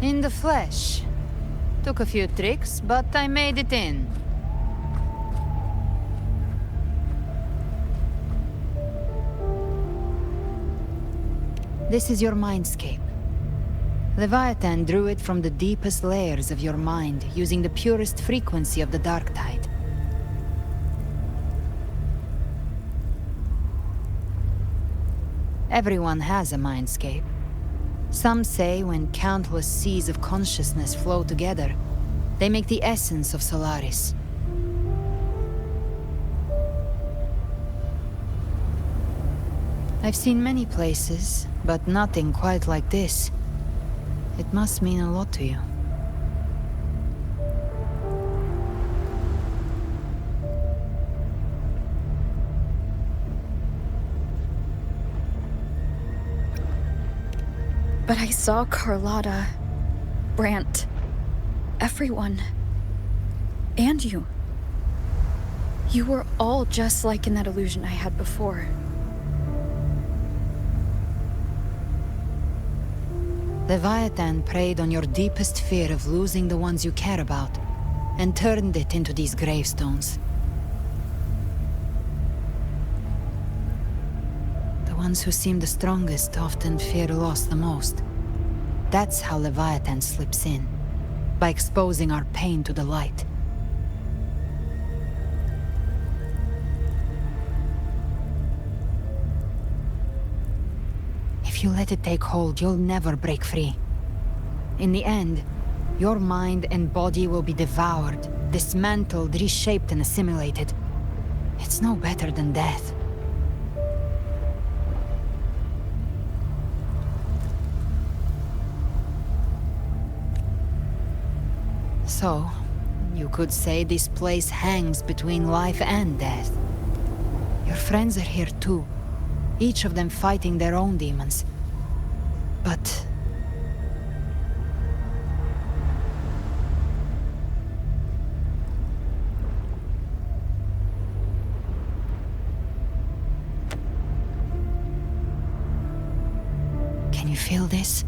In the flesh. Took a few tricks, but I made it in. This is your mindscape. Leviathan drew it from the deepest layers of your mind, using the purest frequency of the dark tide. Everyone has a mindscape. Some say when countless seas of consciousness flow together, they make the essence of Solaris. I've seen many places, but nothing quite like this. It must mean a lot to you. But I saw Carlotta, Brant, everyone. And you. You were all just like in that illusion I had before. Leviathan preyed on your deepest fear of losing the ones you care about, and turned it into these gravestones. The ones who seem the strongest often fear loss the most. That's how Leviathan slips in, by exposing our pain to the light. If you let it take hold, you'll never break free. In the end, your mind and body will be devoured, dismantled, reshaped, and assimilated. It's no better than death. So, you could say this place hangs between life and death. Your friends are here too, each of them fighting their own demons. But... can you feel this?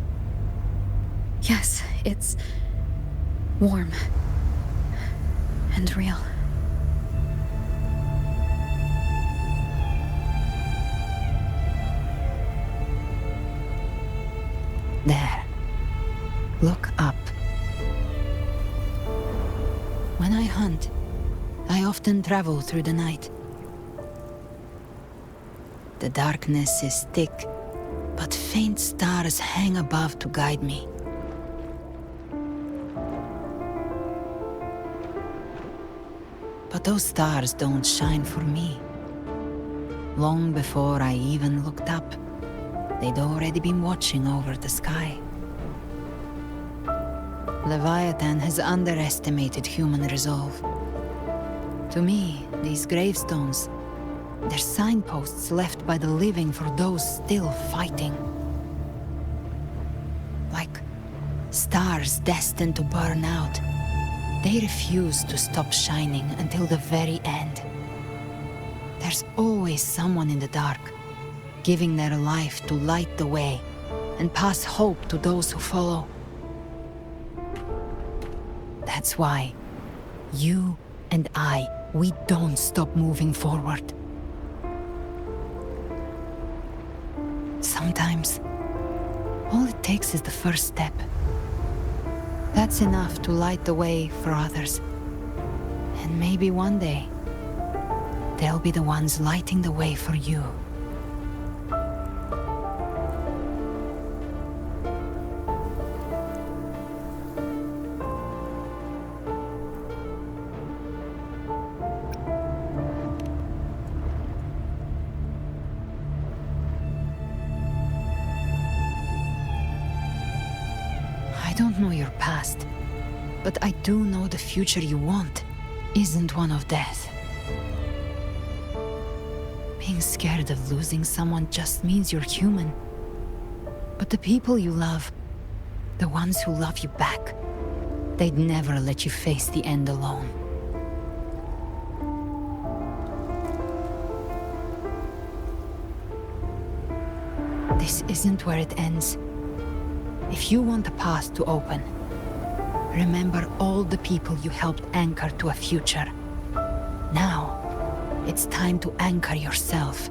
Yes, it's warm and real. There. Look up. When I hunt, I often travel through the night. The darkness is thick, but faint stars hang above to guide me. But those stars don't shine for me. Long before I even looked up, they'd already been watching over the sky. Leviathan has underestimated human resolve. To me, these gravestones, they're signposts left by the living for those still fighting. Like stars destined to burn out, they refuse to stop shining until the very end. There's always someone in the dark, giving their life to light the way and pass hope to those who follow. That's why you and I, we don't stop moving forward. Sometimes, all it takes is the first step. That's enough to light the way for others. And maybe one day, they'll be the ones lighting the way for you. I don't know your past, but I do know the future you want isn't one of death. Being scared of losing someone just means you're human. But the people you love, the ones who love you back, they'd never let you face the end alone. This isn't where it ends. If you want a path to open, remember all the people you helped anchor to a future. Now, it's time to anchor yourself.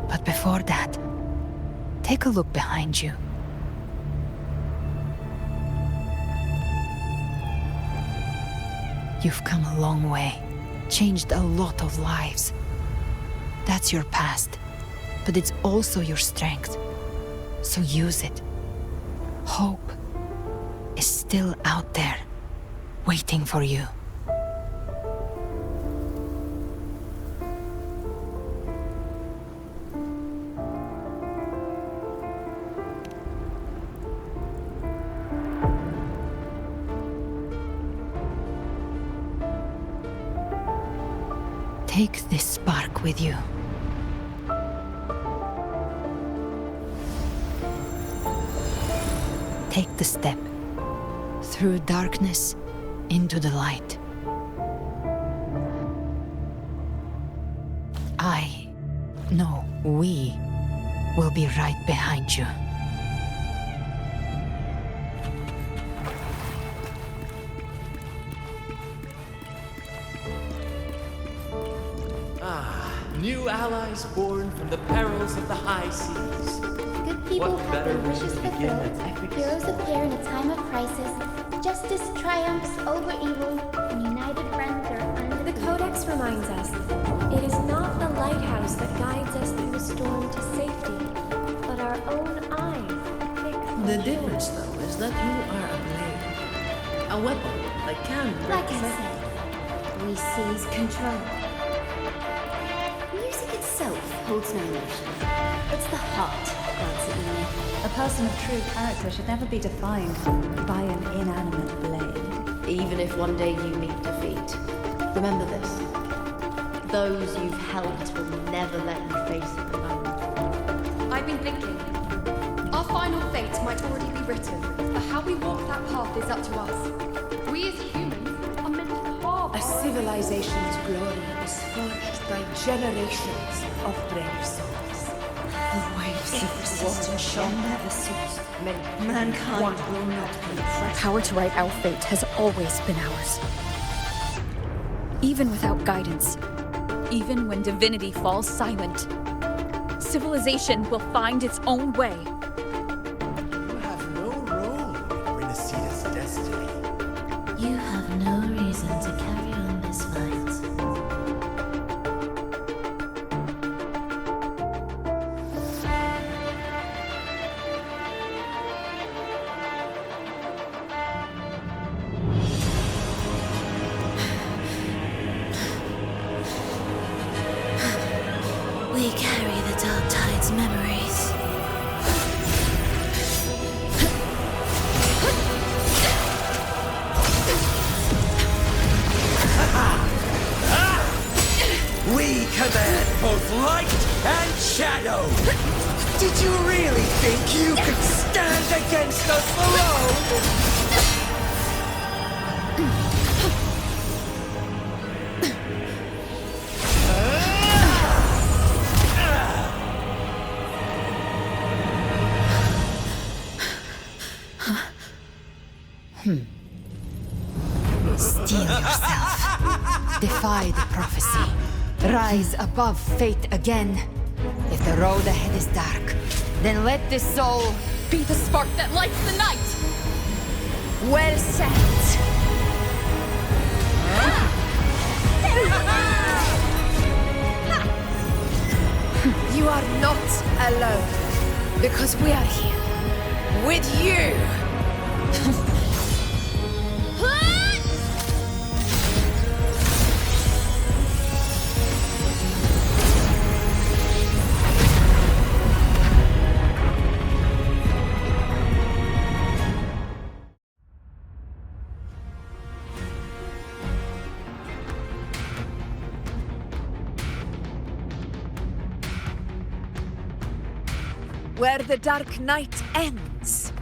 But before that, take a look behind you. You've come a long way, changed a lot of lives. That's your past, but it's also your strength. So use it. Hope is still out there, waiting for you. Take this spark with you. Take the step. Through darkness, into the light. We will be right behind you. New allies born from the perils of the high seas. Good people What have better their way wishes to begin fulfilled. an epic Heroes story? appear in a time of crisis. Justice triumphs over evil, and united friends are under The Codex reminds us, it is not the lighthouse that guides us through the storm to safety, but our own eyes fixed on The shore. difference, though, is that you are a blade. A weapon that can break Like I the said, we seize control. Music itself holds no emotion. It's the heart that grants it meaning. A person of true character should never be defined by an inanimate blade. Even if one day you meet defeat, remember this. Those you've helped will never let you face it alone. I've been thinking. Our final fate might already be written, but how we walk that path is up to us. We as humans are meant to carve A civilization's glory is forged by generations of brave souls. The waves of resistance shall never cease. Mankind will not be oppressed. Power to write our fate has always been ours. Even without guidance, even when divinity falls silent, civilization will find its own way. You have no role in Renacita's destiny. You have no reason to carry on this fight. We carry the Dark Tide's memories. We command both light and shadow! Did you really think you could stand against us alone? Steel yourself. Defy the prophecy. Rise above fate again. If the road ahead is dark, then let this soul be the spark that lights the night! Well said. You are not alone, because we are here with you. Where the dark night ends,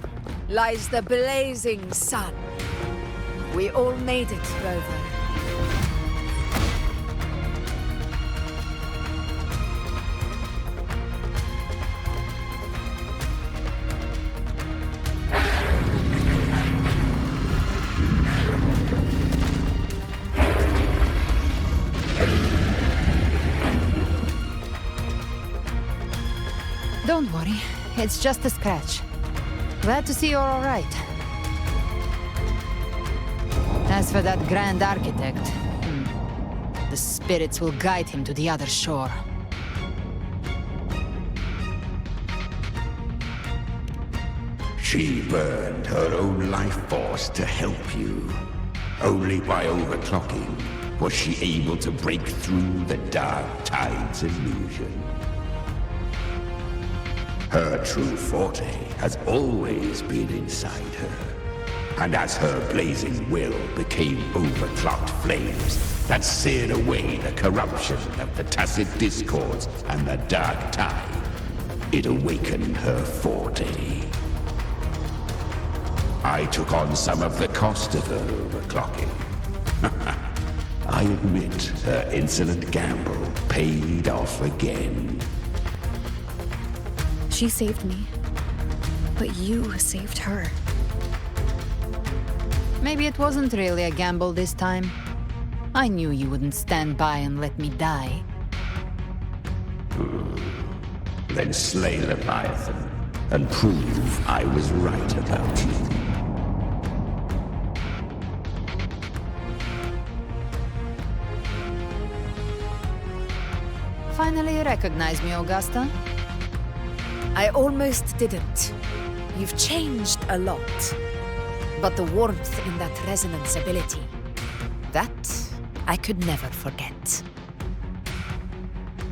lies the blazing sun. We all made it, Rover. Don't worry, it's just a scratch. Glad to see you're all right. As for that Grand Architect, the spirits will guide him to the other shore. She burned her own life force to help you. Only by overclocking was she able to break through the Dark Tide's illusion. Her true forte has always been inside her. And as her blazing will became overclocked flames that seared away the corruption of the tacit discords and the Dark Tide, it awakened her forte. I took on some of the cost of her overclocking. I admit her insolent gamble paid off again. She saved me, but you saved her. Maybe it wasn't really a gamble this time. I knew you wouldn't stand by and let me die. Then slay Leviathan and prove I was right about you. Finally recognize me, Augusta? I almost didn't. You've changed a lot. But the warmth in that resonance ability, that I could never forget.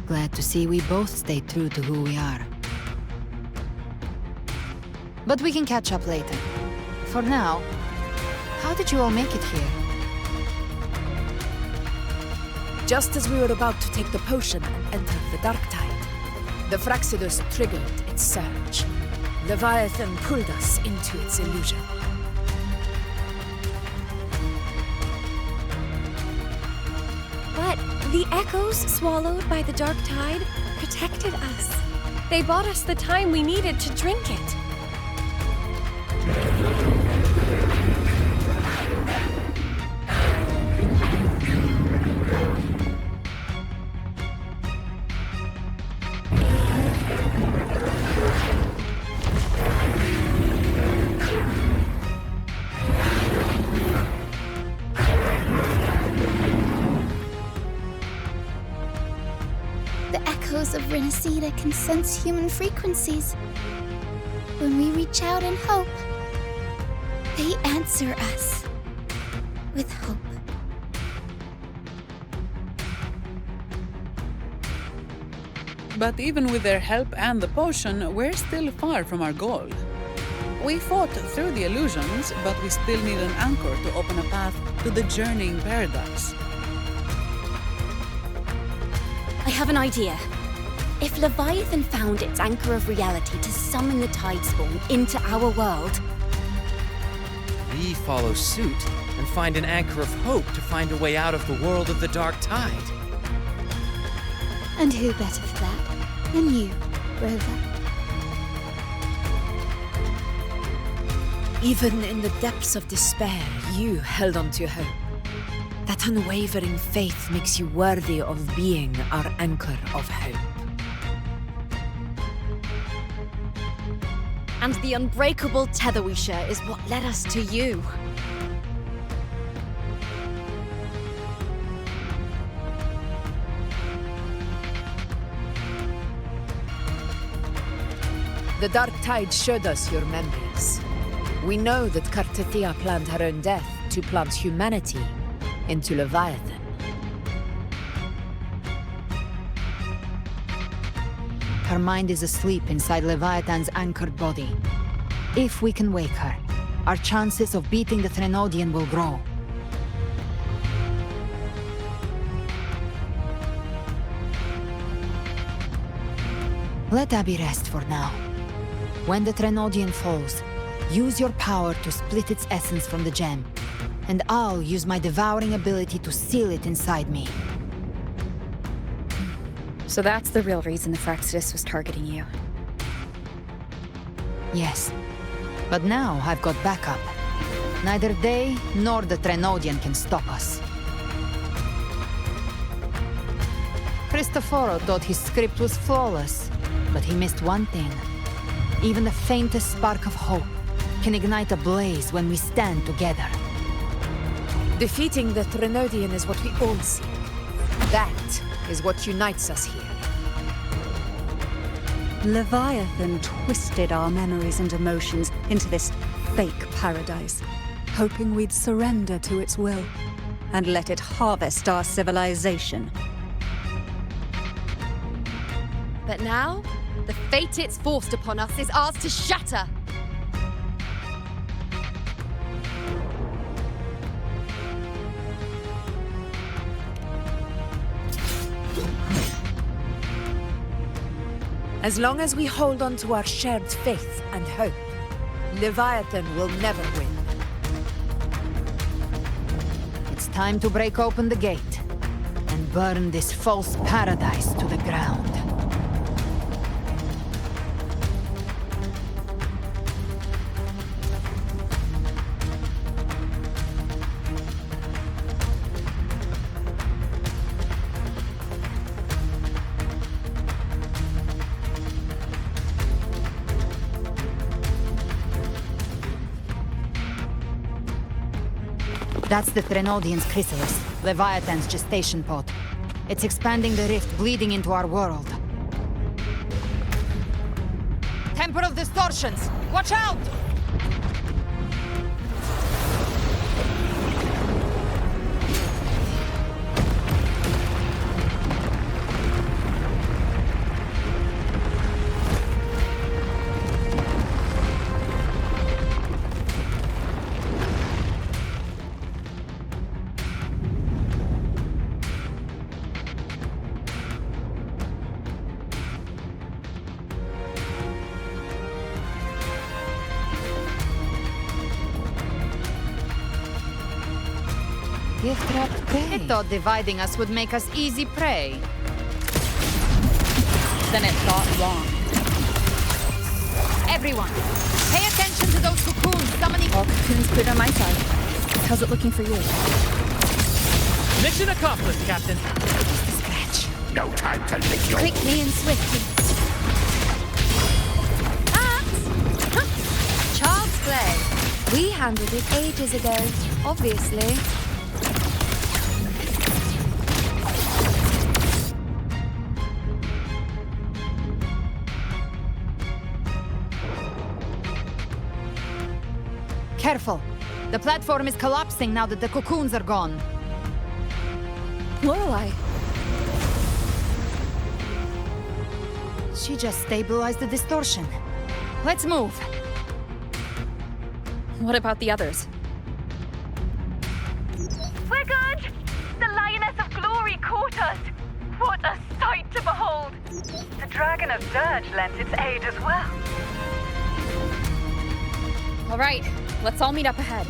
Glad to see we both stayed true to who we are. But we can catch up later. For now, how did you all make it here? Just as we were about to take the potion and enter the Dark Tide, the Fraxidus triggered its surge. Leviathan pulled us into its illusion. But the echoes swallowed by the Dark Tide protected us. They bought us the time we needed to drink it. Of Renacida can sense human frequencies. When we reach out in hope, they answer us with hope. But even with their help and the potion, we're still far from our goal. We fought through the illusions, but we still need an anchor to open a path to the journeying paradise. I have an idea. If Leviathan found its anchor of reality to summon the Tidespawn into our world, we follow suit and find an anchor of hope to find a way out of the world of the Dark Tide. And who better for that than you, Rover? Even in the depths of despair, you held on to hope. That unwavering faith makes you worthy of being our anchor of hope. and the unbreakable tether we share is what led us to you. The Dark Tide showed us your memories. We know that Kartathea planned her own death to plant humanity into Leviathan. Her mind is asleep inside Leviathan's anchored body. If we can wake her, our chances of beating the Threnodian will grow. Let Abby rest for now. When the Threnodian falls, use your power to split its essence from the gem, and I'll use my devouring ability to seal it inside me. So that's the real reason the Fraxidus was targeting you. Yes, but now I've got backup. Neither they nor the Threnodian can stop us. Cristoforo thought his script was flawless, but he missed one thing. Even the faintest spark of hope can ignite a blaze when we stand together. Defeating the Threnodian is what we all seek. That is what unites us here. Leviathan twisted our memories and emotions into this fake paradise, hoping we'd surrender to its will and let it harvest our civilization. But now, the fate it's forced upon us is ours to shatter. As long as we hold on to our shared faith and hope, Leviathan will never win. It's time to break open the gate and burn this false paradise to the ground. That's the Threnodian's chrysalis, Leviathan's gestation pod. It's expanding the rift, bleeding into our world. Temple of Distortions! Watch out! It thought dividing us would make us easy prey. Then it thought wrong. Everyone, pay attention to those cocoons summoning— All cocoons cleared on my side. How's it looking for you? Mission accomplished, Captain. Just a scratch. No time to lick your— Quickly and swiftly. Child's play. We handled it ages ago, obviously. Careful. The platform is collapsing now that the cocoons are gone. Lorelei. She just stabilized the distortion. Let's move. What about the others? We're good! The Lioness of Glory caught us! What a sight to behold! The Dragon of Dirge lent its aid as well. All right, let's all meet up ahead.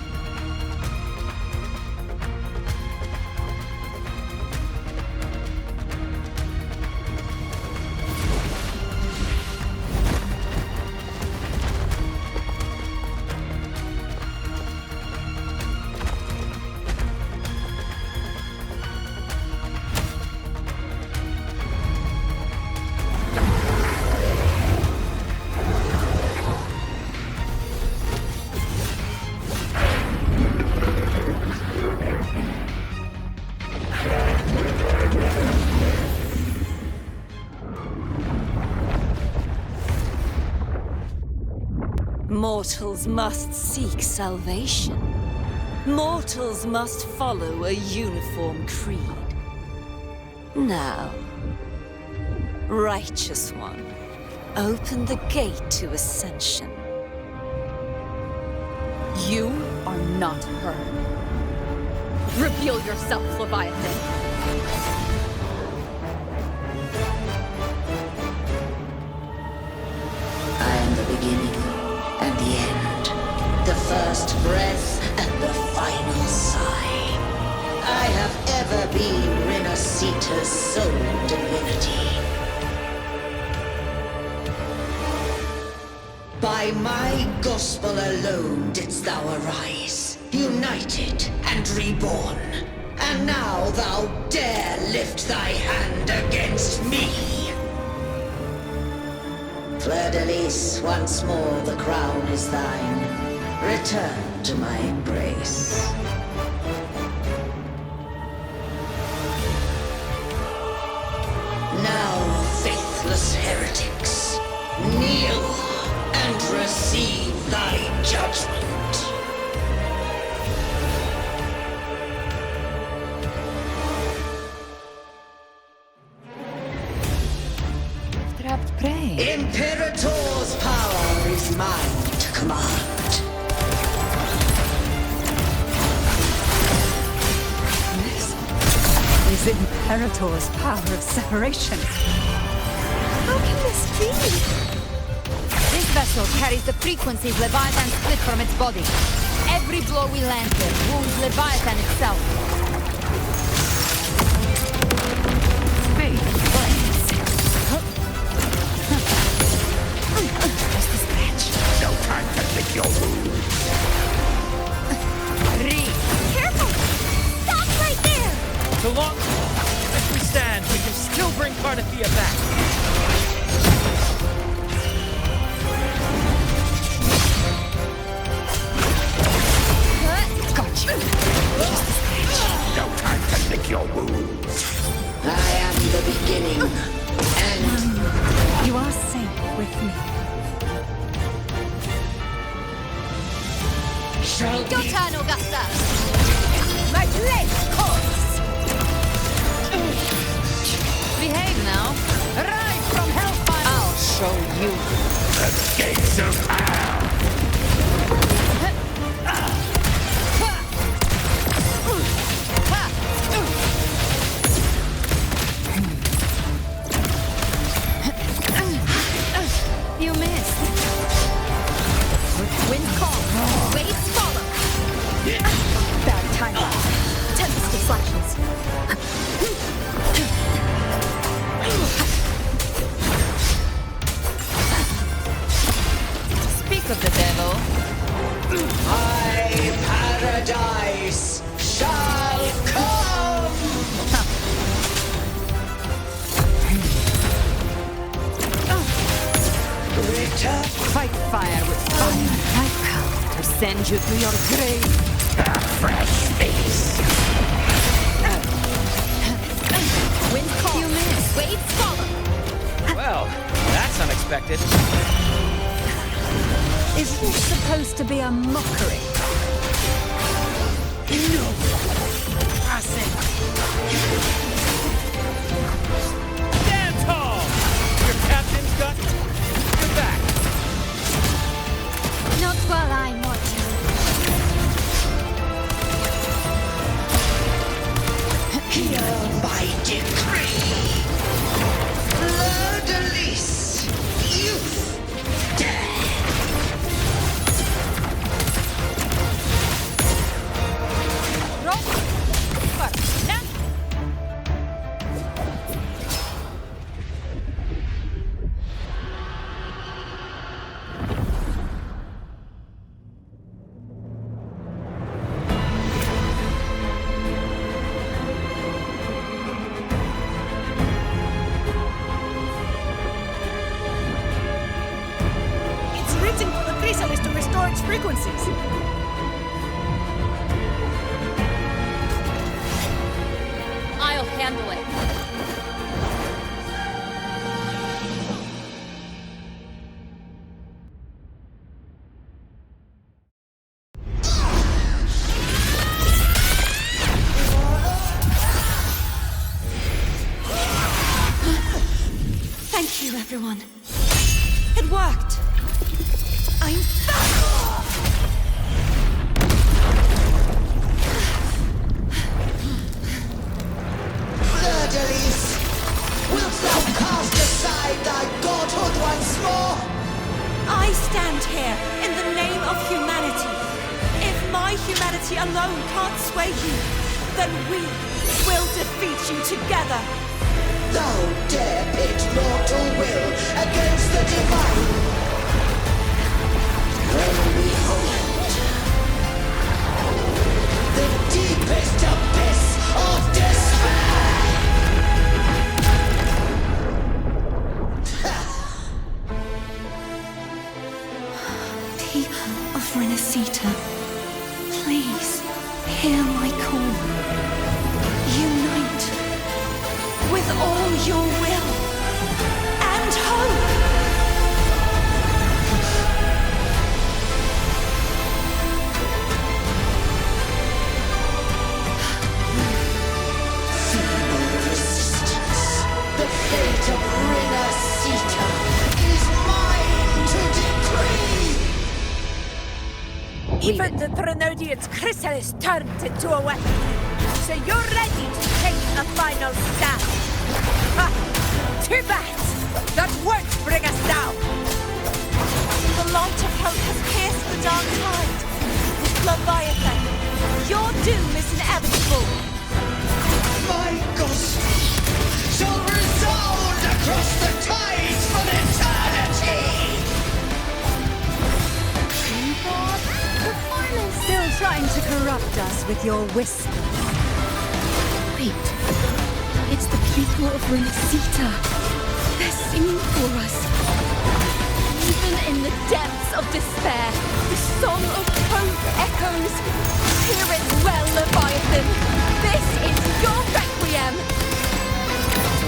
Mortals must seek salvation. Mortals must follow a uniform creed. Now, Righteous One, open the gate to ascension. You are not her. Reveal yourself, Leviathan. I am the beginning and the end, the first breath and the final sigh. I have ever been Renacita's sole divinity. By my gospel alone didst thou arise, united and reborn. And now thou dare lift thy hand against me. Fleur-de-Lis, once more the crown is thine. Return to my embrace. Now, faithless heretics, Imperator's power is mine to command. Is Imperator's power of separation? How can this be? This vessel carries the frequencies Leviathan split from its body. Every blow we land here wounds Leviathan itself. Just a scratch. No time to lick your wounds. Careful! Stop right there! It's a long haul. If we stand, we can still bring Cardathia back. Got you. Just a scratch. No time to lick your wounds. I am the beginning. And You are safe with me. Your turn, Augusta! My blade course! Behave now. Rise from hellfire! I'll show you. the gates of hell. You missed. Wind calm. Waves follow. Bad timing. Tempest of flashes. Speak of the devil. My paradise shall come. Return. Fight fire with fire. Right now to send you to your grave. A fresh face. Wind calm. You miss. Waves follow. Well, that's unexpected. Is this supposed to be a mockery? No. Stand tall! Your captain's got your back. Not while I'm watching. Hear my decree. Fleur-de-lis. Youth. Death. It's written for the chrysalis to restore its frequencies. I'll handle it. Thank you, everyone. It worked. I'm back! Fleur-de-lis. Wilt thou cast aside thy godhood once more? I stand here in the name of humanity. If my humanity alone can't sway you, then we will defeat you together. Thou dare pit mortal will against the divine. When we hold the deepest abyss of despair. People of Renacita, please hear my call. Unite with all your will and hope. Feeble resistance. The fate of Renacita is Read Even it. the Threnodian's chrysalis turned into a weapon. So you're ready to take a final stand. Ha! Too bad! That won't bring us down! The light of hope has pierced the dark tide. Leviathan, your doom is inevitable. My ghost shall resound across the tides for eternity! Still trying to corrupt us with your whispers. Wait. It's the people of Renacita. They're singing for us. Even in the depths of despair, the song of hope echoes. Hear it well, Leviathan. This is your requiem.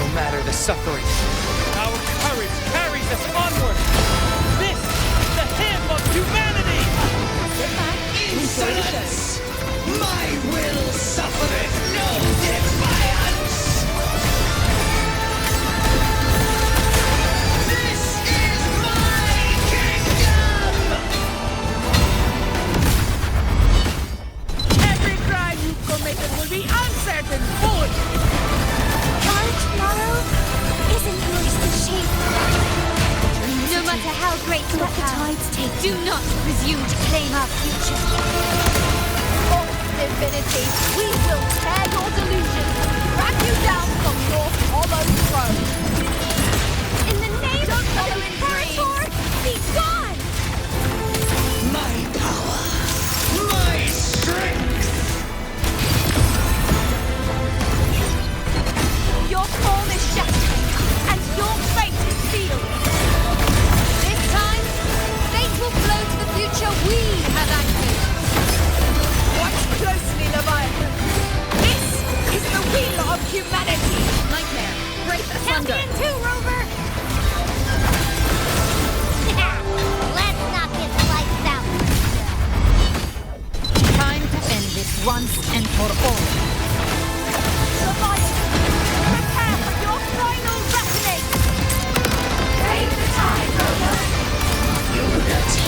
No matter the suffering, our courage carries us onward. This is the hymn of humanity. Insolence! My will suffereth no defiance! This is my kingdom! Every crime you committed will be answered in full! Our tomorrow isn't yours to shape. No matter how great your power, do not presume to claim our future. Oh, divinity, we will tear your delusions and drag you down from your hollow throne. In the name of the Imperator, be gone! My power! My strength! Your form is shattered, and your fate is sealed. This time, fate will flow to the future we have anchored. Watch closely, Leviathan. This is the wheel of humanity. Nightmare, break Count asunder. in two, Rover! Let's knock his lights out. Time to end this once and for all. Leviathan, prepare for your final reckoning! Take the time, Rover. Unity!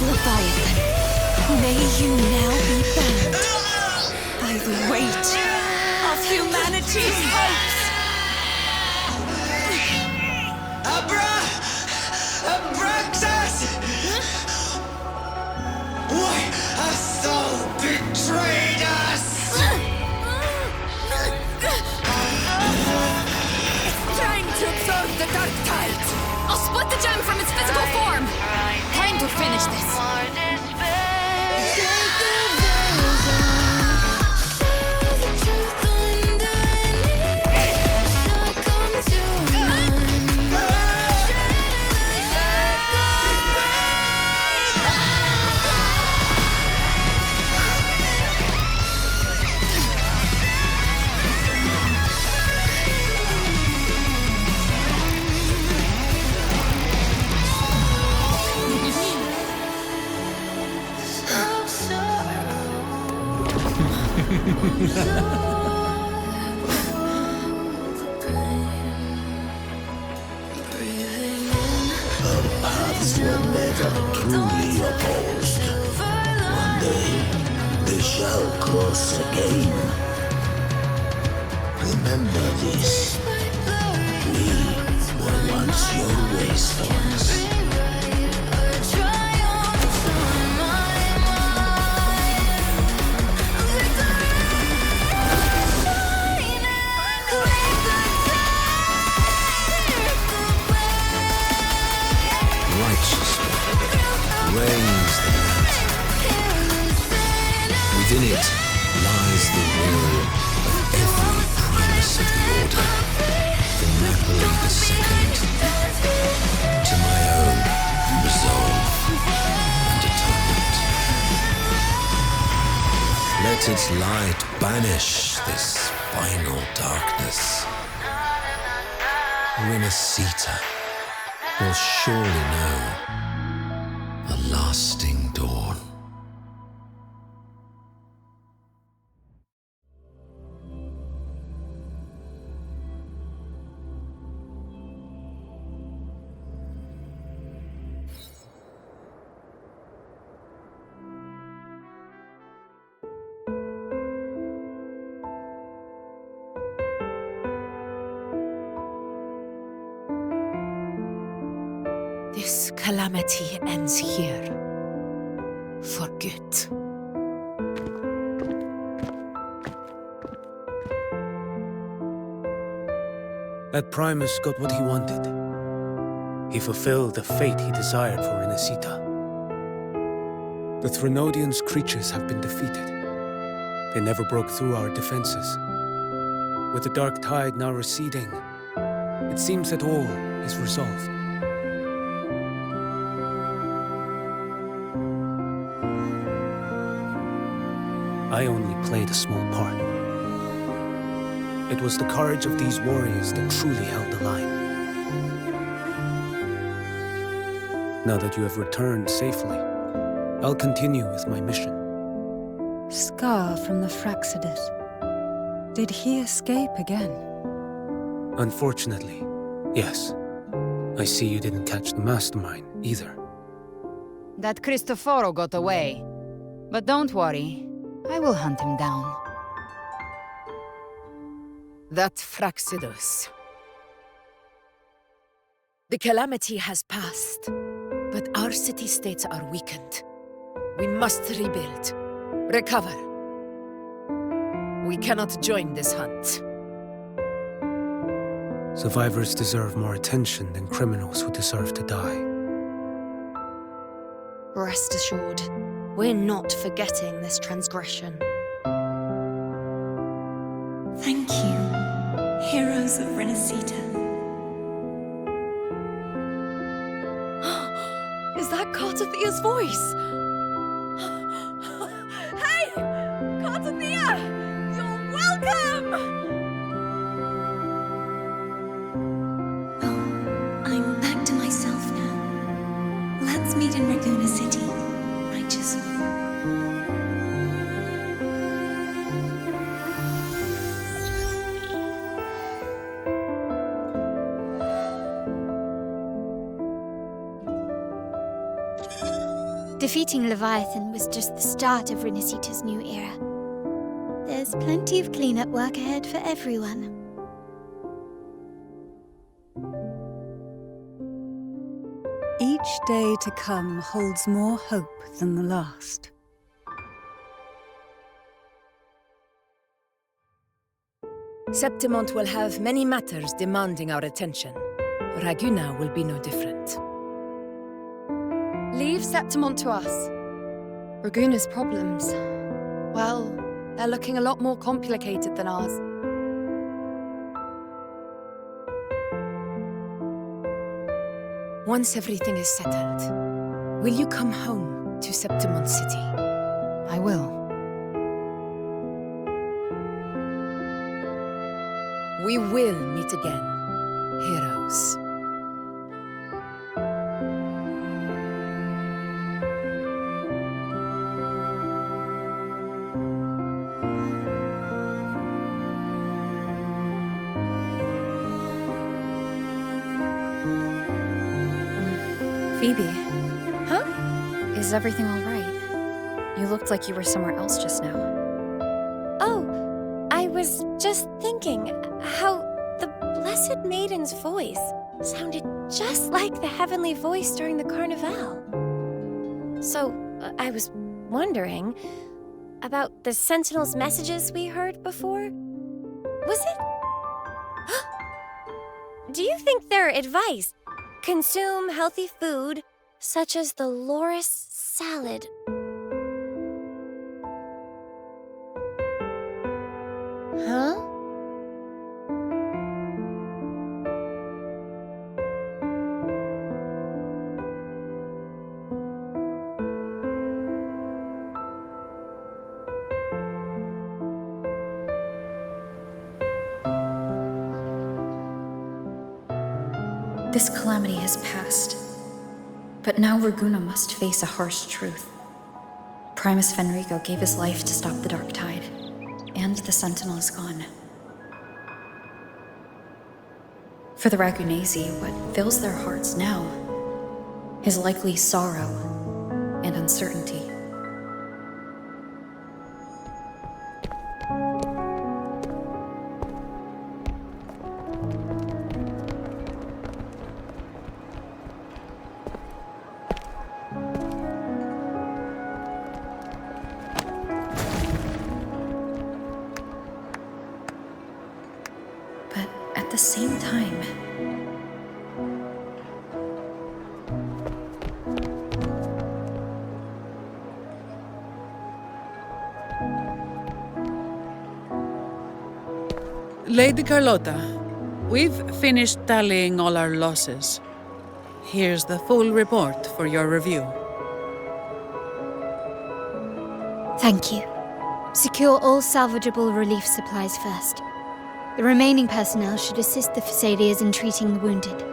Leviathan, may you now be bound by the weight of humanity's hopes. Abraxas! Why hast thou betrayed us? Trying to absorb the dark tide. I'll split the gem from its physical form. Time to finish this. Paths were never truly opposed. One day, they shall cross again. Remember this. We were once your wastelands. Within it lies the will of every primus of the Order, from Napoli II to my own resolve and atonement. Let its light banish this final darkness. Renacita will surely know a lasting dawn. This calamity ends here. For good. That Primus got what he wanted. He fulfilled the fate he desired for Renacita. The Threnodians' creatures have been defeated. They never broke through our defenses. With the dark tide now receding, it seems that all is resolved. I only played a small part. It was the courage of these warriors that truly held the line. Now that you have returned safely, I'll continue with my mission. Scar from the Fraxidus. Did he escape again? Unfortunately, yes. I see you didn't catch the mastermind either. That Cristoforo got away. But don't worry, I will hunt him down. That Fraxidus. The calamity has passed, but our city-states are weakened. We must rebuild, recover. We cannot join this hunt. Survivors deserve more attention than criminals who deserve to die. Rest assured, we're not forgetting this transgression. Thank you, heroes of Renacita. Is that Cartathia's voice? Hey! Cartathia! You're welcome! I'm back to myself now. Let's meet in Raguna City, righteous one. Defeating Leviathan was just the start of Renacita's new era. There's plenty of cleanup work ahead for everyone. Each day to come holds more hope than the last. Septimont will have many matters demanding our attention. Raguna will be no different. Leave Septimont to us. Raguna's problems, well, they're looking a lot more complicated than ours. Once everything is settled, will you come home to Septimont City? I will. We will meet again, heroes. Phoebe. Huh? Is everything all right? You looked like you were somewhere else just now. Oh, I was just thinking how the Blessed Maiden's voice sounded just like the heavenly voice during the Carnival. So, I was wondering about the Sentinel's messages we heard before. Was it? Do you think their advice? Consume healthy food, such as the loris salad. This calamity has passed. But now Raguna must face a harsh truth. Primus Fenrico gave his life to stop the Dark Tide, and the Sentinel is gone. For the Ragunesi, what fills their hearts now is likely sorrow and uncertainty. But at the same time, Lady Carlotta, we've finished tallying all our losses. Here's the full report for your review. Thank you. Secure all salvageable relief supplies first. The remaining personnel should assist the Phasaelians in treating the wounded.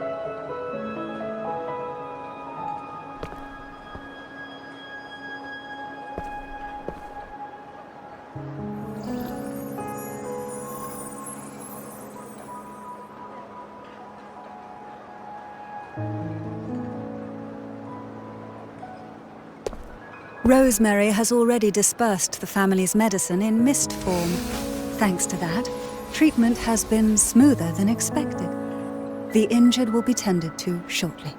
Rosemary has already dispersed the family's medicine in mist form. Thanks to that, treatment has been smoother than expected. The injured will be tended to shortly.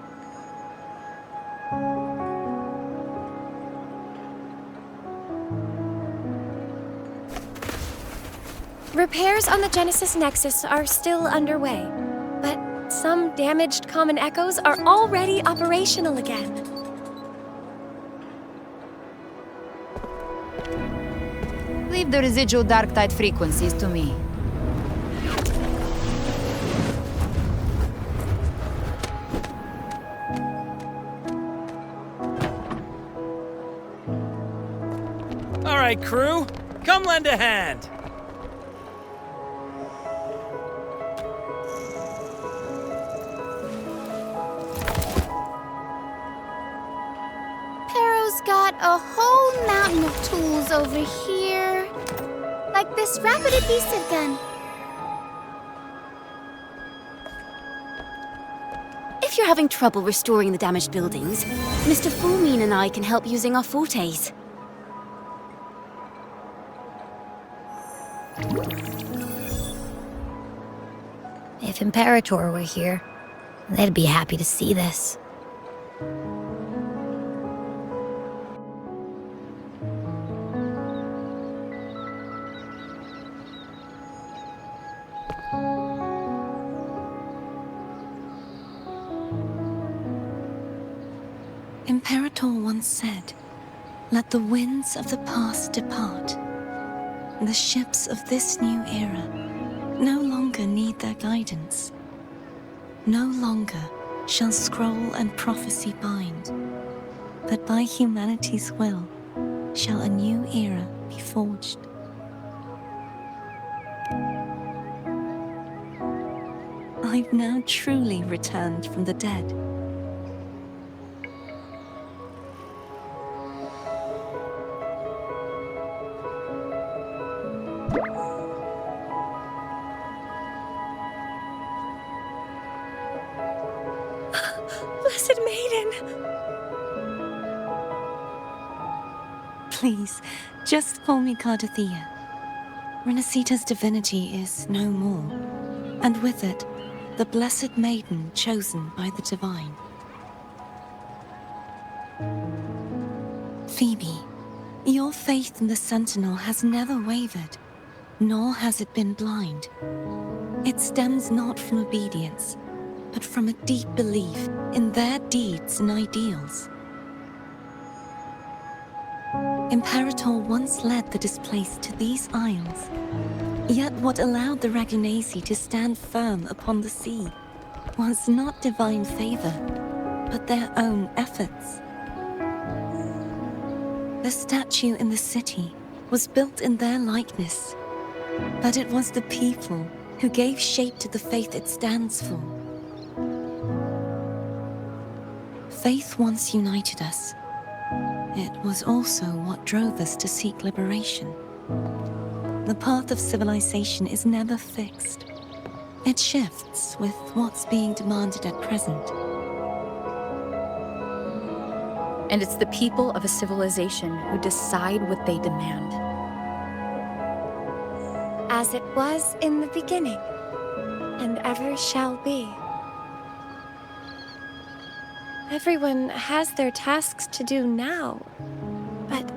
Repairs on the Genesis Nexus are still underway, but some damaged common echoes are already operational again. Leave the residual dark tide frequencies to me. All right, crew, come lend a hand. Pero's got a whole mountain of tools over here. Like this rapid adhesive gun. If you're having trouble restoring the damaged buildings, Mr. Fulmine and I can help using our fortes. If Imperator were here, they'd be happy to see this. Imperator once said, "Let the winds of the past depart. The ships of this new era no longer need their guidance. No longer shall scroll and prophecy bind, but by humanity's will shall a new era be forged." I've now truly returned from the dead. Blessed Maiden! Please, just call me Cardothea. Renacita's divinity is no more, and with it, the Blessed Maiden chosen by the Divine. Phoebe, your faith in the Sentinel has never wavered, nor has it been blind. It stems not from obedience, but from a deep belief in their deeds and ideals. Imperator once led the displaced to these isles, yet what allowed the Ragunesi to stand firm upon the sea was not divine favor, but their own efforts. The statue in the city was built in their likeness, but it was the people who gave shape to the faith it stands for. Faith once united us. It was also what drove us to seek liberation. The path of civilization is never fixed. It shifts with what's being demanded at present. And it's the people of a civilization who decide what they demand. As it was in the beginning, and ever shall be. Everyone has their tasks to do now, but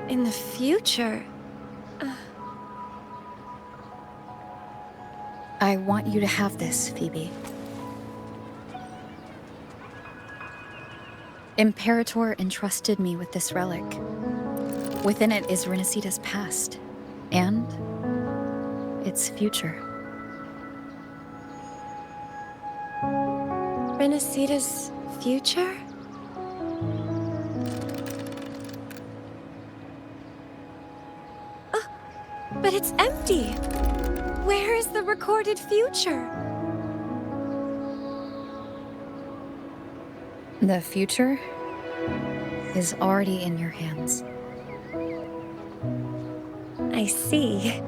in the future... I want you to have this, Phoebe. Imperator entrusted me with this relic. Within it is Renacita's past, and its future. Renacita's future? But it's empty! Where is the recorded future? The future is already in your hands. I see.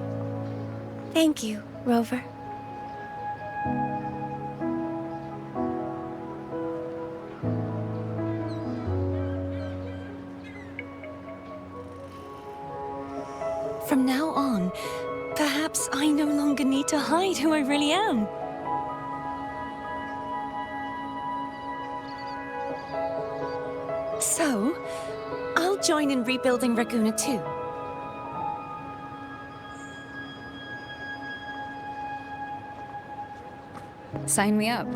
Thank you, Rover. From now on, perhaps I no longer need to hide who I really am. So, I'll join in rebuilding Raguna too. Sign me up.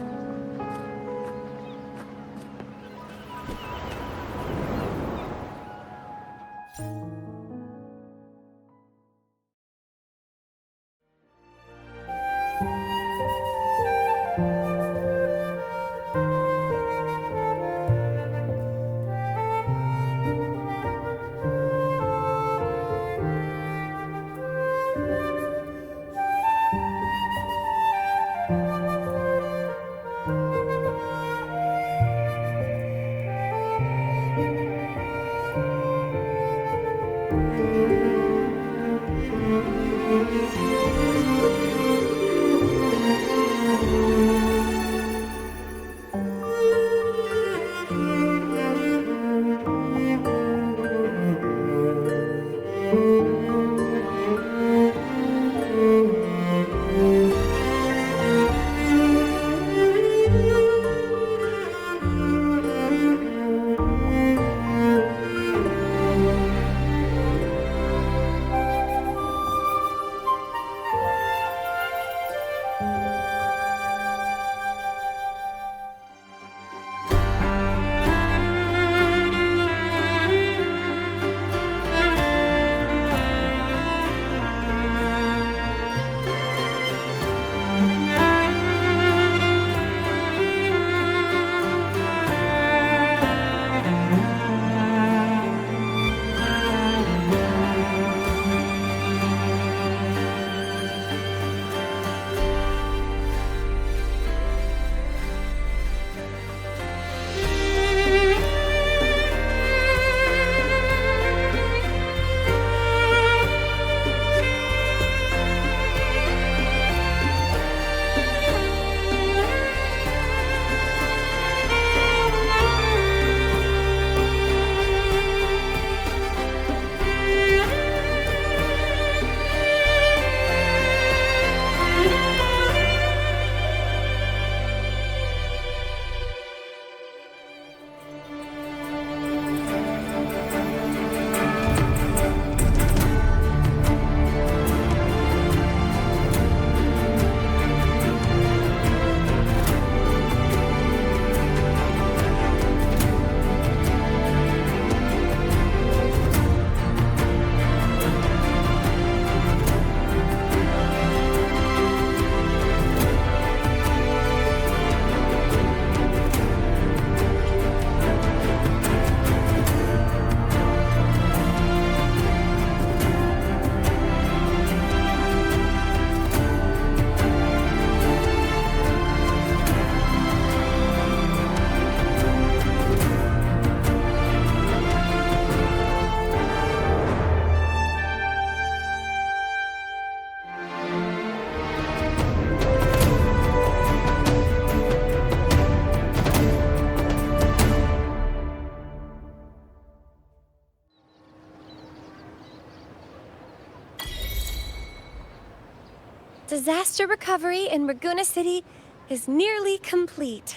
Disaster recovery in Raguna City is nearly complete.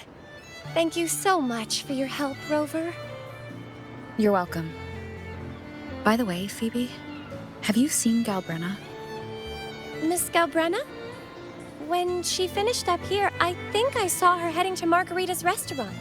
Thank you so much for your help, Rover. You're welcome. By the way, Phoebe, have you seen Galbrenna? Miss Galbrenna? When she finished up here, I think I saw her heading to Margarita's restaurant.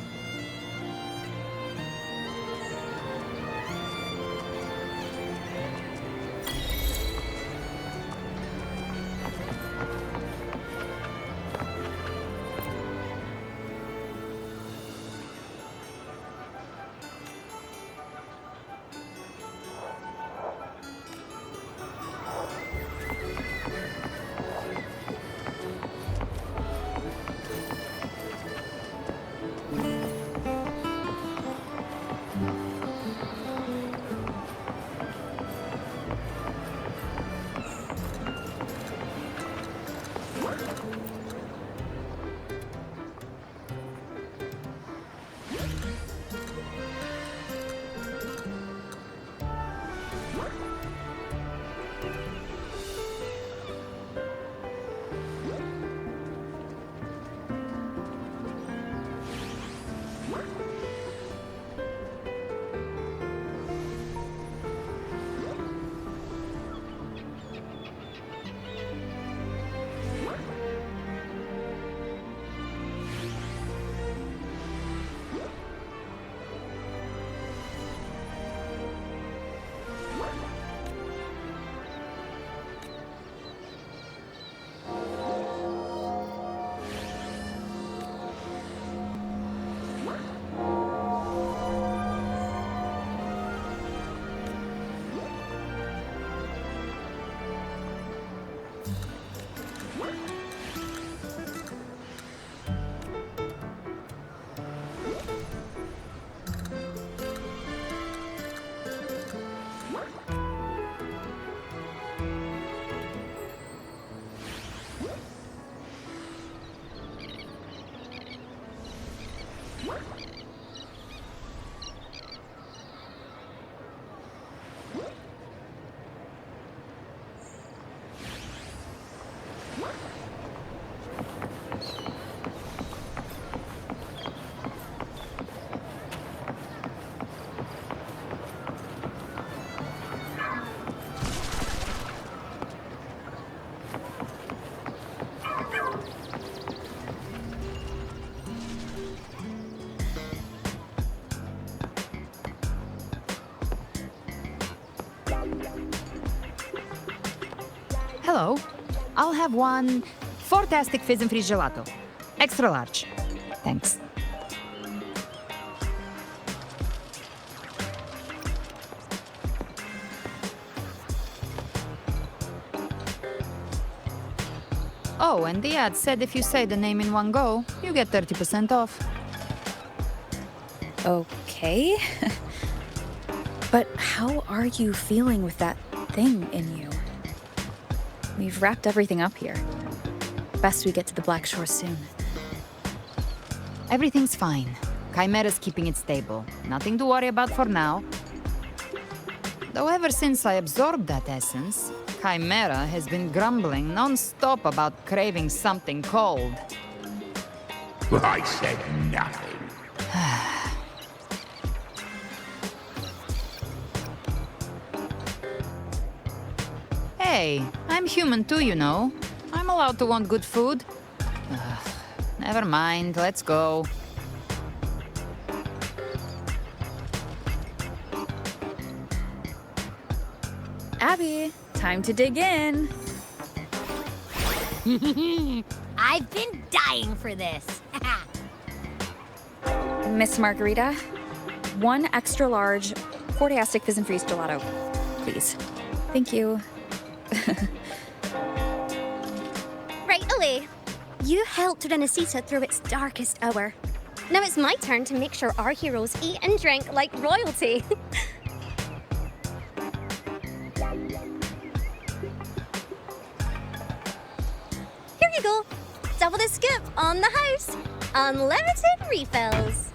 Hello. I'll have one fantastic fizz and freeze gelato. Extra large. Thanks. Oh, and the ad said if you say the name in one go, you get 30% off. Okay. But how are you feeling with that thing in you? We've wrapped everything up here. Best we get to the Black Shore soon. Everything's fine. Chimera's keeping it stable. Nothing to worry about for now. Though ever since I absorbed that essence, Chimera has been grumbling non-stop about craving something cold. I said nothing. Hey, I'm human too, you know. I'm allowed to want good food. Never mind, let's go. Abby, time to dig in. I've been dying for this. Miss Margarita, one extra large Fortiastic Fizz and Freeze gelato, please. Thank you. Right away. You helped Renesita through its darkest hour. Now it's my turn to make sure our heroes eat and drink like royalty. Here you go. Double the scoop on the house. Unlimited refills.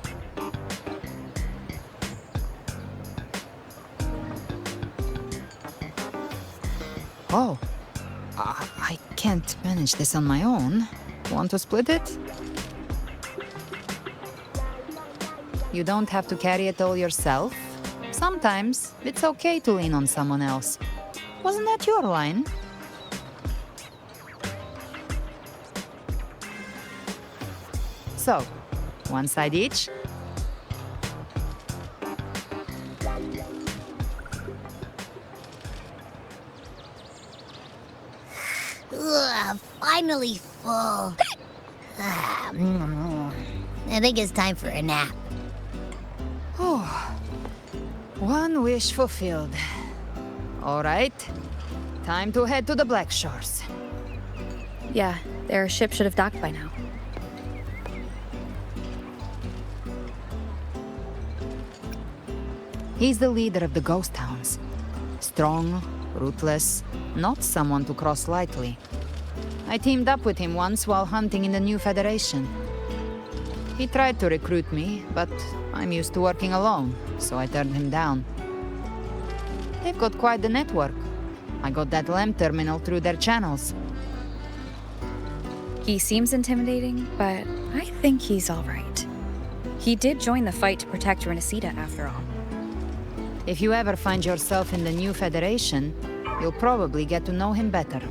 Oh, I can't manage this on my own. Want to split it? You don't have to carry it all yourself. Sometimes it's okay to lean on someone else. Wasn't that your line? So, one side each. Ugh, finally full. I think it's time for a nap. One wish fulfilled. All right. Time to head to the Black Shores. Yeah, their ship should have docked by now. He's the leader of the ghost towns. Strong, ruthless, not someone to cross lightly. I teamed up with him once while hunting in the New Federation. He tried to recruit me, but I'm used to working alone, so I turned him down. They've got quite the network. I got that LEM terminal through their channels. He seems intimidating, but I think he's all right. He did join the fight to protect Renesita after all. If you ever find yourself in the New Federation, you'll probably get to know him better.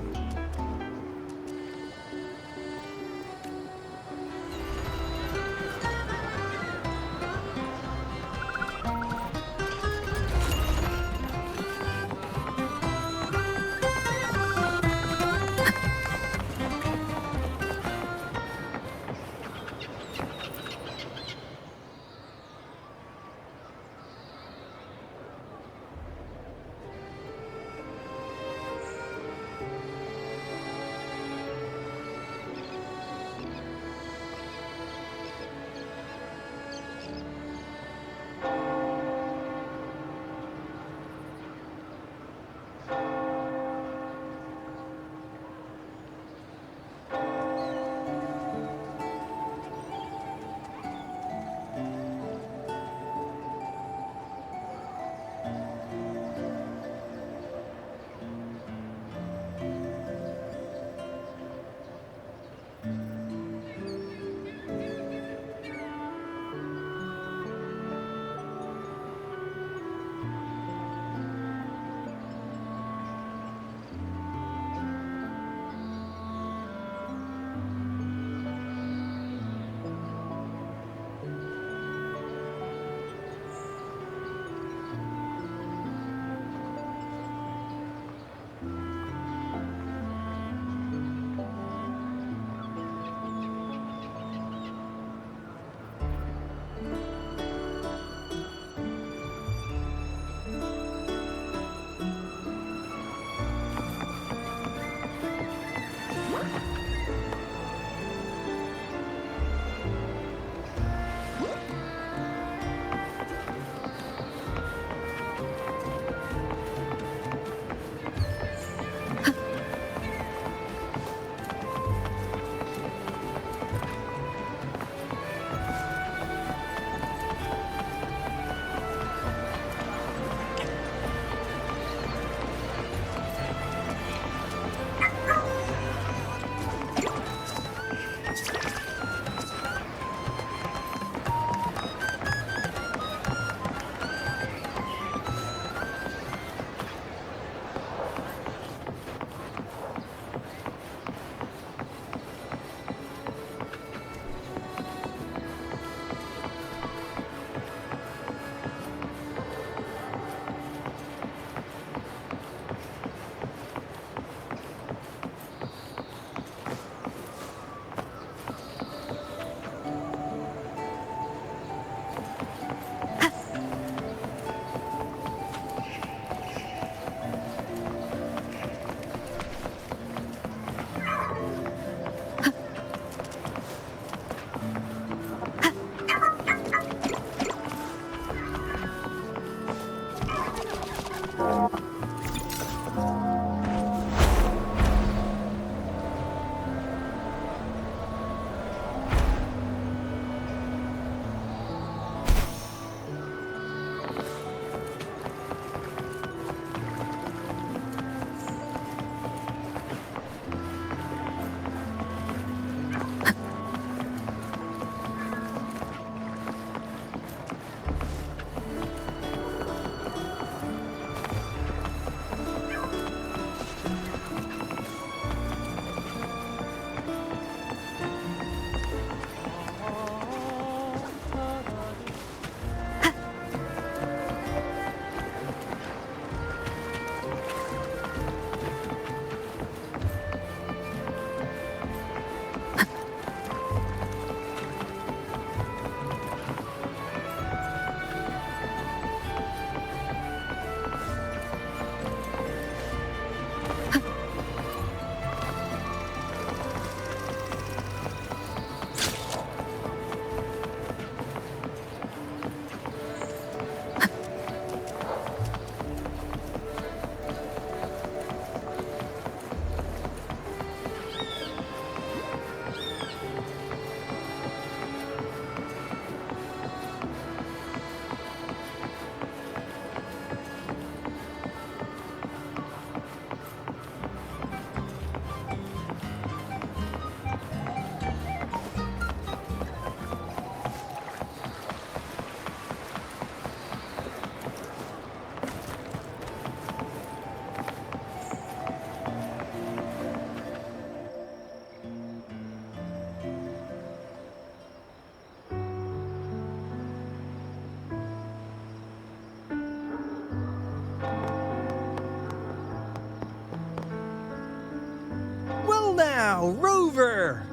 now, Rover!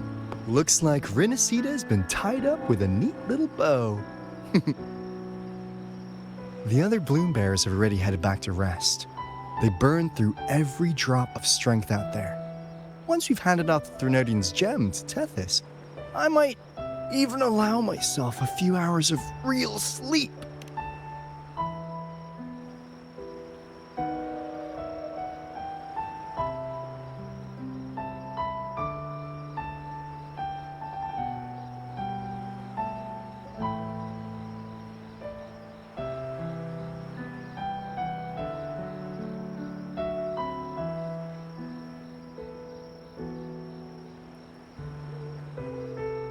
Looks like Renacita's been tied up with a neat little bow. The other bloom bearers have already headed back to rest. They burned through every drop of strength out there. Once we've handed out the Threnodian's gem to Tethys, I might even allow myself a few hours of real sleep.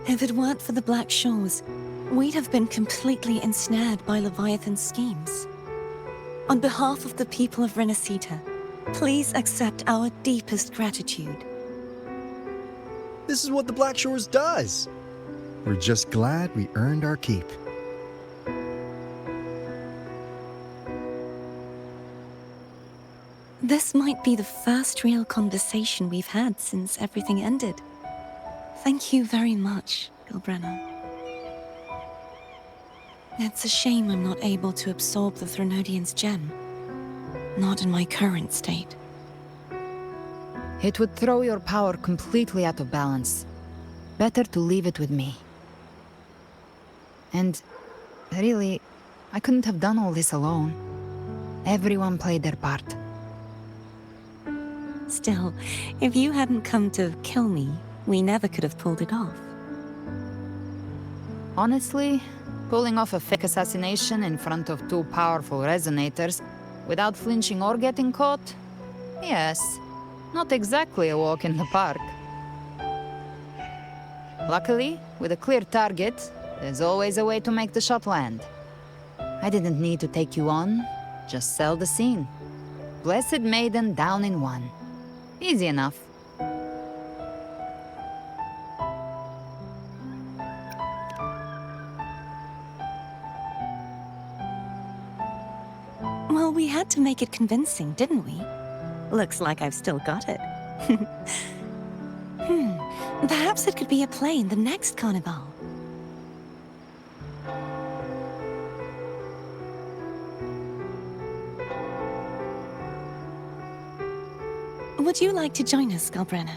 If it weren't for the Black Shores, we'd have been completely ensnared by Leviathan's schemes. On behalf of the people of Renacita, please accept our deepest gratitude. This is what the Black Shores does. We're just glad we earned our keep. This might be the first real conversation we've had since everything ended. Thank you very much, Galbrenna. It's a shame I'm not able to absorb the Threnodian's gem. Not in my current state. It would throw your power completely out of balance. Better to leave it with me. And really, I couldn't have done all this alone. Everyone played their part. Still, if you hadn't come to kill me, we never could have pulled it off. Honestly, pulling off a fake assassination in front of two powerful resonators without flinching or getting caught? Yes, not exactly a walk in the park. Luckily, with a clear target, there's always a way to make the shot land. I didn't need to take you on, just sell the scene. Blessed Maiden down in one. Easy enough. Well, we had to make it convincing, didn't we? Looks like I've still got it. Perhaps it could be a play in the next carnival. Would you like to join us, Galbrenna?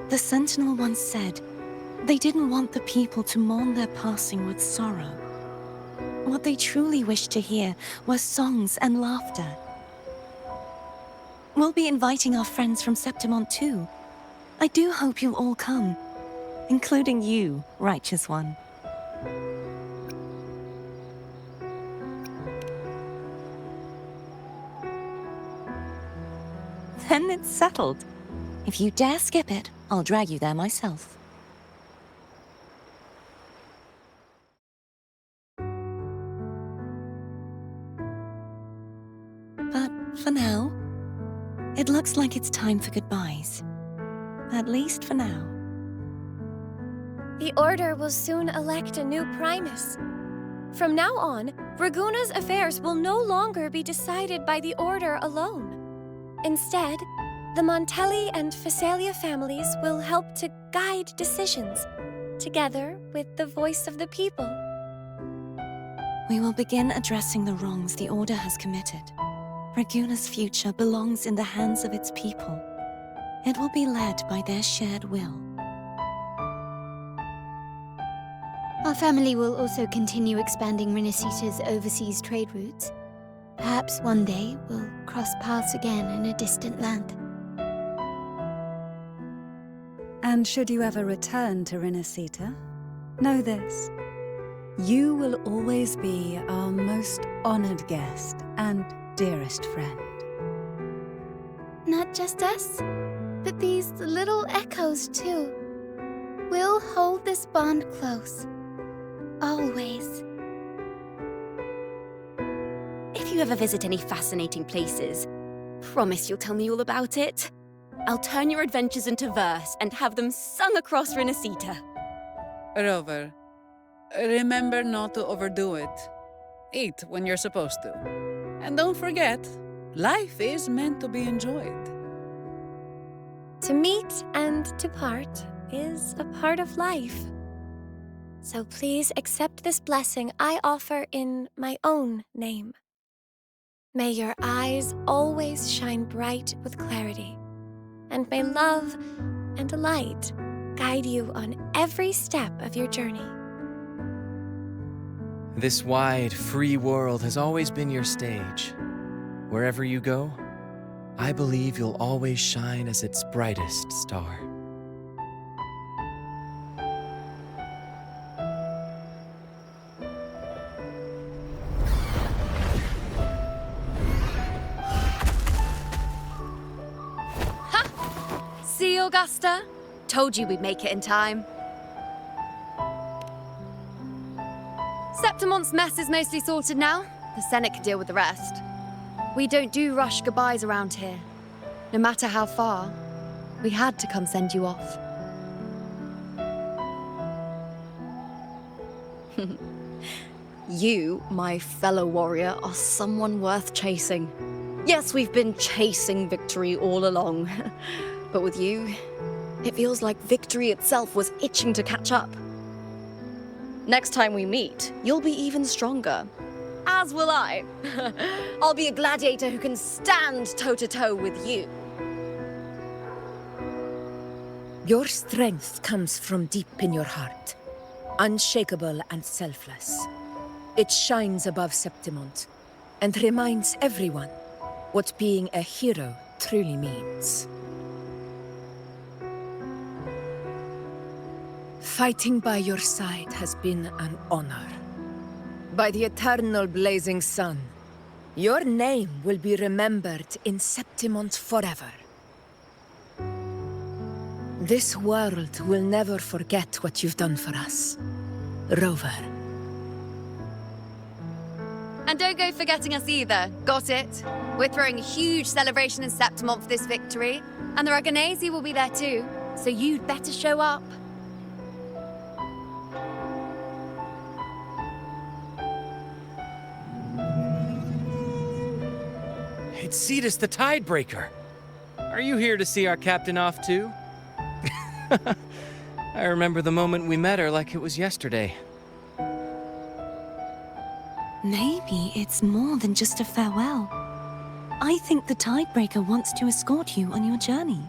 The Sentinel once said, they didn't want the people to mourn their passing with sorrow. What they truly wished to hear were songs and laughter. We'll be inviting our friends from Septimont too. I do hope you'll all come, including you, Righteous One. Then it's settled. If you dare skip it, I'll drag you there myself. But for now, it looks like it's time for goodbyes. At least for now. The Order will soon elect a new Primus. From now on, Raguna's affairs will no longer be decided by the Order alone. Instead, the Montelli and Phasalia families will help to guide decisions, together with the voice of the people. We will begin addressing the wrongs the Order has committed. Raguna's future belongs in the hands of its people. It will be led by their shared will. Our family will also continue expanding Renacita's overseas trade routes. Perhaps one day we'll cross paths again in a distant land. And should you ever return to Renacita, know this. You will always be our most honored guest and dearest friend. Not just us, but these little echoes too. We'll hold this bond close. Always. If you ever visit any fascinating places, promise you'll tell me all about it. I'll turn your adventures into verse and have them sung across Renacita. Rover, remember not to overdo it. Eat when you're supposed to. And don't forget, life is meant to be enjoyed. To meet and to part is a part of life. So please accept this blessing I offer in my own name. May your eyes always shine bright with clarity, and may love and light guide you on every step of your journey. This wide, free world has always been your stage. Wherever you go, I believe you'll always shine as its brightest star. See, Augusta? Told you we'd make it in time. Septimon's mess is mostly sorted now. The Senate can deal with the rest. We don't do rush goodbyes around here. No matter how far, we had to come send you off. You, my fellow warrior, are someone worth chasing. Yes, we've been chasing victory all along. But with you, it feels like victory itself was itching to catch up. Next time we meet, you'll be even stronger. As will I. I'll be a gladiator who can stand toe-to-toe with you. Your strength comes from deep in your heart, unshakable and selfless. It shines above Septimont and reminds everyone what being a hero truly means. Fighting by your side has been an honor. By the eternal blazing sun, your name will be remembered in Septimont forever. This world will never forget what you've done for us, Rover. And don't go forgetting us either, got it? We're throwing a huge celebration in Septimont for this victory, and the Aragonese will be there too, so you'd better show up. It's Cetus the Tidebreaker. Are you here to see our captain off too? I remember the moment we met her like it was yesterday. Maybe it's more than just a farewell. I think the Tidebreaker wants to escort you on your journey.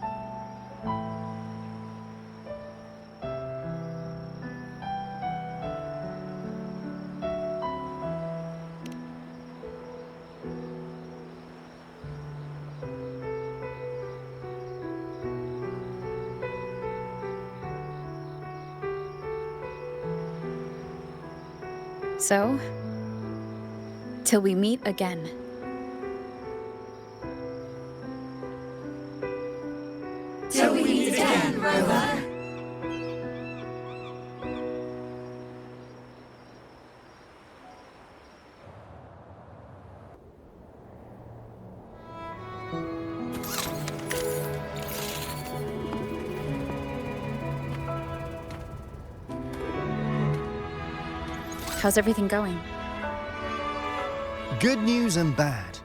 So, till we meet again. Till we meet again, Rover. How's everything going? Good news and bad.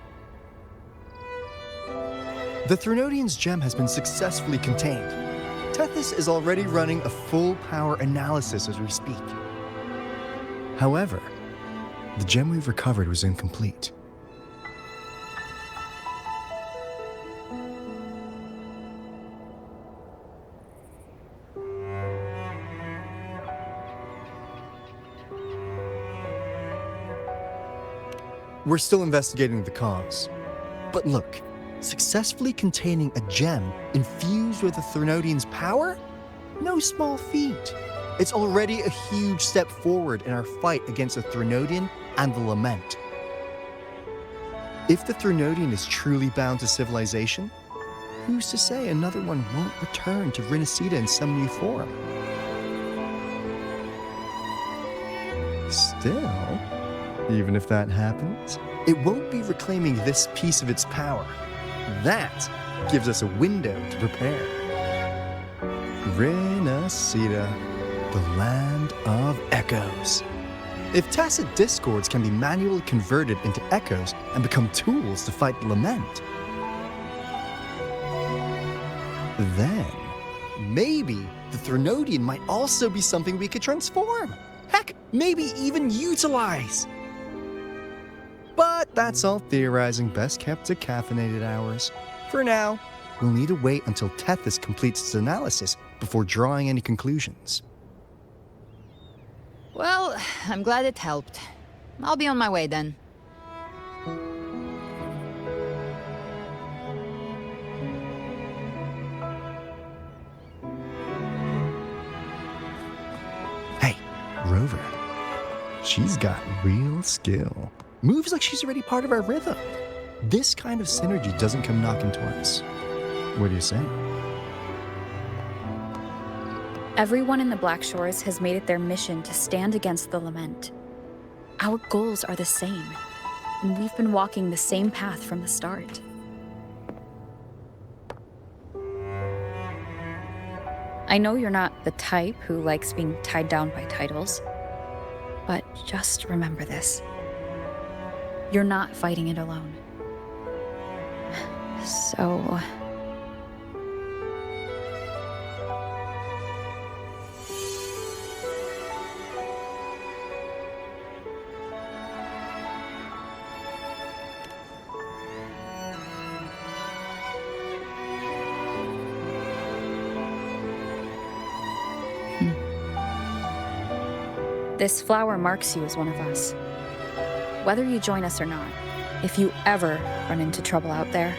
The Threnodian's gem has been successfully contained. Tethys is already running a full power analysis as we speak. However, the gem we've recovered was incomplete. We're still investigating the cause. But look, successfully containing a gem infused with the Threnodian's power? No small feat. It's already a huge step forward in our fight against the Threnodian and the Lament. If the Threnodian is truly bound to civilization, who's to say another one won't return to Rinascita in some new form? Still, even if that happens, it won't be reclaiming this piece of its power. That gives us a window to prepare. Rinascita, the land of echoes. If tacit discords can be manually converted into echoes and become tools to fight the lament, then maybe the Threnodian might also be something we could transform. Heck, maybe even utilize. But that's all theorizing best kept to caffeinated hours. For now, we'll need to wait until Tethys completes its analysis before drawing any conclusions. Well, I'm glad it helped. I'll be on my way then. Hey, Rover. She's got real skill. Moves like she's already part of our rhythm. This kind of synergy doesn't come knocking twice. What do you say? Everyone in the Black Shores has made it their mission to stand against the lament. Our goals are the same, and we've been walking the same path from the start. I know you're not the type who likes being tied down by titles, but just remember this. You're not fighting it alone. So... This flower marks you as one of us. Whether you join us or not, if you ever run into trouble out there,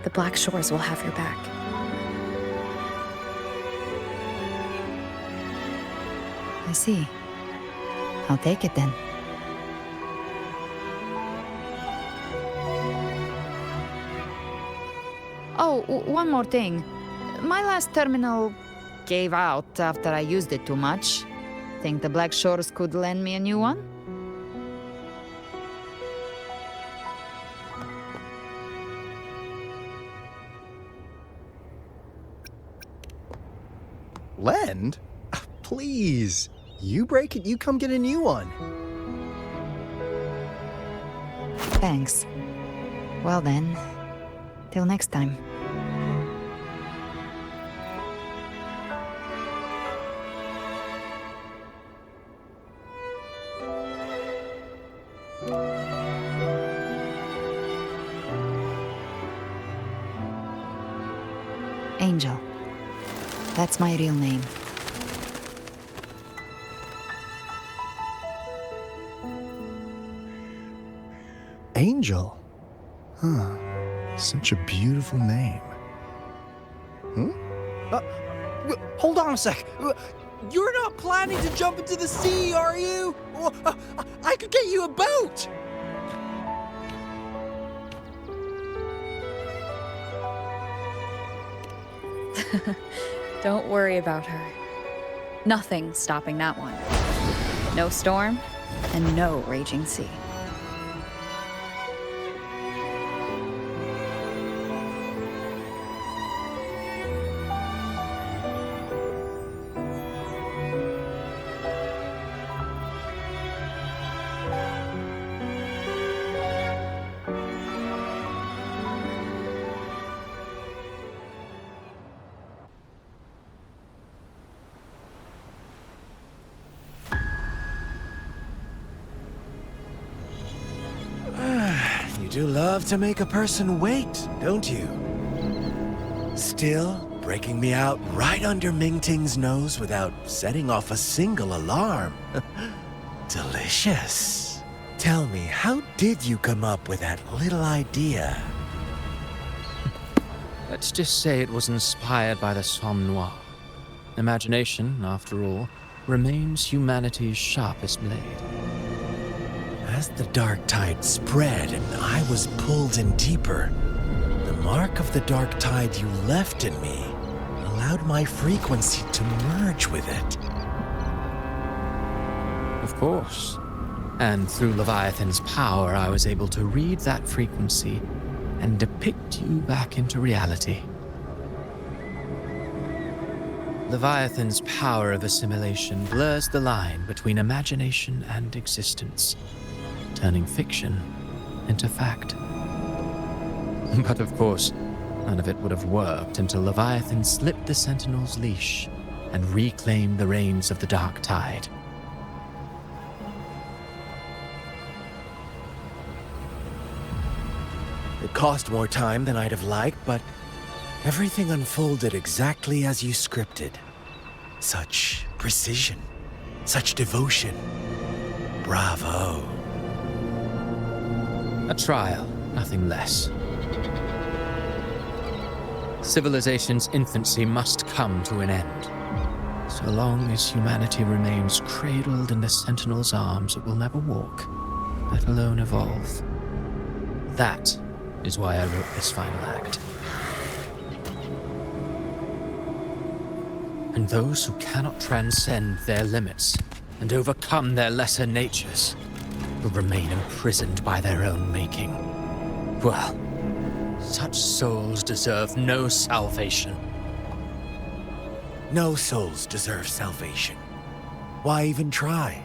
the Black Shores will have your back. I see. I'll take it then. Oh, one more thing. My last terminal gave out after I used it too much. Think the Black Shores could lend me a new one? Lend? Please. You break it, you come get a new one. Thanks. Well then, till next time. Angel. That's my real name. Angel? Huh. Such a beautiful name. Hold on a sec. You're not planning to jump into the sea, are you? I could get you a boat! Don't worry about her. Nothing's stopping that one. No storm, and no raging sea. You do love to make a person wait, don't you? Still, breaking me out right under Mingting's nose without setting off a single alarm. Delicious. Tell me, how did you come up with that little idea? Let's just say it was inspired by the Somme Noire. Imagination, after all, remains humanity's sharpest blade. As the dark tide spread and I was pulled in deeper, the mark of the dark tide you left in me allowed my frequency to merge with it. Of course. And through Leviathan's power, I was able to read that frequency and depict you back into reality. Leviathan's power of assimilation blurs the line between imagination and existence, turning fiction into fact. But of course, none of it would have worked until Leviathan slipped the Sentinel's leash and reclaimed the reins of the Dark Tide. It cost more time than I'd have liked, but everything unfolded exactly as you scripted. Such precision, such devotion. Bravo. A trial, nothing less. Civilization's infancy must come to an end. So long as humanity remains cradled in the Sentinel's arms, it will never walk, let alone evolve. That is why I wrote this final act. And those who cannot transcend their limits and overcome their lesser natures will remain imprisoned by their own making. Well, such souls deserve no salvation. No souls deserve salvation. Why even try?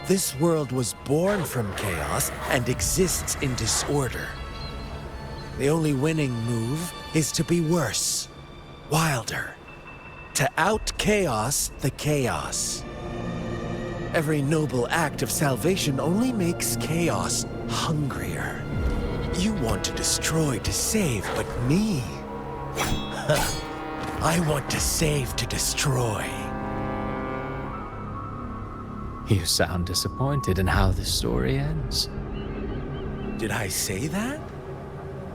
This world was born from chaos and exists in disorder. The only winning move is to be worse, wilder, to out-chaos the chaos. Every noble act of salvation only makes chaos hungrier. You want to destroy to save, but me? I want to save to destroy. You sound disappointed in how this story ends. Did I say that?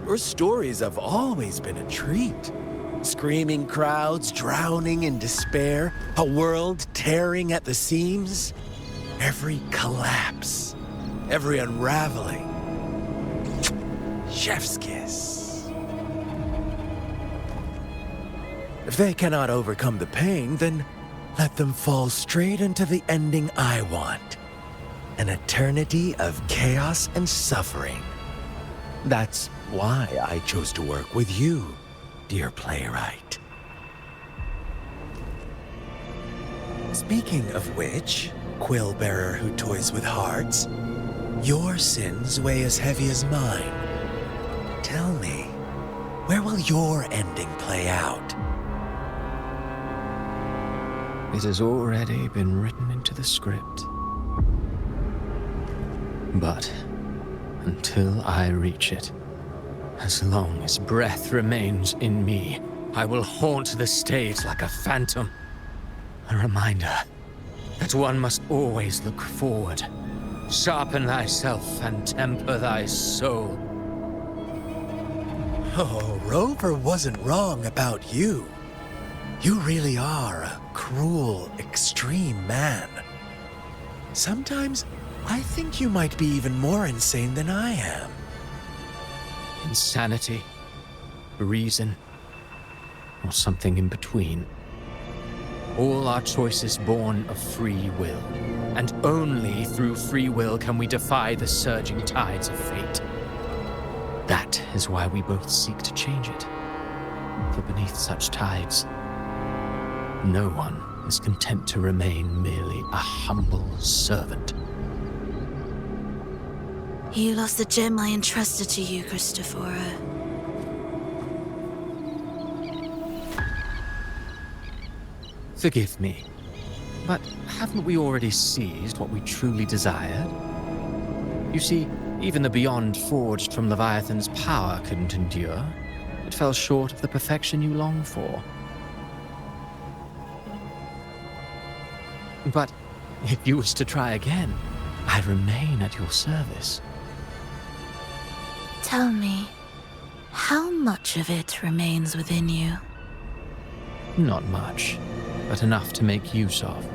Your stories have always been a treat. Screaming crowds drowning in despair, a world tearing at the seams. Every collapse, every unraveling. Chef's kiss. If they cannot overcome the pain, then let them fall straight into the ending I want. An eternity of chaos and suffering. That's why I chose to work with you, dear playwright. Speaking of which, quill bearer who toys with hearts, your sins weigh as heavy as mine. Tell me, where will your ending play out? It has already been written into the script. But until I reach it, as long as breath remains in me, I will haunt the stage like a phantom. A reminder that one must always look forward. Sharpen thyself and temper thy soul. Oh, Rover wasn't wrong about you. You really are a cruel, extreme man. Sometimes I think you might be even more insane than I am. Insanity, reason, or something in between. All our choices born of free will, and only through free will can we defy the surging tides of fate. That is why we both seek to change it. For beneath such tides, no one is content to remain merely a humble servant. You lost the gem I entrusted to you, Christopher. Forgive me, but haven't we already seized what we truly desired? You see, even the beyond forged from Leviathan's power couldn't endure. It fell short of the perfection you long for. But if you wish to try again, I remain at your service. Tell me, how much of it remains within you? Not much, but enough to make use of.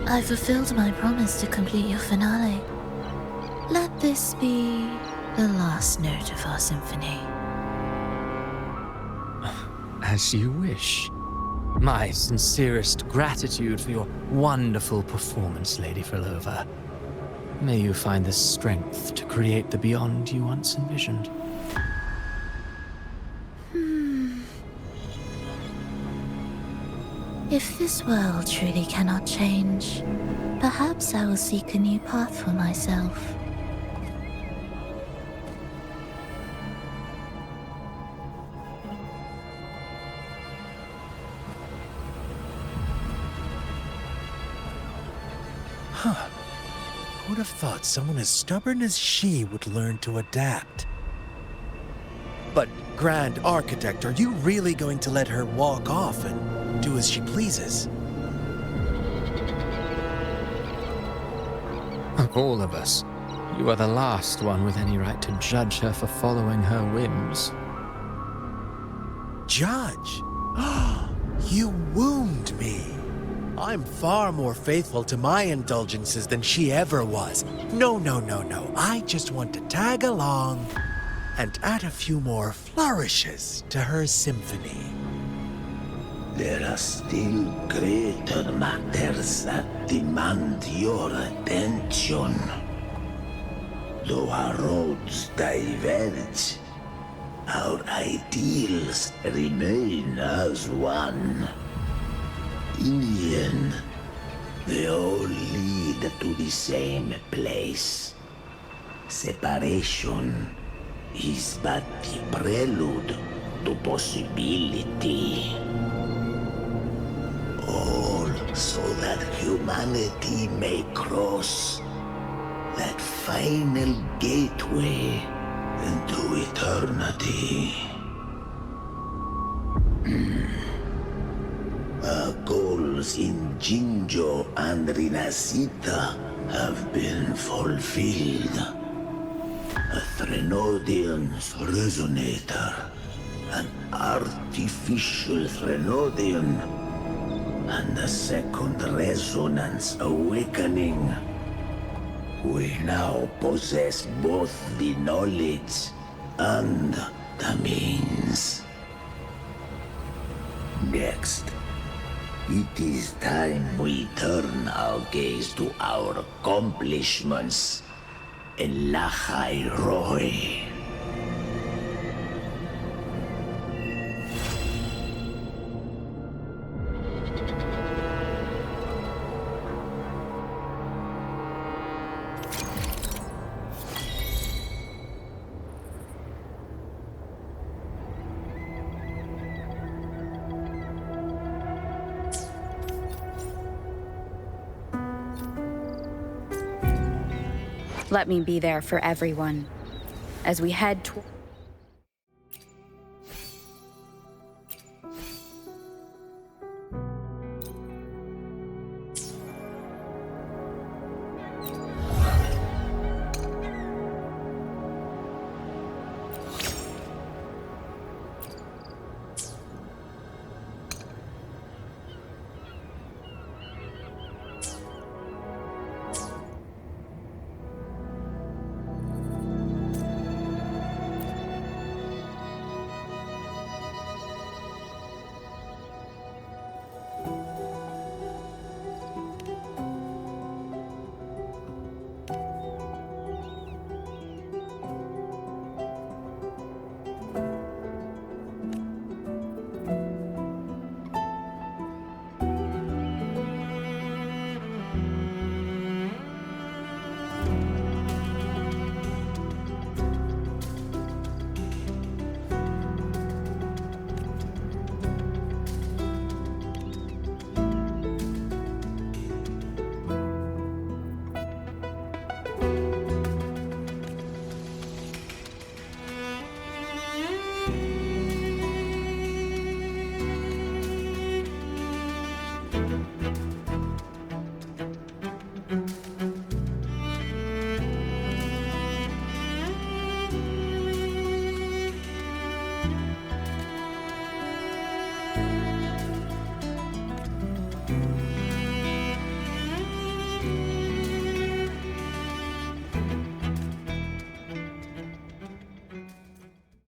I fulfilled my promise to complete your finale. Let this be the last note of our symphony. As you wish. My sincerest gratitude for your wonderful performance, Lady Frolova. May you find the strength to create the beyond you once envisioned. If this world truly cannot change, perhaps I will seek a new path for myself. Huh. Who'd have thought someone as stubborn as she would learn to adapt? But, Grand Architect, are you really going to let her walk off and do as she pleases? Of all of us, you are the last one with any right to judge her for following her whims. Judge? You wound me. I'm far more faithful to my indulgences than she ever was. No. I just want to tag along and add a few more flourishes to her symphony. There are still greater matters that demand your attention. Though our roads diverge, our ideals remain as one. In the end, they all lead to the same place. Separation is but the prelude to possibility. All so that humanity may cross that final gateway into eternity. Our goals in Jinjo and Rinasita have been fulfilled. A Threnodian's resonator, an artificial Threnodian, and a second resonance awakening. We now possess both the knowledge and the means. Next, it is time we turn our gaze to our accomplishments in Lahai Roy. Let me be there for everyone as we head toward